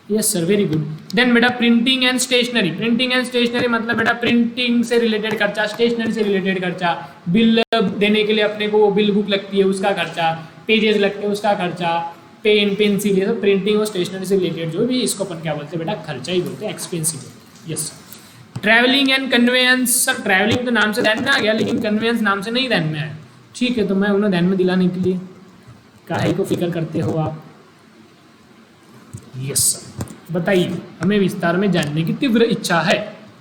Yes sir, very good. Then बेटा printing and stationery. Printing and stationery मतलब बेटा प्रिंटिंग से रिलेटेड खर्चा, स्टेशनरी से रिलेटेड खर्चा। बिल देने के लिए अपने को वो बिल बुक लगती है, उसका खर्चा, पेजेस लगते हैं, उसका खर्चा, पेन पेंसिल, ये सब प्रिंटिंग और स्टेशनरी से रिलेटेड जो भी, इसको अपन क्या बोलते हैं बेटा? खर्चा ही बोलते हैं, एक्सपेंसिव बोलते हैं। Yes. Travelling and conveyance. Sir travelling तो नाम से ध्यान में आ गया, लेकिन कन्वेंस नाम से नहीं ध्यान में आया। ठीक है, तो मैं उन्हें ध्यान में दिलाने के लिए काहे को फिक्र करते हो आप? यस सर, बताइए, हमें विस्तार में जानने की तीव्र इच्छा है।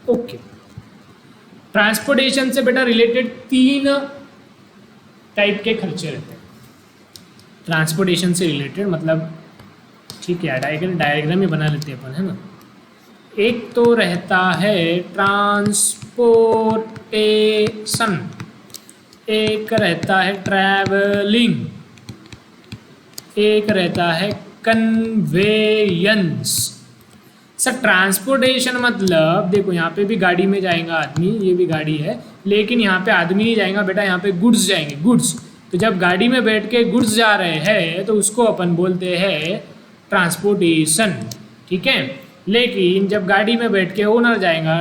ओके, ट्रांसपोर्टेशन से बेटा रिलेटेड 3 टाइप के खर्चे रहते हैं। ट्रांसपोर्टेशन से रिलेटेड मतलब ठीक है, डायग्राम ही बना लेते हैं अपन, है ना। एक तो रहता है ट्रांसपोर्टेशन, एक रहता है ट्रैवलिंग, एक रहता है कन्वेयंस। सर ट्रांसपोर्टेशन मतलब देखो यहाँ पे भी गाड़ी में जाएगा आदमी, ये भी गाड़ी है, लेकिन यहाँ पे आदमी नहीं जाएगा बेटा, यहाँ पे गुड्स जाएंगे, गुड्स। तो जब गाड़ी में बैठ के गुड्स जा रहे हैं तो उसको अपन बोलते हैं ट्रांसपोर्टेशन, ठीक है। लेकिन जब गाड़ी में बैठ के ओनर जाएगा,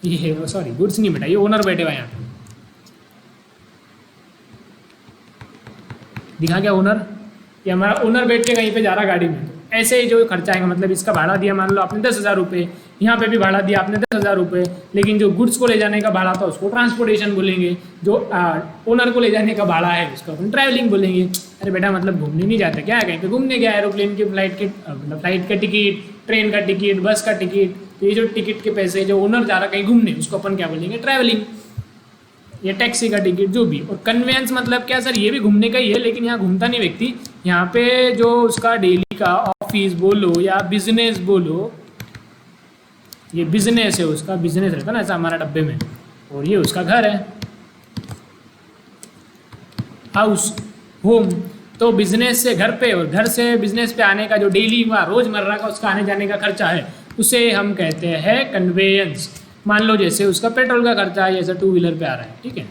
ये सॉरी गुड्स नहीं बेटा, ये ओनर बैठे हुआ यहाँ पे, दिखा क्या ओनर, ये हमारा ओनर बैठ के कहीं पे जा रहा गाड़ी में, ऐसे ही जो खर्चा आएगा, मतलब इसका भाड़ा दिया मान लो आपने 10,000 रुपये, यहाँ पे भी भाड़ा दिया आपने 10,000 रुपये, लेकिन जो गुड्स को ले जाने का भाड़ा था उसको ट्रांसपोर्टेशन बोलेंगे, जो ओनर को ले जाने का भाड़ा है उसको अपन ट्रैवलिंग बोलेंगे। अरे बेटा मतलब घूमने नहीं जाते क्या, कहीं पे घूमने गया, एरोप्लेन की फ्लाइट का टिकट, ट्रेन का टिकट, बस का टिकट, तो ये जो टिकट के पैसे जो ओनर जा रहा कहीं घूमने, उसको अपन क्या बोलेंगे ट्रैवलिंग, या टैक्सी का टिकट जो भी। और कन्वेंस मतलब क्या सर, ये भी घूमने का ही है, लेकिन यहाँ घूमता नहीं व्यक्ति, यहाँ पे जो उसका डेली का ऑफिस बोलो या बिजनेस बोलो, ये बिजनेस है, उसका बिजनेस रहता है ना ऐसा हमारा डब्बे में, और ये उसका घर है, हाउस, होम। तो बिजनेस से घर पे और घर से बिजनेस पे आने का जो डेली व रोजमर्रा का उसका आने जाने का खर्चा है, उसे हम कहते हैं कन्वेयंस। मान लो जैसे उसका पेट्रोल का खर्चा है, जैसे 2 व्हीलर पे आ रहा है, ठीक है,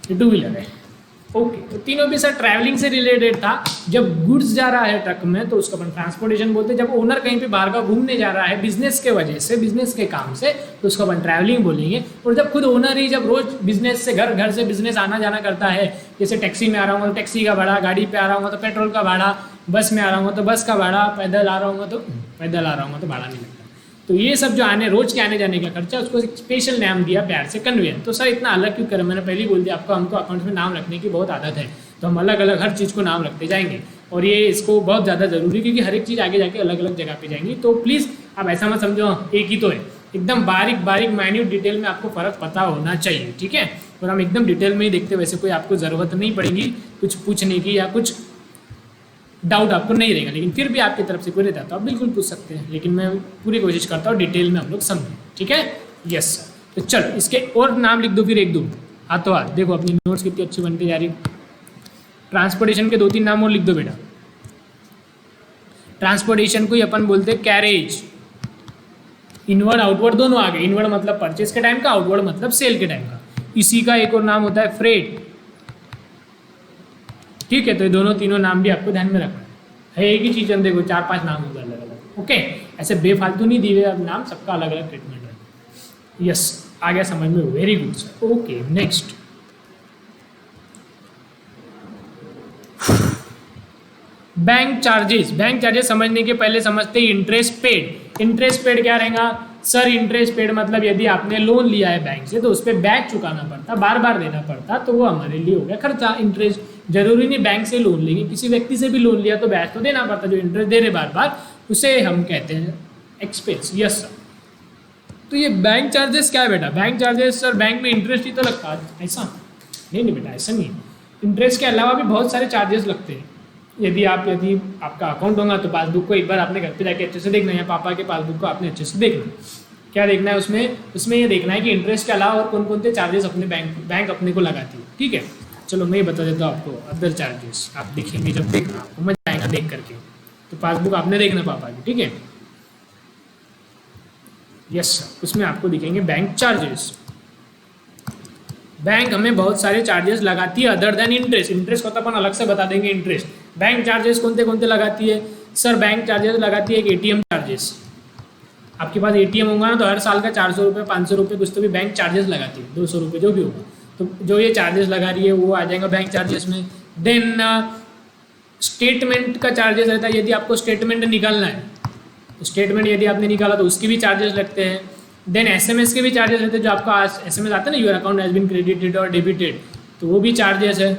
ये 2 व्हीलर है, ओके। तो तीनों भी सर ट्रैवलिंग से रिलेटेड था। जब गुड्स जा रहा है ट्रक में तो उसको अपन ट्रांसपोर्टेशन बोलते हैं, जब ओनर कहीं पे बाहर का घूमने जा रहा है बिजनेस के वजह से, बिजनेस के काम से, तो उसको अपन ट्रैवलिंग बोलेंगे। और जब खुद ओनर ही जब रोज बिजनेस से घर, घर से बिजनेस आना जाना करता है, जैसे टैक्सी में आ रहा हूँ तो टैक्सी का भाड़ा, गाड़ी पे आ रहा हूँ तो पेट्रोल का भाड़ा, बस में आ रहा हूँ तो बस का भाड़ा, पैदल आ रहा हूँ तो भाड़ा नहीं लगता। तो ये सब जो रोज के आने जाने का खर्चा, उसको एक स्पेशल नाम दिया प्यार से कन्वेयर। तो सर इतना अलग क्यों करें, मैंने पहले ही बोल दिया आपको, हमको अकाउंट में नाम रखने की बहुत आदत है, तो हम अलग अलग हर चीज़ को नाम रखते जाएंगे, और ये इसको बहुत ज़्यादा जरूरी, क्योंकि हर एक चीज़ आगे जाके अलग अलग जगह पे जाएंगी। तो प्लीज़ आप ऐसा मत समझो एक ही तो है, एकदम बारीक बारीक माइन्यूट डिटेल में आपको फ़र्क पता होना चाहिए, ठीक है। और हम एकदम डिटेल में ही देखते, वैसे कोई आपको ज़रूरत नहीं पड़ेगी कुछ पूछने की, या कुछ डाउट आपको नहीं रहेगा, लेकिन फिर भी आपकी तरफ से कोई रहता तो आप बिल्कुल पूछ सकते हैं, लेकिन मैं पूरी कोशिश करता हूँ डिटेल में हम लोग समझें, ठीक है। यस सर, तो चल इसके और नाम लिख दो, फिर एक दो हाथों हाथ। देखो अपनी नोट्स कितनी अच्छी बनती जा रही। ट्रांसपोर्टेशन के 2-3 नाम और लिख दो बेटा। ट्रांसपोर्टेशन को ही अपन बोलते हैं कैरेज। इनवर्ड आउटवर्ड दोनों आ गए, इनवर्ड मतलब परचेज के टाइम का, आउटवर्ड मतलब सेल के टाइम का। इसी का एक और नाम होता है फ्रेट, ठीक है। तो ये दोनों तीनों नाम भी आपको ध्यान में रखना है, एक ही चीज़, देखो 4-5 नाम होगा अलग अलग, ओके। ऐसे बेफालतू नहीं दिए अब नाम, सबका अलग अलग ट्रीटमेंट है। यस, आ गया समझ में, very good sir, okay. Next bank charges. Bank charges समझने के पहले समझते हैं इंटरेस्ट पेड। इंटरेस्ट पेड क्या रहेगा सर? इंटरेस्ट पेड मतलब यदि आपने लोन लिया है बैंक से तो उस पर ब्याज चुकाना पड़ता, बार बार देना पड़ता, तो वो हमारे लिए हो गया खर्चा, इंटरेस्ट। जरूरी नहीं बैंक से लोन लेंगे, किसी व्यक्ति से भी लोन लिया तो ब्याज तो देना पड़ता, जो इंटरेस्ट दे रहे बार बार, उसे हम कहते हैं एक्सपेंस। Yes sir. तो ये बैंक चार्जेस क्या है बेटा? बैंक चार्जेस सर बैंक में इंटरेस्ट ही तो लगता है, ऐसा नहीं बेटा, ऐसा नहीं है। इंटरेस्ट के अलावा भी बहुत सारे चार्जेस लगते हैं। यदि आपका अकाउंट होगा तो पासबुक को एक बार आपने घर पे जाके अच्छे से देखना है, या पापा के पासबुक को आपने अच्छे से देखना है। क्या देखना है उसमें ये देखना है कि इंटरेस्ट के अलावा और कौन कौन से चार्जेस अपने बैंक अपने को लगाती है, ठीक है। चलो मैं ये बता देता हूँ आपको, अदर चार्जेस आप देखेंगे जब देखना, आपको मजा आएगा देख करके। तो पासबुक आपने देखना पापा की, ठीक है। यस सर, उसमें आपको दिखेंगे बैंक चार्जेस। बैंक हमें बहुत सारे चार्जेस लगाती है अदर देन इंटरेस्ट। इंटरेस्ट को तो अपन अलग से बता देंगे इंटरेस्ट। बैंक चार्जेस कौन से लगाती है सर? बैंक चार्जेस लगाती है एक एटीएम चार्जेस। आपके पास एटीएम होगा ना तो हर साल का 400 रुपये 500 रुपये कुछ तो भी बैंक चार्जेस लगाती है, 200 रुपये जो भी होगा, तो जो ये चार्जेस लगा रही है वो आ जाएगा बैंक चार्जेस में। देन स्टेटमेंट का चार्जेस रहता है, यदि आपको स्टेटमेंट निकालना है तो स्टेटमेंट यदि आपने निकाला तो उसके भी चार्जेस लगते हैं। देन एसएमएस के भी चार्जेस रहते हैं, जो आपका एसएमएस आता है ना, your account has been credited और डेबिटेड, तो वो भी चार्जेस है,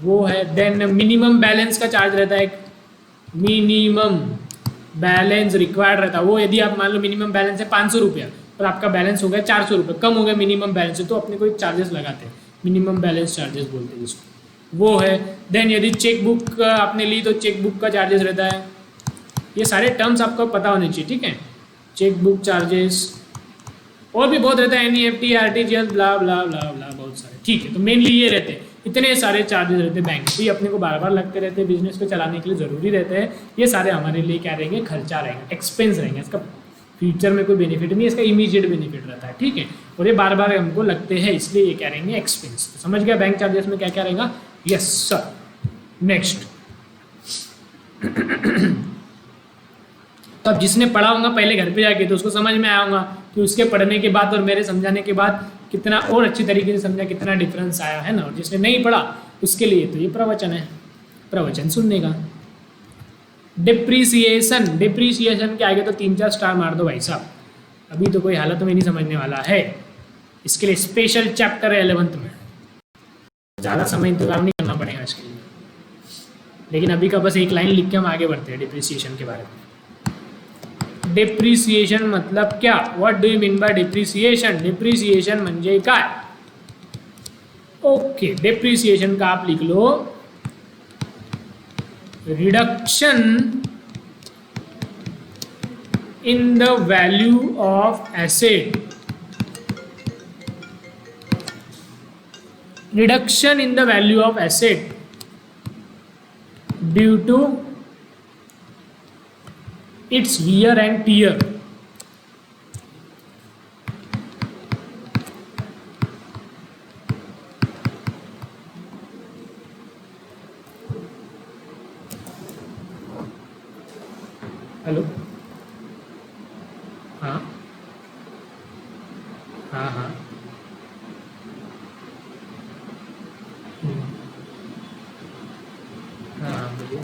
वो है। देन मिनिमम बैलेंस का चार्ज रहता है, एक मिनिमम बैलेंस रिक्वायर्ड रहता है, वो यदि आप मान लो मिनिमम बैलेंस है 500 रुपया और आपका बैलेंस हो गया 400 रुपये, कम हो गया मिनिमम बैलेंस से, तो अपने को एक चार्जेस लगाते हैं, मिनिमम बैलेंस चार्जेस बोलते हैं इसको। वो है। देन यदि चेक बुक आपने ली तो चेक बुक का चार्जेस रहता है। ये सारे टर्म्स आपको पता होने चाहिए, ठीक है। चेक बुक चार्जेस और भी बहुत रहता है, NEFT, RTGS, ब्ला ब्ला ब्ला ब्ला, बहुत सारे, ठीक है। तो मेनली ये रहते हैं, इतने सारे चार्जेस रहते हैं बैंक भी अपने को बार बार लगते रहते हैं, बिजनेस को चलाने के लिए ज़रूरी रहते हैं। ये सारे हमारे लिए क्या रहेंगे, खर्चा रहेंगे, एक्सपेंस रहेंगे। इसका फ्यूचर में कोई बेनिफिट नहीं है, इसका इमीडिएट बेनिफिट रहता है, ठीक है। और ये बार बार हमको लगते हैं, इसलिए ये क्या रहेंगे, एक्सपेंस। तो समझ गया बैंक चार्जेस में क्या क्या रहेगा। Yes sir. नेक्स्ट तो अब जिसने पढ़ा होगा पहले घर पे जाके तो उसको समझ में आया होगा कि उसके पढ़ने के बाद और मेरे समझाने के बाद कितना और अच्छी तरीके से समझा, कितना डिफरेंस आया है ना। और जिसने नहीं पढ़ा उसके लिए तो ये प्रवचन है, प्रवचन सुनने का। डिप्रिसिएशन, डिप्रिसिएशन के आगे तो 3-4 स्टार मार दो भाई साहब, अभी तो कोई हालत में नहीं समझने वाला है। इसके लिए स्पेशल चैप्टर है 11th में, ज़्यादा समय इंतजार नहीं करना पड़ेगा इसके लिए। लेकिन अभी का बस एक लाइन लिख के हम आगे बढ़ते हैं डिप्रिसिएशन के बारे में। डिप्रिसिएशन मतलब क्या, what do you mean by depreciation. Depreciation म्हणजे काय। ओके, डिप्रिसिएशन का आप लिख लो reduction in the value of asset. Reduction in the value of asset due to its wear and tear। Hello, हाँ हाँ हाँ, हाँ बोलिए।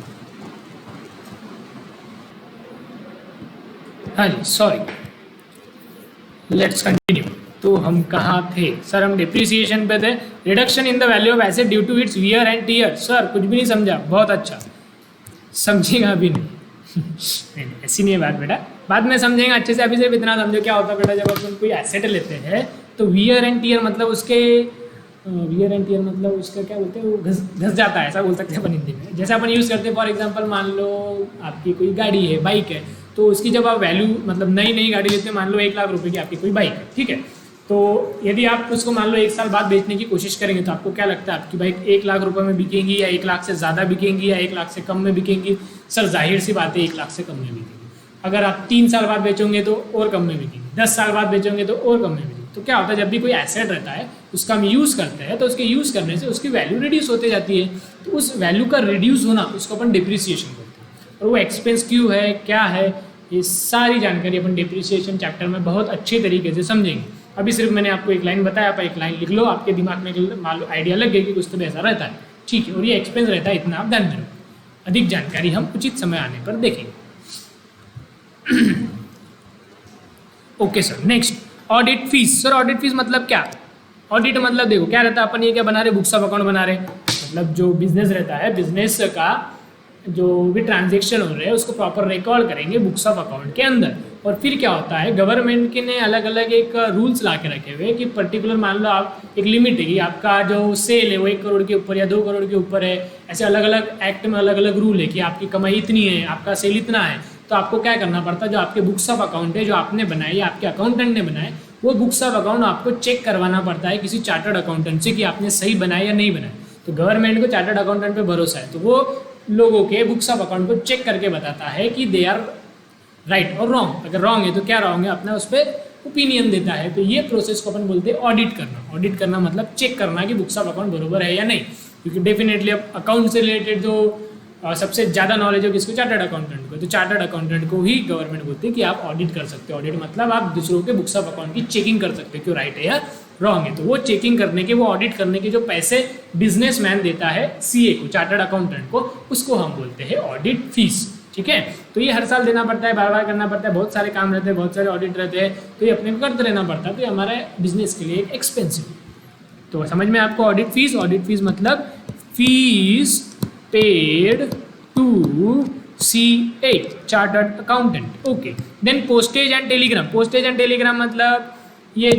हाँ जी, सॉरी, लेट्स कंटिन्यू। तो हम कहाँ थे सर, हम डिप्रिसिएशन पे थे। Reduction in the value of asset due to its wear and tear. Sir कुछ भी नहीं समझा, बहुत अच्छा, समझेगा अभी नहीं। नहीं ऐसी नहीं है बात बेटा, बाद में समझेंगे अच्छे से। अभी सिर्फ इतना समझो क्या होता है बेटा, जब अपन कोई एसेट लेते हैं तो वियर एंड टीयर मतलब उसके, वियर एंड टीयर मतलब उसका क्या बोलते हैं, वो घस जाता है, ऐसा बोल सकते हैं अपन हिंदी में। जैसे अपन यूज़ करते हैं, फॉर एग्जांपल मान लो आपकी कोई गाड़ी है, बाइक है, तो उसकी जब आप वैल्यू मतलब नई गाड़ी लेते हैं, मान लो 1 लाख रुपए की आपकी कोई बाइक है, ठीक है। तो यदि आप उसको मान लो 1 साल बाद बेचने की कोशिश करेंगे तो आपको क्या लगता है, आपकी बाइक 1 लाख रुपए में बिकेंगी या 1 लाख से ज़्यादा बिकेंगी या 1 लाख से कम में बिकेंगी। सर जाहिर सी बात है 1 लाख से कम में बिकेंगी। अगर आप 3 साल बाद बेचोगे तो और कम में बिकेंगी, 10 साल बाद बेचोगे तो और कम में बिकेंगी। तो क्या होता है, जब भी कोई एसेट रहता है उसका हम यूज़ करते हैं तो उसके यूज़ करने से उसकी वैल्यू रिड्यूस होते जाती है। तो उस वैल्यू का रिड्यूस होना उसको अपन डिप्रिसिएशन बोलते हैं। और वो एक्सपेंस क्यों है, क्या है, ये सारी जानकारी अपन डिप्रिसिएशन चैप्टर में बहुत अच्छे तरीके से समझेंगे। अभी सिर्फ मैंने आपको एक लाइन बताया, आप एक लाइन लिख लो, आपके दिमाग में मान लो आइडिया लग गई कि कुछ तो ऐसा रहता है, ठीक है। और ये एक्सपेंस रहता है, इतना आप ध्यान में रखो। अधिक जानकारी हम उचित समय आने पर देखेंगे। Okay sir, next audit fees. Sir audit fees मतलब क्या। ऑडिट मतलब देखो क्या रहता है, अपन ये क्या बना रहे, बुक्स ऑफ अकाउंट बना रहे। मतलब जो बिजनेस रहता है, बिजनेस का जो भी ट्रांजेक्शन हो रहे हैं उसको प्रॉपर रिकॉर्ड करेंगे बुक्स ऑफ अकाउंट के अंदर। और फिर क्या होता है, गवर्नमेंट के ने अलग अलग एक रूल्स ला के रखे हुए कि पर्टिकुलर मान लो आप एक लिमिट है कि आपका जो सेल है वो 1 करोड़ के ऊपर या 2 करोड़ के ऊपर है। ऐसे अलग अलग एक्ट में अलग अलग रूल है कि आपकी कमाई इतनी है, आपका सेल इतना है। तो आपको क्या करना पड़ता है, जो आपके बुक्स ऑफ अकाउंट है जो आपने बनाए या आपके अकाउंटेंट ने बनाए, वो बुक्स ऑफ अकाउंट आपको चेक करवाना पड़ता है किसी चार्टर्ड अकाउंटेंट से कि आपने सही बनाए या नहीं बनाए। तो गवर्नमेंट को चार्टर्ड अकाउंटेंट पे भरोसा है, तो वो लोगों के बुक्स ऑफ अकाउंट को चेक करके बताता है कि दे आर राइट और रॉन्ग। अगर रॉन्ग है तो क्या रॉन्ग है, अपना उस पर ओपिनियन देता है। तो ये प्रोसेस को अपन बोलते हैं ऑडिट करना। ऑडिट करना मतलब चेक करना कि बुक्स ऑफ अकाउंट बरोबर है या नहीं, क्योंकि डेफिनेटली अब अकाउंट से रिलेटेड जो सबसे ज़्यादा नॉलेज हो किसको, चार्टर्ड अकाउंटेंट को। तो चार्टर्ड अकाउंटेंट को ही गवर्नमेंट बोलती है कि आप ऑडिट कर सकते हो। ऑडिट मतलब आप दूसरों के बुक्स ऑफ अकाउंट की चेकिंग कर सकते हो क्यों राइट है या रॉन्ग है। तो वो चेकिंग करने के, वो ऑडिट करने के जो पैसे बिजनेसमैन देता है सीए को, चार्टर्ड अकाउंटेंट को, उसको हम बोलते हैं ऑडिट फीस, ठीक है। तो ये हर साल देना पड़ता है, बार बार करना पड़ता है, बहुत सारे काम रहते हैं, बहुत सारे ऑडिट रहते हैं, तो ये अपने को करते रहना पड़ता है। तो ये हमारे बिजनेस के लिए एक एक्सपेंसिव। तो समझ में आपको ऑडिट फीस। ऑडिट फीस मतलब fees paid to CA chartered accountant. Okay, then postage and telegram. Postage and telegram मतलब ये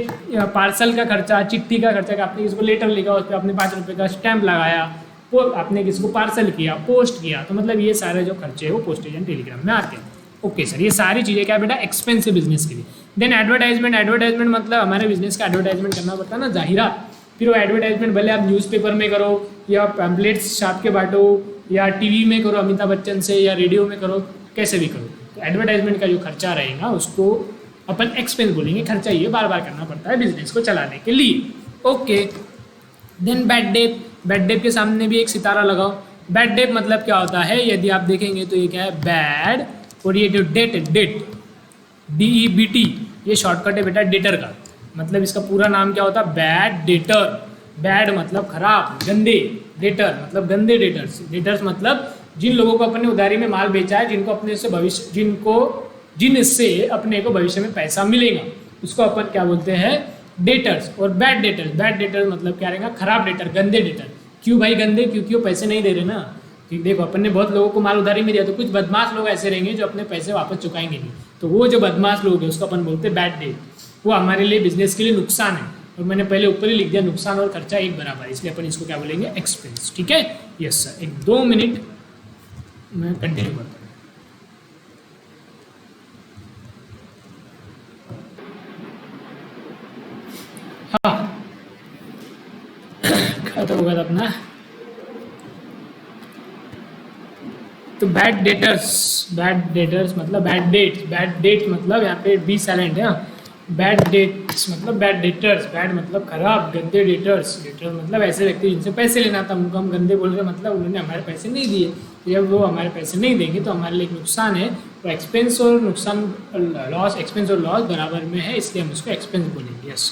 पार्सल का खर्चा, चिट्ठी का खर्चा, कि आपने इसको लेटर लिखा, उस पर आपने 5 रुपये का स्टैंप लगाया, आपने किसी को पार्सल किया, पोस्ट किया, तो मतलब ये सारे जो खर्चे हैं वो पोस्टेज एंड टेलीग्राम में आते हैं। ओके सर, ये सारी चीज़ें क्या बेटा एक्सपेंस है बिजनेस के लिए। देन एडवर्टाइजमेंट, एडवर्टाइजमेंट मतलब हमारे बिजनेस का एडवर्टाइजमेंट करना पड़ता है ना, जाहिरात। फिर वो एडवर्टाइजमेंट भले आप न्यूज़पेपर में करो या पैम्पलेट्स छाप के बांटो या टीवी में करो अमिताभ बच्चन से या रेडियो में करो, कैसे भी करो, तो एडवर्टाइजमेंट का जो खर्चा रहेगा उसको अपन एक्सपेंस बोलेंगे। खर्चा ये बार बार करना पड़ता है बिजनेस को चलाने के लिए। Okay, then bad debt, bad debt के सामने भी एक सितारा लगाओ। बैड डेट मतलब क्या होता है, यदि आप देखेंगे तो ये क्या है, बैड, और ये जो डेट है, डेट DEBT, ये शॉर्टकट है बेटा डेटर का। मतलब इसका पूरा नाम क्या होता है, बैड डेटर। बैड मतलब खराब, गंदे, डेटर मतलब गंदे डेटर्स। डेटर्स मतलब जिन लोगों को अपने उधारी में माल बेचा है, जिनको अपने से भविष्य, जिनसे अपने को भविष्य में पैसा मिलेगा, उसको अपन क्या बोलते हैं, डेटर्स। और बैड डेटर्स, बैड डेटर्स मतलब क्या रहेगा, खराब डेटर, गंदे डेटर। क्यों भाई गंदे, क्योंकि वो पैसे नहीं दे रहे ना। क्योंकि देखो अपन ने बहुत लोगों को माल उधारी में दिया, तो कुछ बदमाश लोग ऐसे रहेंगे जो अपने पैसे वापस चुकाएंगे नहीं, तो वो जो बदमाश लोग हैं उसको अपन बोलते हैं बैड डेट। वो हमारे लिए बिजनेस के लिए नुकसान है, और मैंने पहले ऊपर ही लिख दिया नुकसान और खर्चा एक बराबर है, इसलिए अपन इसको क्या बोलेंगे, एक्सपेंस। ठीक है, यस सर। एक 2 मिनट मैं कंटिन्यू करता हूँ। हाँ, खत्म होगा था अपना। तो बैड डेटर्स मतलब बैड डेट्स, बैड डेट मतलब यहाँ पे बी साइलेंट है। बैड डेट्स मतलब बैड डेटर्स, बैड मतलब खराब, गंदे डेटर्स, डेटर मतलब ऐसे व्यक्ति जिनसे पैसे लेना था, उनको हम गंदे बोल रहे हैं, मतलब उन्होंने हमारे पैसे नहीं दिए। तो जब वो हमारे पैसे नहीं देंगे तो हमारे लिए एक नुकसान है। तो एक्सपेंस और नुकसान, लॉस, एक्सपेंस और लॉस बराबर में है, इसलिए हम उसको एक्सपेंस बोलेंगे। यस,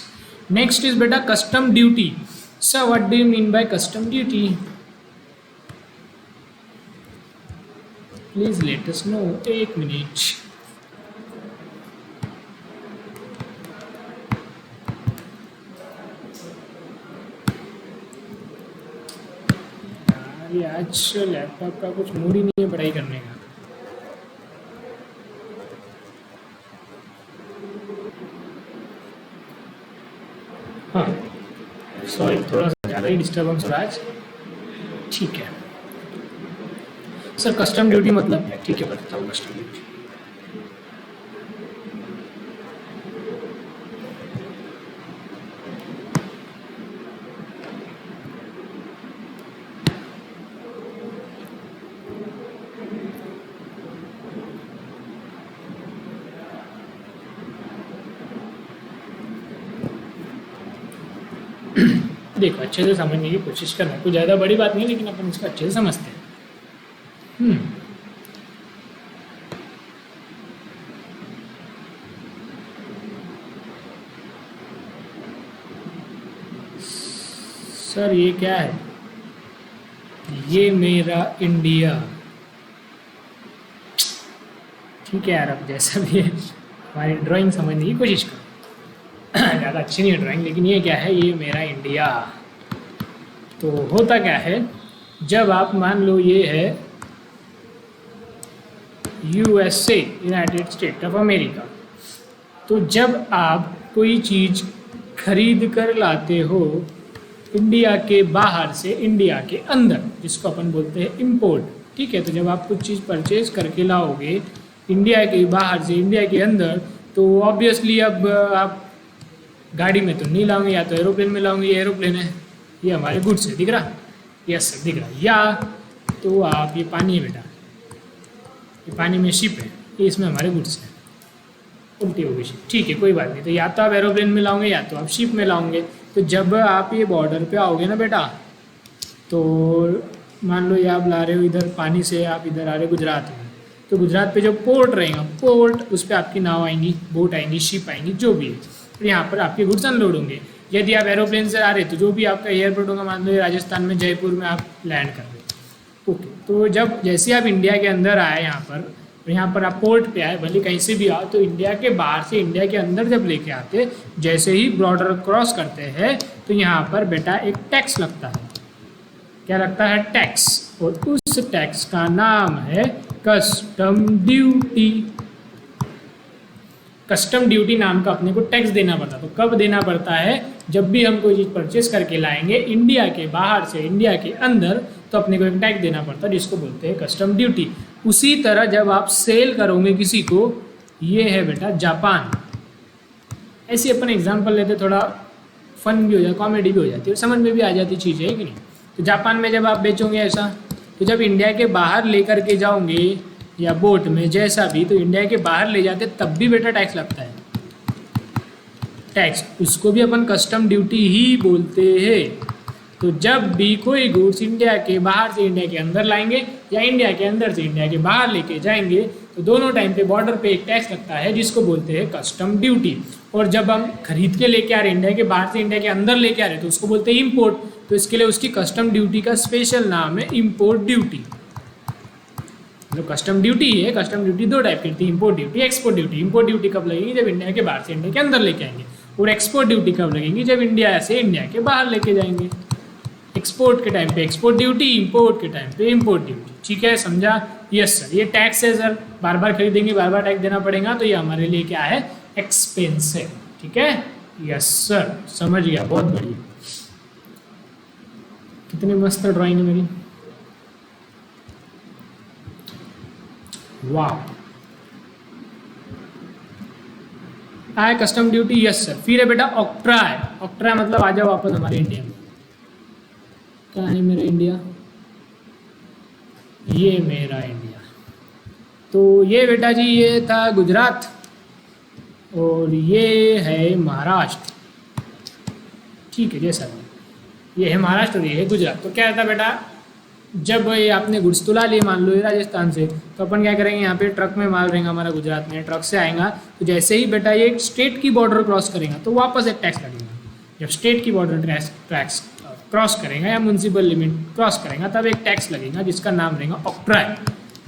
नेक्स्ट इज बेटा custom duty. Sir what do you mean bye custom duty? Please let us know. 1 minute. यार आज लैपटॉप का कुछ मूड ही नहीं है पढ़ाई करने का। हाँ सॉरी, थोड़ा सा ज़्यादा ही डिस्टर्बेंस हो रहा है आज। ठीक है सर, कस्टम ड्यूटी मतलब है, ठीक है बताता हूँ कस्टम ड्यूटी। देखो अच्छे से समझने की कोशिश करना, कोई ज़्यादा बड़ी बात नहीं, लेकिन अपन इसको अच्छे से समझते हैं। सर ये क्या है, ये मेरा इंडिया। ठीक है यार, अब जैसा भी है हमारी ड्राइंग समझने की कोशिश करो। ज़्यादा अच्छी नहीं है ड्राइंग, लेकिन ये क्या है, ये मेरा इंडिया। तो होता क्या है, जब आप मान लो ये है USA, United state of America, तो जब आप कोई चीज़ खरीद कर लाते हो इंडिया के बाहर से इंडिया के अंदर, जिसको अपन बोलते हैं इम्पोर्ट। ठीक है, तो जब आप कुछ चीज़ परचेज करके लाओगे इंडिया के बाहर से इंडिया के अंदर, तो ऑब्वियसली अब आप गाड़ी में तो नहीं लाओगे, या तो एरोप्लेन में लाओगे। ये एरोप्लेन है, ये हमारे गुड्स है, दिख रहा? यस सर दिख रहा। या तो आप, ये पानी है बेटा, ये पानी में शिप है, ये इसमें हमारे गुड्स है, उल्टी होगी शिप। ठीक है कोई बात नहीं, तो या तो आप एरोप्लेन में लाओगे या तो आप शिप में लाओगे। तो जब आप ये बॉर्डर पे आओगे ना बेटा, तो मान लो ये आप ला रहे हो इधर पानी से, आप इधर आ रहे हो गुजरात में, तो गुजरात पे जो पोर्ट रहेगा, पोर्ट, उस पर आपकी नाव आएंगी, बोट आएंगी, शिप आएंगी, जो भी है, तो यहाँ पर आपके गुड्स अनलोड होंगे। यदि आप एरोप्लेन से आ रहे तो जो भी आपका एयरपोर्ट होगा, मान लो राजस्थान में जयपुर में आप लैंड कर रहे हो, ओके। तो जब जैसे आप इंडिया के अंदर आए यहाँ पर आप पोर्ट पे आए, भले कहीं से भी आओ, तो इंडिया के बाहर से इंडिया के अंदर जब लेके आते, जैसे ही बॉर्डर क्रॉस करते हैं, तो यहाँ पर बेटा एक टैक्स लगता है। क्या लगता है? टैक्स। और उस टैक्स का नाम है कस्टम ड्यूटी। कस्टम ड्यूटी नाम का अपने को टैक्स देना पड़ता। तो कब देना पड़ता है? जब भी हम कोई चीज़ परचेस करके लाएंगे इंडिया के बाहर से इंडिया के अंदर, तो अपने को एक टैक्स देना पड़ता है जिसको बोलते हैं कस्टम ड्यूटी। उसी तरह जब आप सेल करोगे किसी को, ये है बेटा जापान, ऐसी अपन एग्जाम्पल लेते, थोड़ा फन भी हो जाता, कॉमेडी भी हो जाती है, समझ में भी आ जाती चीज़ है कि नहीं। तो जापान में जब आप बेचोगे ऐसा, तो जब इंडिया के बाहर लेकर के जाओगे या बोट में जैसा भी, तो इंडिया के बाहर ले जाते तब भी बेटा टैक्स लगता है। टैक्स उसको भी अपन कस्टम ड्यूटी ही बोलते हैं। तो जब भी कोई गुड्स इंडिया के बाहर से इंडिया के अंदर लाएंगे या इंडिया के अंदर से इंडिया के बाहर लेके जाएंगे, तो दोनों टाइम पे बॉर्डर पे एक टैक्स लगता है जिसको बोलते हैं कस्टम ड्यूटी। और जब हम खरीद के लेके आ रहे इंडिया के बाहर से इंडिया के अंदर लेके आ रहे तो उसको बोलते हैं इम्पोर्ट। तो इसके लिए उसकी कस्टम ड्यूटी का स्पेशल नाम है इम्पोर्ट ड्यूटी। मतलब कस्टम ड्यूटी है, कस्टम ड्यूटी दो टाइप की होती है, import duty, export duty. Import duty कब लगेगी? जब इंडिया के बाहर से इंडिया के अंदर लेके आएंगे। और एक्सपोर्ट ड्यूटी कब लगेगी? जब इंडिया से इंडिया के बाहर लेके जाएंगे। एक्सपोर्ट के टाइम पे एक्सपोर्ट ड्यूटी, इंपोर्ट के टाइम पे इंपोर्ट ड्यूटी। ठीक है, समझा? यस सर, ये टैक्स है सर, बार बार खरीदेंगे बार बार टैक्स देना पड़ेगा, तो ये हमारे लिए क्या है? एक्सपेंस है। ठीक है, यस सर, समझ गया, बहुत बढ़िया। कितनी मस्त ड्राइंग है मेरी, वाह। आया कस्टम ड्यूटी, यस सर। फिर है बेटा ऑक्ट्राय। ऑक्ट्राय मतलब आ जाओ वापस हमारे इंडिया में। क्या है मेरा इंडिया? ये मेरा इंडिया। तो ये बेटा जी ये था गुजरात और ये है महाराष्ट्र। ठीक है, जैसा ये है महाराष्ट्र और ये है गुजरात। तो क्या था बेटा, जब ये आपने गुड्स तुला लिए, मान लो ये राजस्थान से, तो अपन क्या करेंगे, यहाँ पे ट्रक में माल रहेगा हमारा गुजरात में, ट्रक से आएगा, तो जैसे ही बेटा ये एक स्टेट की बॉर्डर क्रॉस करेगा तो वापस एक टैक्स लगेगा। जब स्टेट की बॉर्डर टैक्स क्रॉस करेगा या म्यूनसिपल लिमिट क्रॉस करेगा तब एक टैक्स लगेगा जिसका नाम रहेगा ऑक्ट्राय।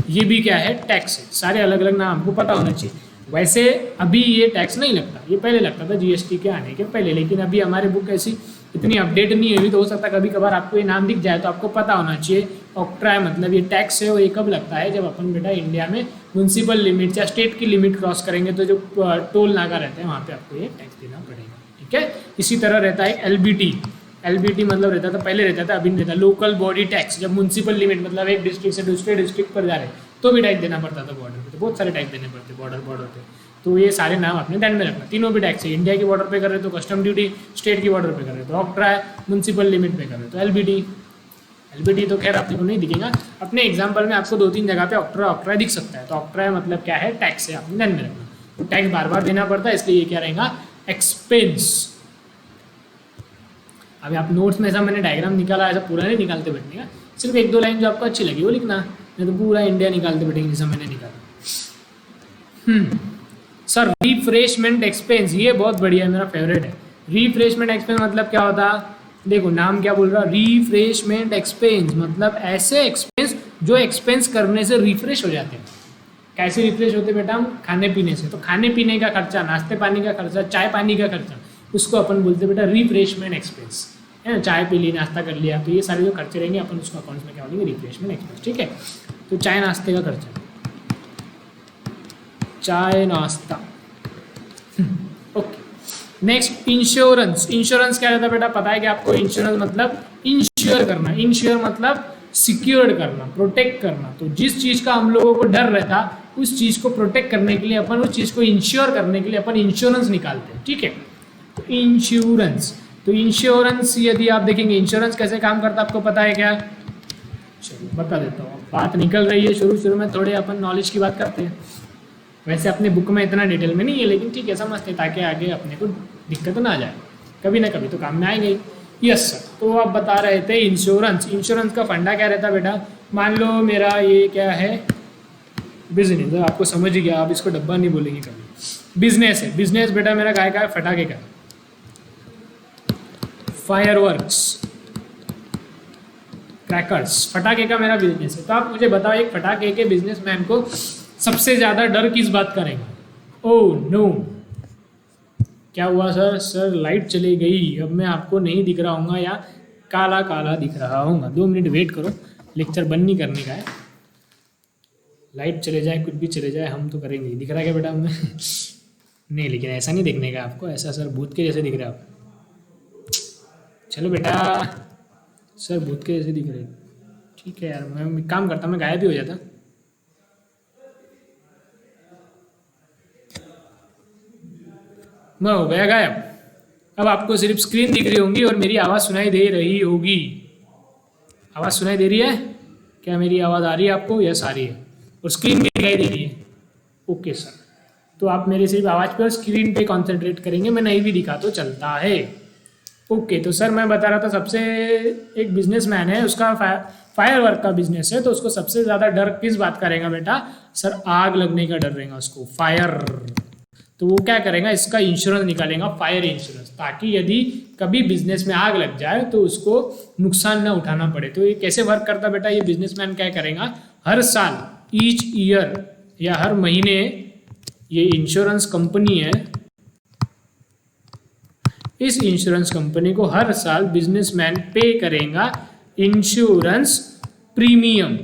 ये भी क्या है? टैक्स है। सारे अलग अलग नाम आपको पता होना चाहिए। वैसे अभी ये टैक्स नहीं लगता, ये पहले लगता था जीएसटी के आने के पहले, लेकिन अभी हमारे बुक ऐसी इतनी अपडेट नहीं हुई, तो हो सकता है कभी कभार आपको ये नाम दिख जाए, तो आपको पता होना चाहिए ऑक्ट्राय मतलब ये टैक्स है। और ये कब लगता है? जब अपन बेटा इंडिया में म्यूनसिपल लिमिट या स्टेट की लिमिट क्रॉस करेंगे, तो जो टोल नाका रहते हैं वहाँ पे आपको ये टैक्स देना पड़ेगा। ठीक है, इसी तरह रहता है एलबीटी। एलबीटी मतलब रहता था, पहले रहता था, अभी नहीं रहता, लोकल बॉडी टैक्स। जब म्यूनसिपल लिमिट मतलब एक डिस्ट्रिक्ट से दूसरे डिस्ट्रिक्ट पर जा रहे तो भी टैक्स देना पड़ता था बॉर्डर पे, तो बहुत सारे टैक्स देने पड़ते बॉर्डर पे। तो ये सारे नाम अपने ध्यान में रखना, तीनों भी टैक्स है। इंडिया की बॉर्डर पे कर रहे तो कस्टम ड्यूटी, स्टेट की बॉर्डर पे कर रहे तो ऑक्ट्राय, म्यूनसिपल लिमिट पे कर रहे तो एलबीटी। एलबीटी तो खैर आपको नहीं दिखेगा, अपने एग्जाम्पल में आपको 2-3 जगह पे ऑक्ट्राय दिख सकता है। तो ऑक्ट्राय मतलब क्या है? टैक्स है, अपने ध्यान में रखना। तो टैक्स बार बार देना पड़ता है, इसलिए ये क्या रहेगा? एक्सपेंस। अभी आप नोट्स में ऐसा मैंने डायग्राम निकाला, ऐसा पूरा नहीं निकालते बैठने का, सिर्फ 1-2 लाइन जो आपको अच्छी लगी वो लिखना, नहीं तो पूरा इंडिया निकालते बैठेंगे जैसा मैंने निकाला। सर रिफ्रेशमेंट एक्सपेंस, ये बहुत बढ़िया है, मेरा फेवरेट है। रिफ्रेशमेंट एक्सपेंस मतलब क्या होता? देखो नाम क्या बोल रहा, रिफ्रेशमेंट एक्सपेंस मतलब ऐसे एक्सपेंस जो एक्सपेंस करने से रिफ्रेश हो जाते हैं। कैसे रिफ्रेश होते बेटा? हम खाने पीने से। तो खाने पीने का खर्चा, नाश्ते पानी का खर्चा, चाय पानी का खर्चा, उसको अपन बोलते बेटा रिफ्रेशमेंट एक्सपेंस, है ना। चाय पी ली, नाश्ता कर लिया, तो ये सारे जो खर्चे रहेंगे अपन उसको अकाउंट्स में क्या बोलेंगे? Refreshment expense. ठीक है, तो चाय नाश्ते का खर्चा, चाय नाश्ता। Okay, next insurance. इंश्योरेंस क्या रहता है बेटा? पता है कि आपको? इंश्योरेंस मतलब इंश्योर करना, इंश्योर मतलब सिक्योर्ड करना, प्रोटेक्ट करना। तो जिस चीज़ का हम लोगों को डर रहता, उस चीज़ को प्रोटेक्ट करने के लिए अपन, उस चीज़ को इंश्योर करने के लिए अपन इंश्योरेंस निकालते हैं। ठीक है, तो इंश्योरेंस। तो इंश्योरेंस यदि आप देखेंगे इंश्योरेंस कैसे काम करता है आपको पता है क्या? चलो बता देता हूँ। बात निकल रही है, शुरू में थोड़े अपन नॉलेज की बात करते हैं। वैसे अपने बुक में इतना डिटेल में नहीं है, लेकिन ठीक है समझते, ताकि आगे अपने को दिक्कत ना आ जाए, कभी ना कभी तो काम में आएंगे। यस सर, तो आप बता रहे थे इंश्योरेंस। इंश्योरेंस का फंडा क्या रहता है बेटा? मान लो मेरा ये क्या है? बिजनेस। आपको समझ ही गया, आप इसको डब्बा नहीं बोलेंगे कभी। बिजनेस है, बिजनेस बेटा मेरा काय का है? फटाके का, फायरवर्क्स, क्रैकर्स, फटाके का मेरा बिजनेस है। तो आप मुझे बताओ, एक फटाके के बिजनेसमैन को सबसे ज़्यादा डर किस बात का रहेगा? ओह नो, क्या हुआ सर? सर लाइट चली गई, अब मैं आपको नहीं दिख रहा हूँगा या काला काला दिख रहा हूँगा। 2 मिनट वेट करो, लेक्चर बंद नहीं करने का है। लाइट चले जाए, कुछ भी चले जाए, हम तो करेंगे। दिख रहा है क्या बेटा हमें? नहीं, लेकिन ऐसा नहीं दिखने का आपको, ऐसा सर भूत के जैसे दिख रहे आप। चलो बेटा, सर भूत के जैसे दिख रहे। ठीक है यार, मैं काम करता, मैं गायब भी हो जाता। मैं हो गया गायब। अब आपको सिर्फ स्क्रीन दिख रही होंगी और मेरी आवाज़ सुनाई दे रही होगी। आवाज़ सुनाई दे रही है क्या? मेरी आवाज़ आ रही है आपको? यस आ रही है, और स्क्रीन भी दिखाई दे रही है। ओके सर, तो आप मेरे सिर्फ आवाज़ पे और स्क्रीन पे कॉन्सेंट्रेट करेंगे, मैं नहीं भी दिखा तो चलता है। ओके, तो सर मैं बता रहा था, सबसे एक बिजनेसमैन है, उसका फायर वर्क का बिजनेस है, तो उसको सबसे ज़्यादा डर किस बात का रहेगा बेटा? सर आग लगने का डर रहेगा उसको, फायर। तो वो क्या करेगा? इसका इंश्योरेंस निकालेगा, फायर इंश्योरेंस, ताकि यदि कभी बिजनेस में आग लग जाए तो उसको नुकसान ना उठाना पड़े। तो ये कैसे वर्क करता बेटा? ये बिजनेसमैन क्या करेगा, हर साल, ईच ईयर या हर महीने, ये इंश्योरेंस कंपनी है, इस इंश्योरेंस कंपनी को हर साल बिजनेसमैन पे करेगा इंश्योरेंस प्रीमियम।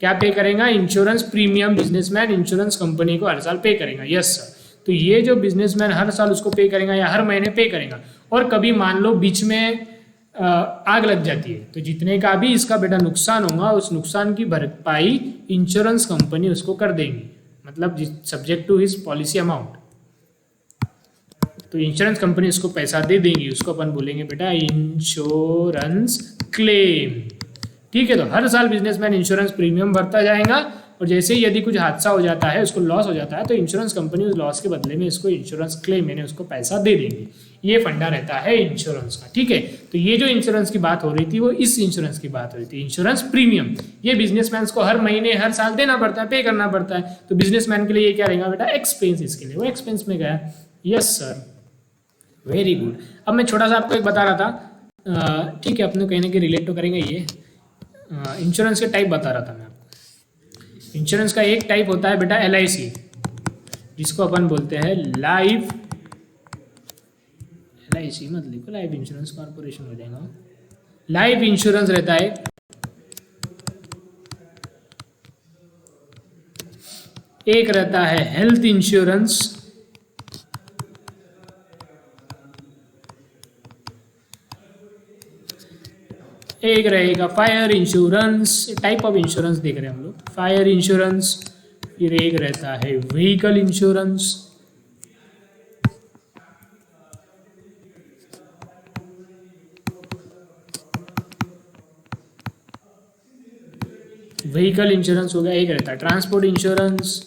क्या पे करेगा? Insurance premium businessman insurance company को हर साल पे करेगा। यस सर, तो ये जो बिजनेसमैन हर साल उसको पे करेगा या हर महीने पे करेगा, और कभी मान लो बीच में आग लग जाती है, तो जितने का भी इसका बेटा नुकसान होगा, उस नुकसान की भरपाई इंश्योरेंस कंपनी उसको कर देंगी, मतलब subject to his policy amount. तो इंश्योरेंस कंपनी उसको पैसा दे देंगी, उसको अपन बोलेंगे बेटा इंश्योरेंस क्लेम। ठीक है, तो हर साल बिजनेसमैन इंश्योरेंस प्रीमियम भरता जाएगा, और जैसे ही यदि कुछ हादसा हो जाता है, उसको लॉस हो जाता है, तो इंश्योरेंस कंपनी उस लॉस के बदले में इसको इंश्योरेंस क्लेम यानी उसको पैसा दे देंगी। ये फंडा रहता है इंश्योरेंस का। ठीक है, तो ये जो इंश्योरेंस की बात हो रही थी, वो इस इंश्योरेंस की बात हो रही थी, इंश्योरेंस प्रीमियम। ये बिजनेसमैन को हर महीने हर साल देना पड़ता है, पे करना पड़ता है। तो बिजनेसमैन के लिए ये क्या रहेगा बेटा? एक्सपेंस। इसके लिए वो एक्सपेंस में गया। Yes sir, very good. अब मैं छोटा सा आपको एक बता रहा था, ठीक है, अपने कहीं ना कहीं रिलेट तो करेंगे। ये इंश्योरेंस के टाइप बता रहा था मैं आपको। इंश्योरेंस का एक टाइप होता है बेटा LIC, जिसको अपन बोलते हैं लाइफ, LIC मत लिखो, लाइफ इंश्योरेंस कॉर्पोरेशन हो जाएगा। लाइफ इंश्योरेंस रहता है, एक रहता है हेल्थ इंश्योरेंस, एक रहेगा fire insurance. Type of insurance देख रहे हैं हम लोग, फायर इंश्योरेंस। फिर एक रहता है व्हीकल इंश्योरेंस, व्हीकल इंश्योरेंस हो गया। एक रहता है ट्रांसपोर्ट इंश्योरेंस।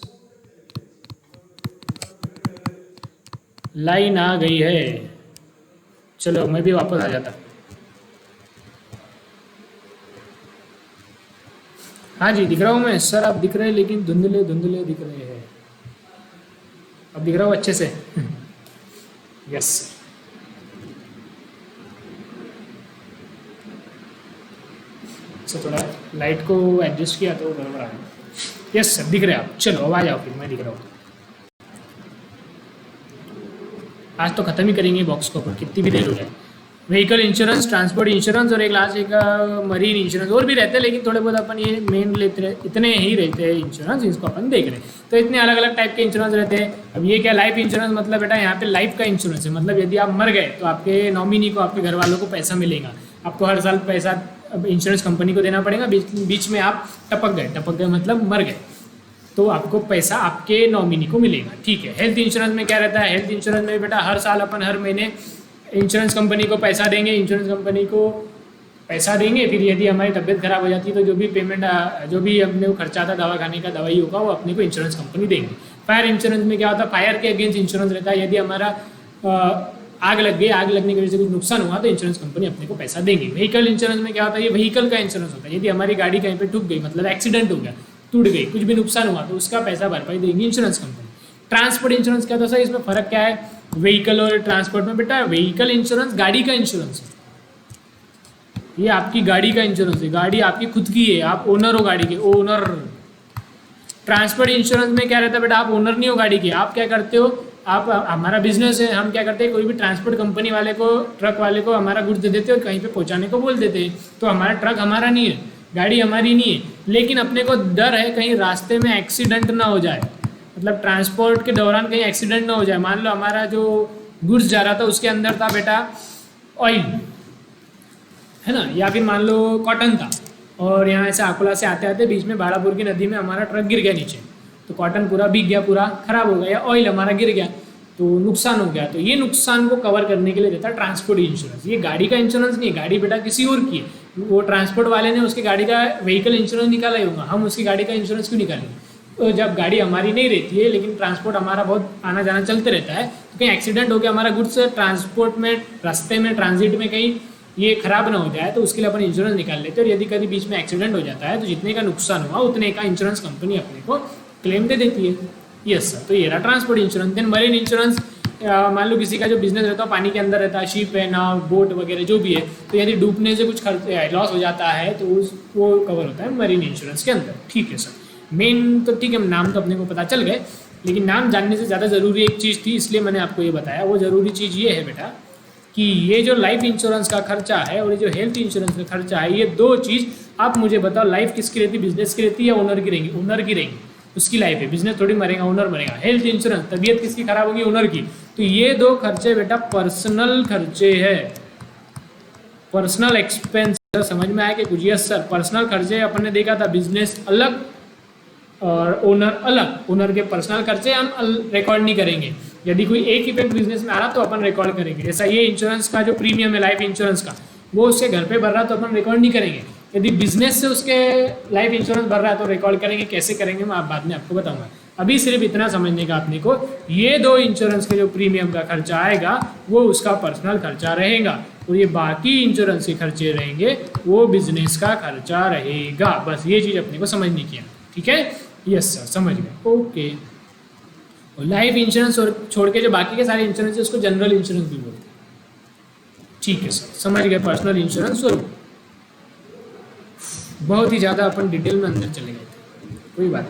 लाइन आ गई है, चलो मैं भी वापस आ जाता। हाँ जी, दिख रहा हूँ मैं सर, आप दिख रहे हैं लेकिन धुंधले धुंधले दिख रहे हैं। अब दिख रहा हूँ अच्छे से? यस। सर थोड़ा लाइट को एडजस्ट किया तो गड़बड़ आ गया। यस सर, दिख रहे हैं आप। चलो अब आ जाओ, फिर मैं दिख रहा हूँ। आज तो खत्म ही करेंगे बॉक्स को, कितनी भी देर हो जाए। व्हीकल इंश्योरेंस, ट्रांसपोर्ट इंश्योरेंस, और एक लास्ट एक मरीन इंश्योरेंस। और भी रहते हैं लेकिन थोड़े बहुत अपन ये मेन लेते रहे, इतने ही रहते हैं इंश्योरेंस, इसको अपन देख रहे हैं। तो इतने अलग अलग टाइप के इंश्योरेंस रहते हैं। अब ये क्या लाइफ इंश्योरेंस मतलब बेटा, यहाँ पे लाइफ का इंश्योरेंस है, मतलब यदि आप मर गए तो आपके नॉमिनी को, आपके घर वालों को पैसा मिलेगा। आपको हर साल पैसा इंश्योरेंस कंपनी को देना पड़ेगा। बीच में आप टपक गए मतलब मर गए, तो आपको पैसा आपके नॉमिनी को मिलेगा। ठीक है। हेल्थ इंश्योरेंस में क्या रहता है? हेल्थ इंश्योरेंस में बेटा हर साल अपन हर महीने इंश्योरेंस कंपनी को पैसा देंगे, इंश्योरेंस कंपनी को पैसा देंगे। फिर यदि हमारी तबीयत खराब हो जाती है तो जो भी पेमेंट, जो भी अपने को खर्चा आता दवा खाने का, दवाई होगा, वो अपने को इंश्योरेंस कंपनी देंगे। फायर इंश्योरेंस में क्या होता है? फायर के अगेंस्ट इंश्योरेंस रहता है। यदि हमारा आग लग गई, आग लगने की वजह से कुछ नुकसान हुआ तो इंश्योरेंस कंपनी अपने को पैसा देंगी। व्हीकल इंश्योरेंस में क्या होता है? ये व्हीकल का इंश्योरेंस होता है। यदि हमारी गाड़ी कहीं पे ठुक गई, मतलब एक्सीडेंट हो गया, टूट गई, कुछ भी नुकसान हुआ तो उसका पैसा भरपाई देंगी इंश्योरेंस कंपनी। ट्रांसपोर्ट इंश्योरेंस क्या होता है? इसमें फर्क क्या है व्हीकल और ट्रांसपोर्ट में? बेटा व्हीकल इंश्योरेंस गाड़ी का इंश्योरेंस है, ये आपकी गाड़ी का इंश्योरेंस है, गाड़ी आपकी खुद की है, आप ओनर हो गाड़ी के, ओनर। ट्रांसपोर्ट इंश्योरेंस में क्या रहता है बेटा? आप ओनर नहीं हो गाड़ी के, आप क्या करते हो, आप, हमारा बिजनेस है, हम क्या करते हैं, कोई भी ट्रांसपोर्ट कंपनी वाले को, ट्रक वाले को हमारा गुड्स दे देते हैं और कहीं पे पहुंचाने को बोल देते हैं। तो हमारा ट्रक हमारा नहीं है, गाड़ी हमारी नहीं है, लेकिन अपने को डर है कहीं रास्ते में एक्सीडेंट ना हो जाए, मतलब ट्रांसपोर्ट के दौरान कहीं एक्सीडेंट ना हो जाए। मान लो हमारा जो गुड्स जा रहा था उसके अंदर था बेटा ऑयल, है ना, या फिर मान लो कॉटन था, और यहाँ से अकोला से आते आते बीच में बाड़ापुर की नदी में हमारा ट्रक गिर गया नीचे, तो कॉटन पूरा भीग गया, पूरा खराब हो गया, या ऑयल हमारा गिर गया तो नुकसान हो गया। तो ये नुकसान को कवर करने के लिए देता है ट्रांसपोर्ट इंश्योरेंस। ये गाड़ी का इंश्योरेंस नहीं है, गाड़ी बेटा किसी और की है, वो ट्रांसपोर्ट वाले ने उसकी गाड़ी का व्हीकल इंश्योरेंस निकाला ही होगा, हम उसकी गाड़ी का इंश्योरेंस क्यों निकालेंगे? तो जब गाड़ी हमारी नहीं रहती है लेकिन ट्रांसपोर्ट हमारा बहुत आना जाना चलते रहता है, तो कहीं एक्सीडेंट हो गया, हमारा गुड्स ट्रांसपोर्ट में, रास्ते में, ट्रांजिट में कहीं ये खराब ना हो जाए, तो उसके लिए अपन इंश्योरेंस निकाल लेते हैं। और यदि कभी बीच में एक्सीडेंट हो जाता है तो जितने का नुकसान हुआ उतने का इंश्योरेंस कंपनी अपने को क्लेम दे देती है। यस सर, तो ये रहा transport insurance. Then marine insurance, मान लो किसी का जो बिजनेस रहता है पानी के अंदर रहता है, शिप है, नाव, बोट वगैरह जो भी है, तो यदि डूबने से कुछ लॉस हो जाता है तो वो कवर होता है मरीन इंश्योरेंस के अंदर। ठीक है सर, मेन तो ठीक है, नाम तो अपने को पता चल गए, लेकिन नाम जानने से ज़्यादा ज़रूरी एक चीज़ थी, इसलिए मैंने आपको ये बताया। वो ज़रूरी चीज़ ये है बेटा कि ये जो लाइफ इंश्योरेंस का खर्चा है और ये जो हेल्थ इंश्योरेंस का खर्चा है, ये दो चीज़ आप मुझे बताओ, लाइफ किसकी रहती है, बिजनेस की रहती है या ओनर की रहेंगी? ओनर की रहेंगी, उसकी लाइफ है, बिजनेस थोड़ी मरेगा, ओनर मरेगा। हेल्थ इंश्योरेंस, तबीयत किसकी खराब होगी? ओनर की। तो ये दो खर्चे बेटा पर्सनल खर्चे है, पर्सनल एक्सपेंस। समझ में आया कि कुछ? यस सर, पर्सनल खर्चे अपन ने देखा था, बिजनेस अलग और ओनर अलग। ओनर के पर्सनल खर्चे हम रिकॉर्ड नहीं करेंगे, यदि कोई एक इफेक्ट बिजनेस में आ रहा तो अपन रिकॉर्ड करेंगे। जैसा ये इंश्योरेंस का जो प्रीमियम है लाइफ इंश्योरेंस का, वो उसके घर पे भर रहा तो अपन रिकॉर्ड नहीं करेंगे। यदि बिजनेस से उसके लाइफ इंश्योरेंस भर रहा है तो रिकॉर्ड करेंगे। कैसे करेंगे मैं आप बाद में आपको बताऊंगा, अभी सिर्फ इतना समझने का अपने को, ये दो इंश्योरेंस के जो प्रीमियम का खर्चा आएगा वो उसका पर्सनल खर्चा रहेगा, और ये बाकी इंश्योरेंस के खर्चे रहेंगे वो बिजनेस का खर्चा रहेगा। बस ये चीज़ अपने को समझनी की है। ठीक है? यस सर, समझ गए। ओके, लाइफ इंश्योरेंस और छोड़ के जो बाकी के सारे इंश्योरेंस है उसको जनरल इंश्योरेंस भी बोलते हैं। ठीक है सर, समझ गए। पर्सनल इंश्योरेंस और बहुत ही ज़्यादा अपन डिटेल में अंदर चले गए थे, कोई बात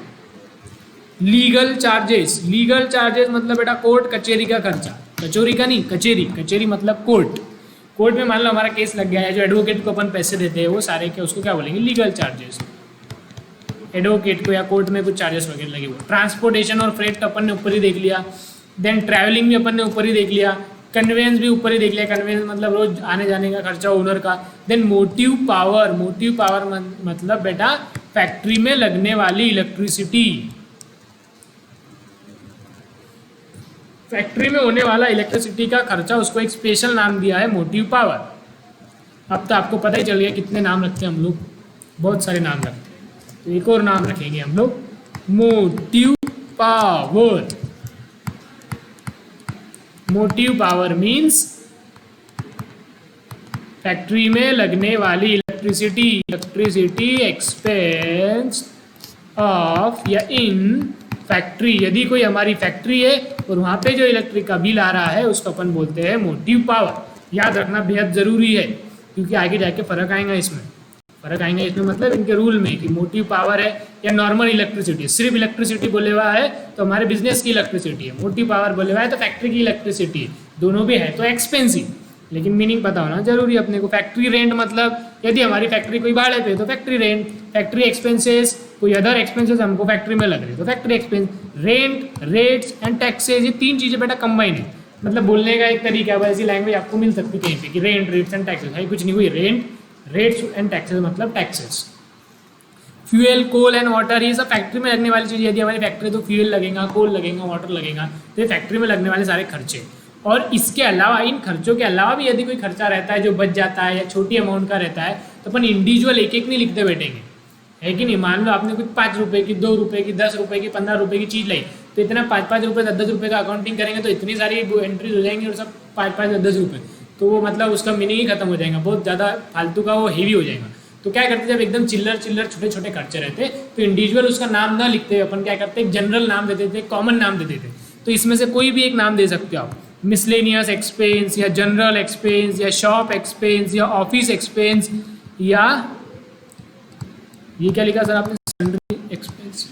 नहीं। लीगल चार्जेस, लीगल चार्जेस मतलब बेटा कोर्ट कचहरी का खर्चा, कचौरी का नहीं, कचेरी, कचेरी मतलब कोर्ट। कोर्ट में मान लो हमारा केस लग गया है, जो एडवोकेट को अपन पैसे देते हैं वो सारे के उसको क्या बोलेंगे? Legal charges. एडवोकेट को या कोर्ट में कुछ चार्जेस वगैरह लगे हुए। ट्रांसपोर्टेशन और फ्रेट अपन ने ऊपर ही देख लिया, देन ट्रैवलिंग भी अपन ने ऊपर ही देख लिया, कन्वेंस भी ऊपर ही देख लिया। कन्वेंस मतलब रोज आने जाने का खर्चा ओनर का। Then motive power, motive power मतलब बेटा फैक्ट्री में लगने वाली इलेक्ट्रिसिटी, फैक्ट्री में होने वाला इलेक्ट्रिसिटी का खर्चा, उसको एक स्पेशल नाम दिया है मोटिव पावर। अब तो आपको पता ही चल गया कितने नाम रखते हैं हम लोग, बहुत सारे नाम रखते हैं, तो एक और नाम रखेंगे हम लोग, motive power. Motive power means factory में लगने वाली इलेक्ट्रिसिटी, इलेक्ट्रिसिटी एक्सपेंस ऑफ या इन फैक्ट्री। यदि कोई हमारी फैक्ट्री है और वहाँ पे जो इलेक्ट्रिक का बिल आ रहा है उसको अपन बोलते हैं मोटिव पावर। याद रखना बेहद ज़रूरी है, क्योंकि आगे जाके फ़र्क आएगा इसमें, फ़र्क आएंगे इसमें मतलब इनके रूल में कि मोटिव पावर है या नॉर्मल इलेक्ट्रिसिटी। सिर्फ इलेक्ट्रिसिटी बोले हुआ है तो हमारे बिजनेस की इलेक्ट्रिसिटी है, मोटिव पावर बोले हुआ है तो फैक्ट्री की इलेक्ट्रिसिटी है, दोनों भी है तो एक्सपेंसिव, लेकिन मीनिंग पता होना जरूरी है अपने को। फैक्ट्री रेंट मतलब यदि हमारी फैक्ट्री कोई भाड़े पे तो फैक्ट्री रेंट, फैक्ट्री एक्सपेंसेस, कोई अदर एक्सपेंसेस हमको फैक्ट्री में लग रहे तो factory expense, rent, rates and taxes, ये तीन चीज़ें बेटा कंबाइन है। मतलब बोलने का एक तरीका है, ऐसी लैंग्वेज आपको मिल सकती है कहीं पे कि रेंट, रेट्स एंड टैक्सेस है, कुछ नहीं हुई। रेंट, रेट्स एंड टैक्सेस मतलब taxes. Fuel, coal and water, ये सब फैक्ट्री में लगने वाली चीज़। यदि हमारी फैक्ट्री तो फ्यूल लगेगा, कोल लगेगा, वाटर लगेगा, तो ये फैक्ट्री में लगने वाले सारे खर्चे। और इसके अलावा, इन खर्चों के अलावा भी यदि कोई खर्चा रहता है जो बच जाता है या छोटी अमाउंट का रहता है तो अपन इंडिविजुअल एक एक नहीं लिखते बैठेंगे, है कि नहीं। मान लो आपने कुछ 5 रुपये की, 2 रुपये की, 10 रुपये की, 15 रुपये की चीज़ लाई, तो इतना 5-5 रुपये, 10-10 रुपये का अकाउंटिंग करेंगे तो इतनी सारी एंट्रीज हो जाएंगी और सब 5-5, 10-10 रुपये, तो वो मतलब उसका मीनिंग ही खत्म हो जाएगा, बहुत ज़्यादा फालतू का वो हेवी हो जाएगा। तो क्या करते जब एकदम चिल्लर छोटे छोटे खर्चे रहते तो इंडिविजुअल उसका नाम ना लिखते, अपन क्या करते एक जनरल नाम दे देते, कॉमन नाम दे देते। तो इसमें से कोई भी एक नाम दे सकते हो आप, मिसलेनियस एक्सपेंस या जनरल एक्सपेंस या शॉप एक्सपेंस या ऑफिस एक्सपेंस, या ये क्या लिखा सर आपने, सन्ड्री एक्सपेंस।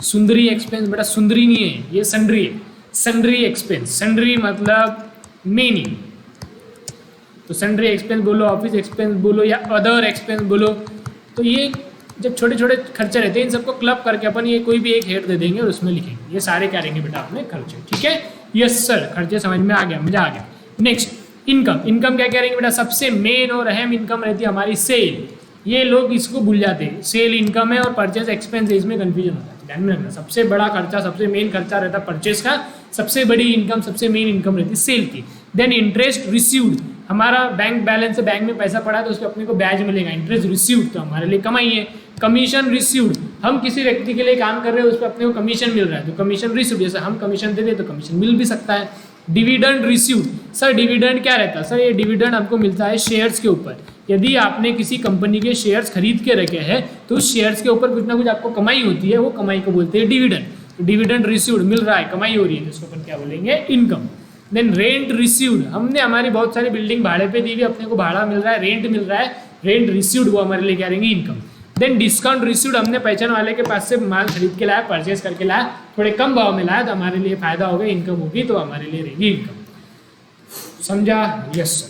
सुंदरी एक्सपेंस बेटा सुंदरी नहीं है, ये सन्ड्री है, सन्ड्री एक्सपेंस। सन्ड्री मतलब मेनी, तो सन्ड्री एक्सपेंस बोलो, ऑफिस एक्सपेंस बोलो या अदर एक्सपेंस बोलो। तो ये जब छोटे छोटे खर्चे रहते हैं इन सबको क्लब करके अपन ये कोई भी एक हेड दे देंगे और उसमें लिखेंगे, ये सारे क्या रहेंगे बेटा अपने खर्चे। ठीक है, यस सर, खर्चे समझ में आ गया, मजा आ गया। नेक्स्ट इनकम, इनकम क्या कह रहेंगे बेटा, सबसे मेन और अहम इनकम रहती है हमारी सेल। ये लोग इसको भूल जाते हैं, सेल इनकम है और परचेज एक्सपेंस, इसमें कंफ्यूजन होता है, ध्यान में रखना। सबसे बड़ा खर्चा, सबसे मेन खर्चा रहता है परचेज का, सबसे बड़ी इनकम, सबसे मेन इनकम रहती है सेल की। देन इंटरेस्ट रिसीव्ड, हमारा बैंक बैलेंस है, बैंक में पैसा पड़ा है तो उसको अपने को ब्याज मिलेगा, इंटरेस्ट रिसीव्ड तो हमारे लिए कमाई है। कमीशन रिसीव्ड, हम किसी व्यक्ति के लिए काम कर रहे हैं उस पर अपने को कमीशन मिल रहा है तो कमीशन रिसीव्ड, जैसे हम कमीशन दे दें तो कमीशन मिल भी सकता है। डिविडेंड रिसीव्ड, सर डिविडेंड क्या रहता है, सर ये डिविडेंड हमको मिलता है शेयर्स के ऊपर। यदि आपने किसी कंपनी के शेयर्स खरीद के रखे हैं तो उस शेयर्स के ऊपर कुछ ना कुछ आपको कमाई होती है, वो कमाई को बोलते हैं डिविडेंड। तो डिविडेंड रिसीव्ड, मिल रहा है, कमाई हो रही है, तो इसको अपन क्या बोलेंगे, इनकम। देन रेंट रिसीव्ड, हमने हमारी बहुत सारी बिल्डिंग भाड़े पे दी हुई, अपने को भाड़ा मिल रहा है, रेंट मिल रहा है, रेंट रिसीव्ड, वो हमारे लिए क्या रहेंगे, इनकम। देन डिस्काउंट रिसीव्ड, हमने पहचान वाले के पास से माल खरीद के लाया, परचेज करके लाया, थोड़े कम भाव में लाया तो हमारे लिए फायदा होगा, इनकम होगी, तो हमारे लिए रहेगी इनकम। समझा? Yes sir.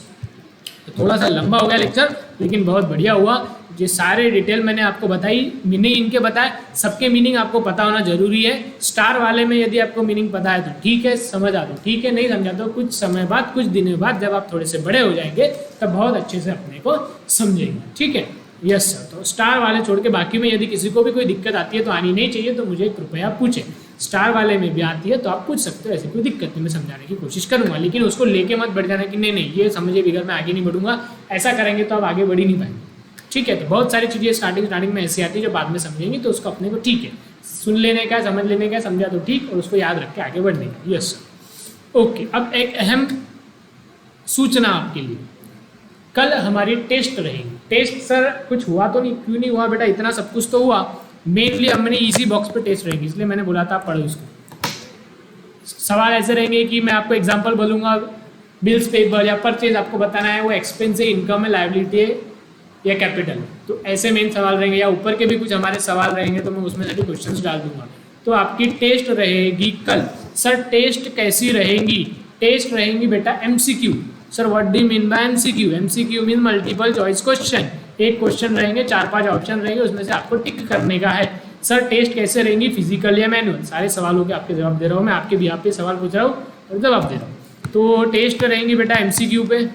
तो थोड़ा सा लंबा हो गया लेक्चर, लेकिन बहुत बढ़िया हुआ। ये सारे डिटेल मैंने आपको बताई, मीनिंग इनके बताए, सबके मीनिंग आपको पता होना जरूरी है। स्टार वाले में यदि आपको मीनिंग पता है तो ठीक है, समझ आ दो, ठीक है, नहीं समझा तो कुछ समय बाद, कुछ दिनों बाद जब आप थोड़े से बड़े हो जाएंगे तब बहुत अच्छे से अपने को समझेंगे। ठीक है, यस सर। तो स्टार वाले छोड़ के बाकी में यदि किसी को भी कोई दिक्कत आती है तो आनी नहीं चाहिए, तो मुझे कृपया पूछें। स्टार वाले में भी आती है तो आप पूछ सकते हो, ऐसी कोई दिक्कत नहीं, मैं समझाने की कोशिश करूंगा, लेकिन उसको लेके मत बढ़ जाना कि नहीं नहीं ये समझे बिगड़ मैं आगे नहीं बढ़ूंगा, ऐसा करेंगे तो आप आगे बढ़ ही नहीं पाएंगे। ठीक है, तो बहुत सारी चीज़ें स्टार्टिंग में ऐसी आती है जो बाद में समझेंगी, तो उसको अपने को ठीक है सुन लेने का, समझ लेने का, समझा तो ठीक, और उसको याद रख के आगे बढ़ने का। Yes sir. ओके, अब एक अहम सूचना आपके लिए, कल हमारी टेस्ट रहेगी। टेस्ट सर कुछ हुआ तो नहीं, क्यों नहीं हुआ बेटा, इतना सब कुछ तो हुआ। मेनली अब मैंने इजी बॉक्स पे टेस्ट रहेगी, इसलिए मैंने बोला था आप पढ़ो इसको। सवाल ऐसे रहेंगे कि मैं आपको एग्जांपल बोलूँगा, बिल्स पेपर या परचेज आपको बताना है वो एक्सपेंस है, इनकम है, लायबिलिटी है या कैपिटल है, तो ऐसे मेन सवाल रहेंगे, या ऊपर के भी कुछ हमारे सवाल रहेंगे तो मैं उसमें से भी क्वेश्चंस डाल दूंगा। तो आपकी टेस्ट रहेगी कल। सर टेस्ट कैसी रहेंगी, टेस्ट रहेंगी बेटा MCQ. Sir what do you mean bye MCQ? MCQ mean multiple choice question. एक क्वेश्चन रहेंगे, 4-5 ऑप्शन रहेंगे, उसमें से आपको टिक करने का है। सर टेस्ट कैसे रहेंगी, फिजिकल या मैनुअल? सारे सवालों के आपके जवाब दे रहा हूँ मैं, आपके भी आप पे सवाल पूछ रहा हूँ और जवाब दे रहा हूँ। तो टेस्ट रहेंगी बेटा एमसीक्यू पे,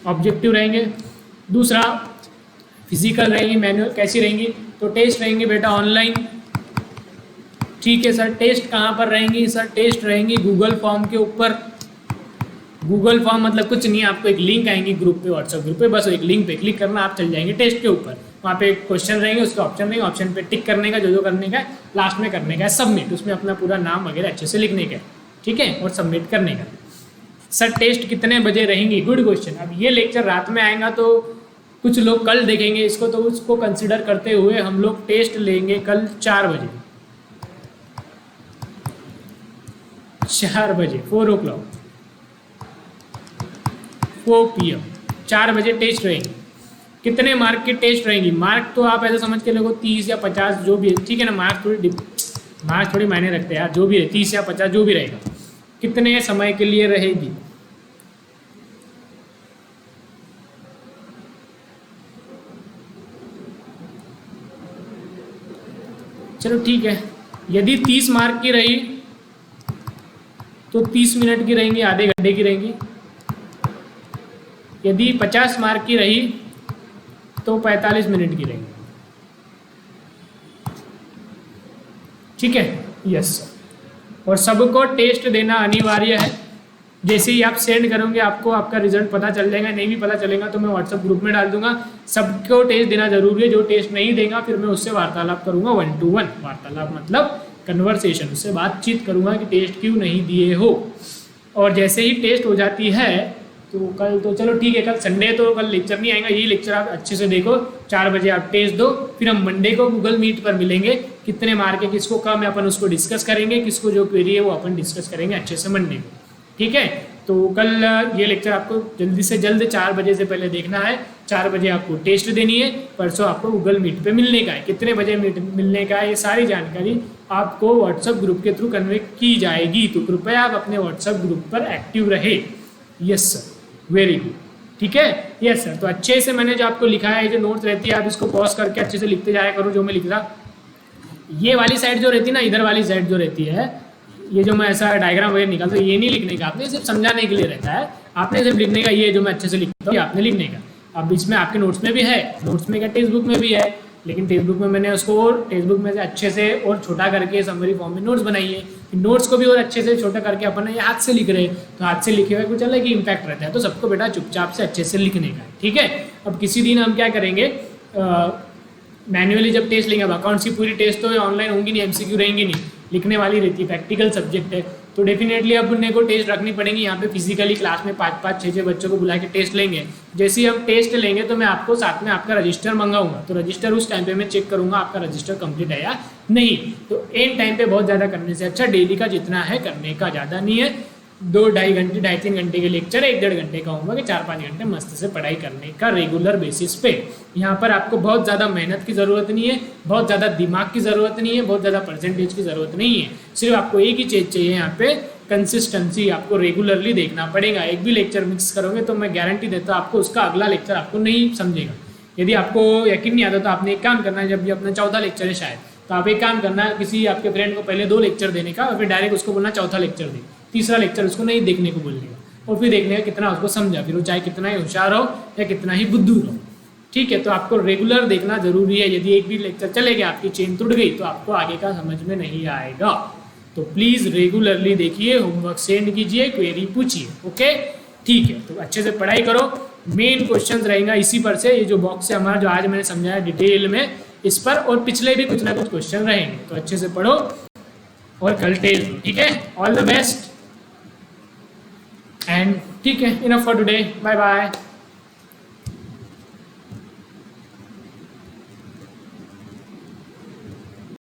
ऑब्जेक्टिव रहेंगे। दूसरा फिजिकल रहेंगी, मैनुअल कैसी रहेंगी? तो टेस्ट रहेंगी बेटा ऑनलाइन। ठीक है सर, टेस्ट कहाँ पर रहेंगी? सर टेस्ट रहेंगी गूगल फॉर्म के ऊपर। गूगल फॉर्म मतलब कुछ नहीं, आपको एक लिंक आएंगी ग्रुप पे, व्हाट्सएप ग्रुप पे, बस एक लिंक पे क्लिक करना, आप चल जाएंगे टेस्ट के ऊपर। वहाँ पे एक क्वेश्चन रहेंगे, उसके ऑप्शन रहेंगे, ऑप्शन पे टिक करने का, जो करने का, लास्ट में करने का है सबमिट, उसमें अपना पूरा नाम वगैरह अच्छे से लिखने का, ठीक है, और सबमिट करने का। सर टेस्ट कितने बजे रहेंगी? Good question. अब ये लेक्चर रात में आएगा तो कुछ लोग कल देखेंगे इसको, तो उसको कंसिडर करते हुए हम लोग टेस्ट लेंगे कल 4 बजे, 4 बजे, 4 o'clock, 4 PM, 4 बजे टेस्ट रहेंगी। कितने मार्क की टेस्ट रहेंगी? मार्क तो आप ऐसा समझ के लोगों 30 या 50 जो भी है, ठीक है ना, मार्क थोड़ी मायने रखते हैं यार, जो भी है 30 या 50 जो भी रहेगा। कितने समय के लिए रहेगी? चलो ठीक है, यदि 30 मार्क की रही तो 30 मिनट की रहेंगी, आधे घंटे की रहेंगी। यदि 50 मार्क की रही तो 45 मिनट की रहेंगी। ठीक है, यस। और सबको टेस्ट देना अनिवार्य है। जैसे ही आप सेंड करोगे आपको आपका रिजल्ट पता चल जाएगा, नहीं भी पता चलेगा तो मैं व्हाट्सएप ग्रुप में डाल दूंगा। सबको टेस्ट देना जरूरी है, जो टेस्ट नहीं देगा फिर मैं उससे वार्तालाप करूंगा 1 to 1। वार्तालाप मतलब कन्वर्सेशन, उससे बातचीत करूंगा कि टेस्ट क्यों नहीं दिए हो। और जैसे ही टेस्ट हो जाती है तो कल तो चलो ठीक है, कल संडे तो कल लेक्चर नहीं आएगा, ये लेक्चर आप अच्छे से देखो, 4 बजे आप टेस्ट दो, फिर हम मंडे को गूगल मीट पर मिलेंगे। कितने मार्क है, किसको कम है, अपन उसको डिस्कस करेंगे, किसको जो क्वेरी है वो अपन डिस्कस करेंगे अच्छे से मंडे को। ठीक है, तो कल ये लेक्चर आपको जल्दी से जल्द 4 बजे से पहले देखना है। 4 बजे आपको टेस्ट देनी है, परसों आपको गूगल मीट पे मिलने का है। कितने बजे मिलने का है, ये सारी जानकारी आपको व्हाट्सएप ग्रुप के थ्रू कन्वे की जाएगी। तो कृपया आप अपने व्हाट्सएप ग्रुप पर एक्टिव रहे। Yes sir, very good. ठीक है। यस सर, तो अच्छे से मैंने जो आपको लिखा है, जो नोट्स रहती है आप इसको पॉज करके अच्छे से लिखते जाया करो। जो मैं लिख रहा, ये वाली साइड जो रहती है ना, इधर वाली साइड जो रहती है, ये जो मैं ऐसा डायग्राम वगैरह निकालता हूँ, ये नहीं लिखने का आपने, सिर्फ समझाने के लिए रहता है। आपने सिर्फ लिखने का, ये जो मैं अच्छे से लिखता हूँ ये आपने लिखने का। अब इसमें आपके नोट्स में भी है, नोट्स में क्या टेक्स्ट बुक में भी है, लेकिन टेक्स्ट बुक में मैंने उसको और टेक्स्ट बुक में से अच्छे से और छोटा करके समरी फॉर्म में नोट्स बनाई है। नोट्स को भी और अच्छे से छोटा करके अपन ये हाथ से लिख रहे हैं, तो हाथ से लिखे हुए कुछ अलग ही इम्पैक्ट रहता है। तो सबको बेटा चुपचाप से अच्छे से लिखने का, ठीक है। अब किसी दिन हम क्या करेंगे, मैन्युअली जब टेस्ट लेंगे, अब अकाउंट्स की पूरी टेस्ट तो ऑनलाइन होंगी नहीं, एमसीक्यू रहेंगी नहीं, लिखने वाली रहती है, प्रैक्टिकल सब्जेक्ट है, तो डेफिनेटली अब उन्हें को टेस्ट रखनी पड़ेगी। यहाँ पे फिजिकली क्लास में 5-5, 6-6 बच्चों को बुला के टेस्ट लेंगे। जैसे ही हम टेस्ट लेंगे तो मैं आपको साथ में आपका रजिस्टर मंगाऊंगा, तो रजिस्टर उस टाइम पे मैं चेक करूंगा आपका रजिस्टर कंप्लीट है या नहीं। तो एंड टाइम पे बहुत ज़्यादा करने से अच्छा डेली का जितना है करने का, ज़्यादा नहीं है। 2-2.5 घंटे, 2.5-3 घंटे के लेक्चर, 1-1.5 घंटे का होगा कि 4-5 घंटे मस्त से पढ़ाई करने का रेगुलर बेसिस पे। यहाँ पर आपको बहुत ज़्यादा मेहनत की ज़रूरत नहीं है, बहुत ज़्यादा दिमाग की ज़रूरत नहीं है, बहुत ज़्यादा परसेंटेज की ज़रूरत नहीं है। सिर्फ आपको एक ही चीज़ चाहिए यहाँ पे, कंसिस्टेंसी। आपको रेगुलरली देखना पड़ेगा। एक भी लेक्चर मिक्स करोगे तो मैं गारंटी देता हूँ आपको उसका अगला लेक्चर आपको नहीं समझेगा। यदि आपको यकीन नहीं आता तो आपने एक काम करना है, जब भी अपना 14 लेक्चर है शायद, तो आप एक काम करना है, किसी आपके फ्रेंड को पहले 2 लेक्चर देने का और फिर डायरेक्ट उसको बोलना चौथा लेक्चर दे, तीसरा लेक्चर उसको नहीं देखने को बोलने का, और फिर देखने का कितना उसको समझा, फिर वो चाहे कितना ही होशियार हो या कितना ही बुद्धू हो, ठीक है। तो आपको रेगुलर देखना जरूरी है। यदि एक भी लेक्चर चले गया, आपकी चेन टूट गई, तो आपको आगे का समझ में नहीं आएगा। तो प्लीज़ रेगुलरली देखिए, होमवर्क सेंड कीजिए, क्वेरी पूछिए, ओके, ठीक है। तो अच्छे से पढ़ाई करो। मेन क्वेश्चंस रहेगा इसी पर से, ये जो बॉक्स है हमारा, जो आज मैंने समझाया डिटेल में, इस पर और पिछले भी कुछ ना कुछ क्वेश्चन रहेंगे। तो अच्छे से पढ़ो और कल टेस्ट, ठीक है। ऑल द बेस्ट एंड ठीक है, enough for today, bye bye.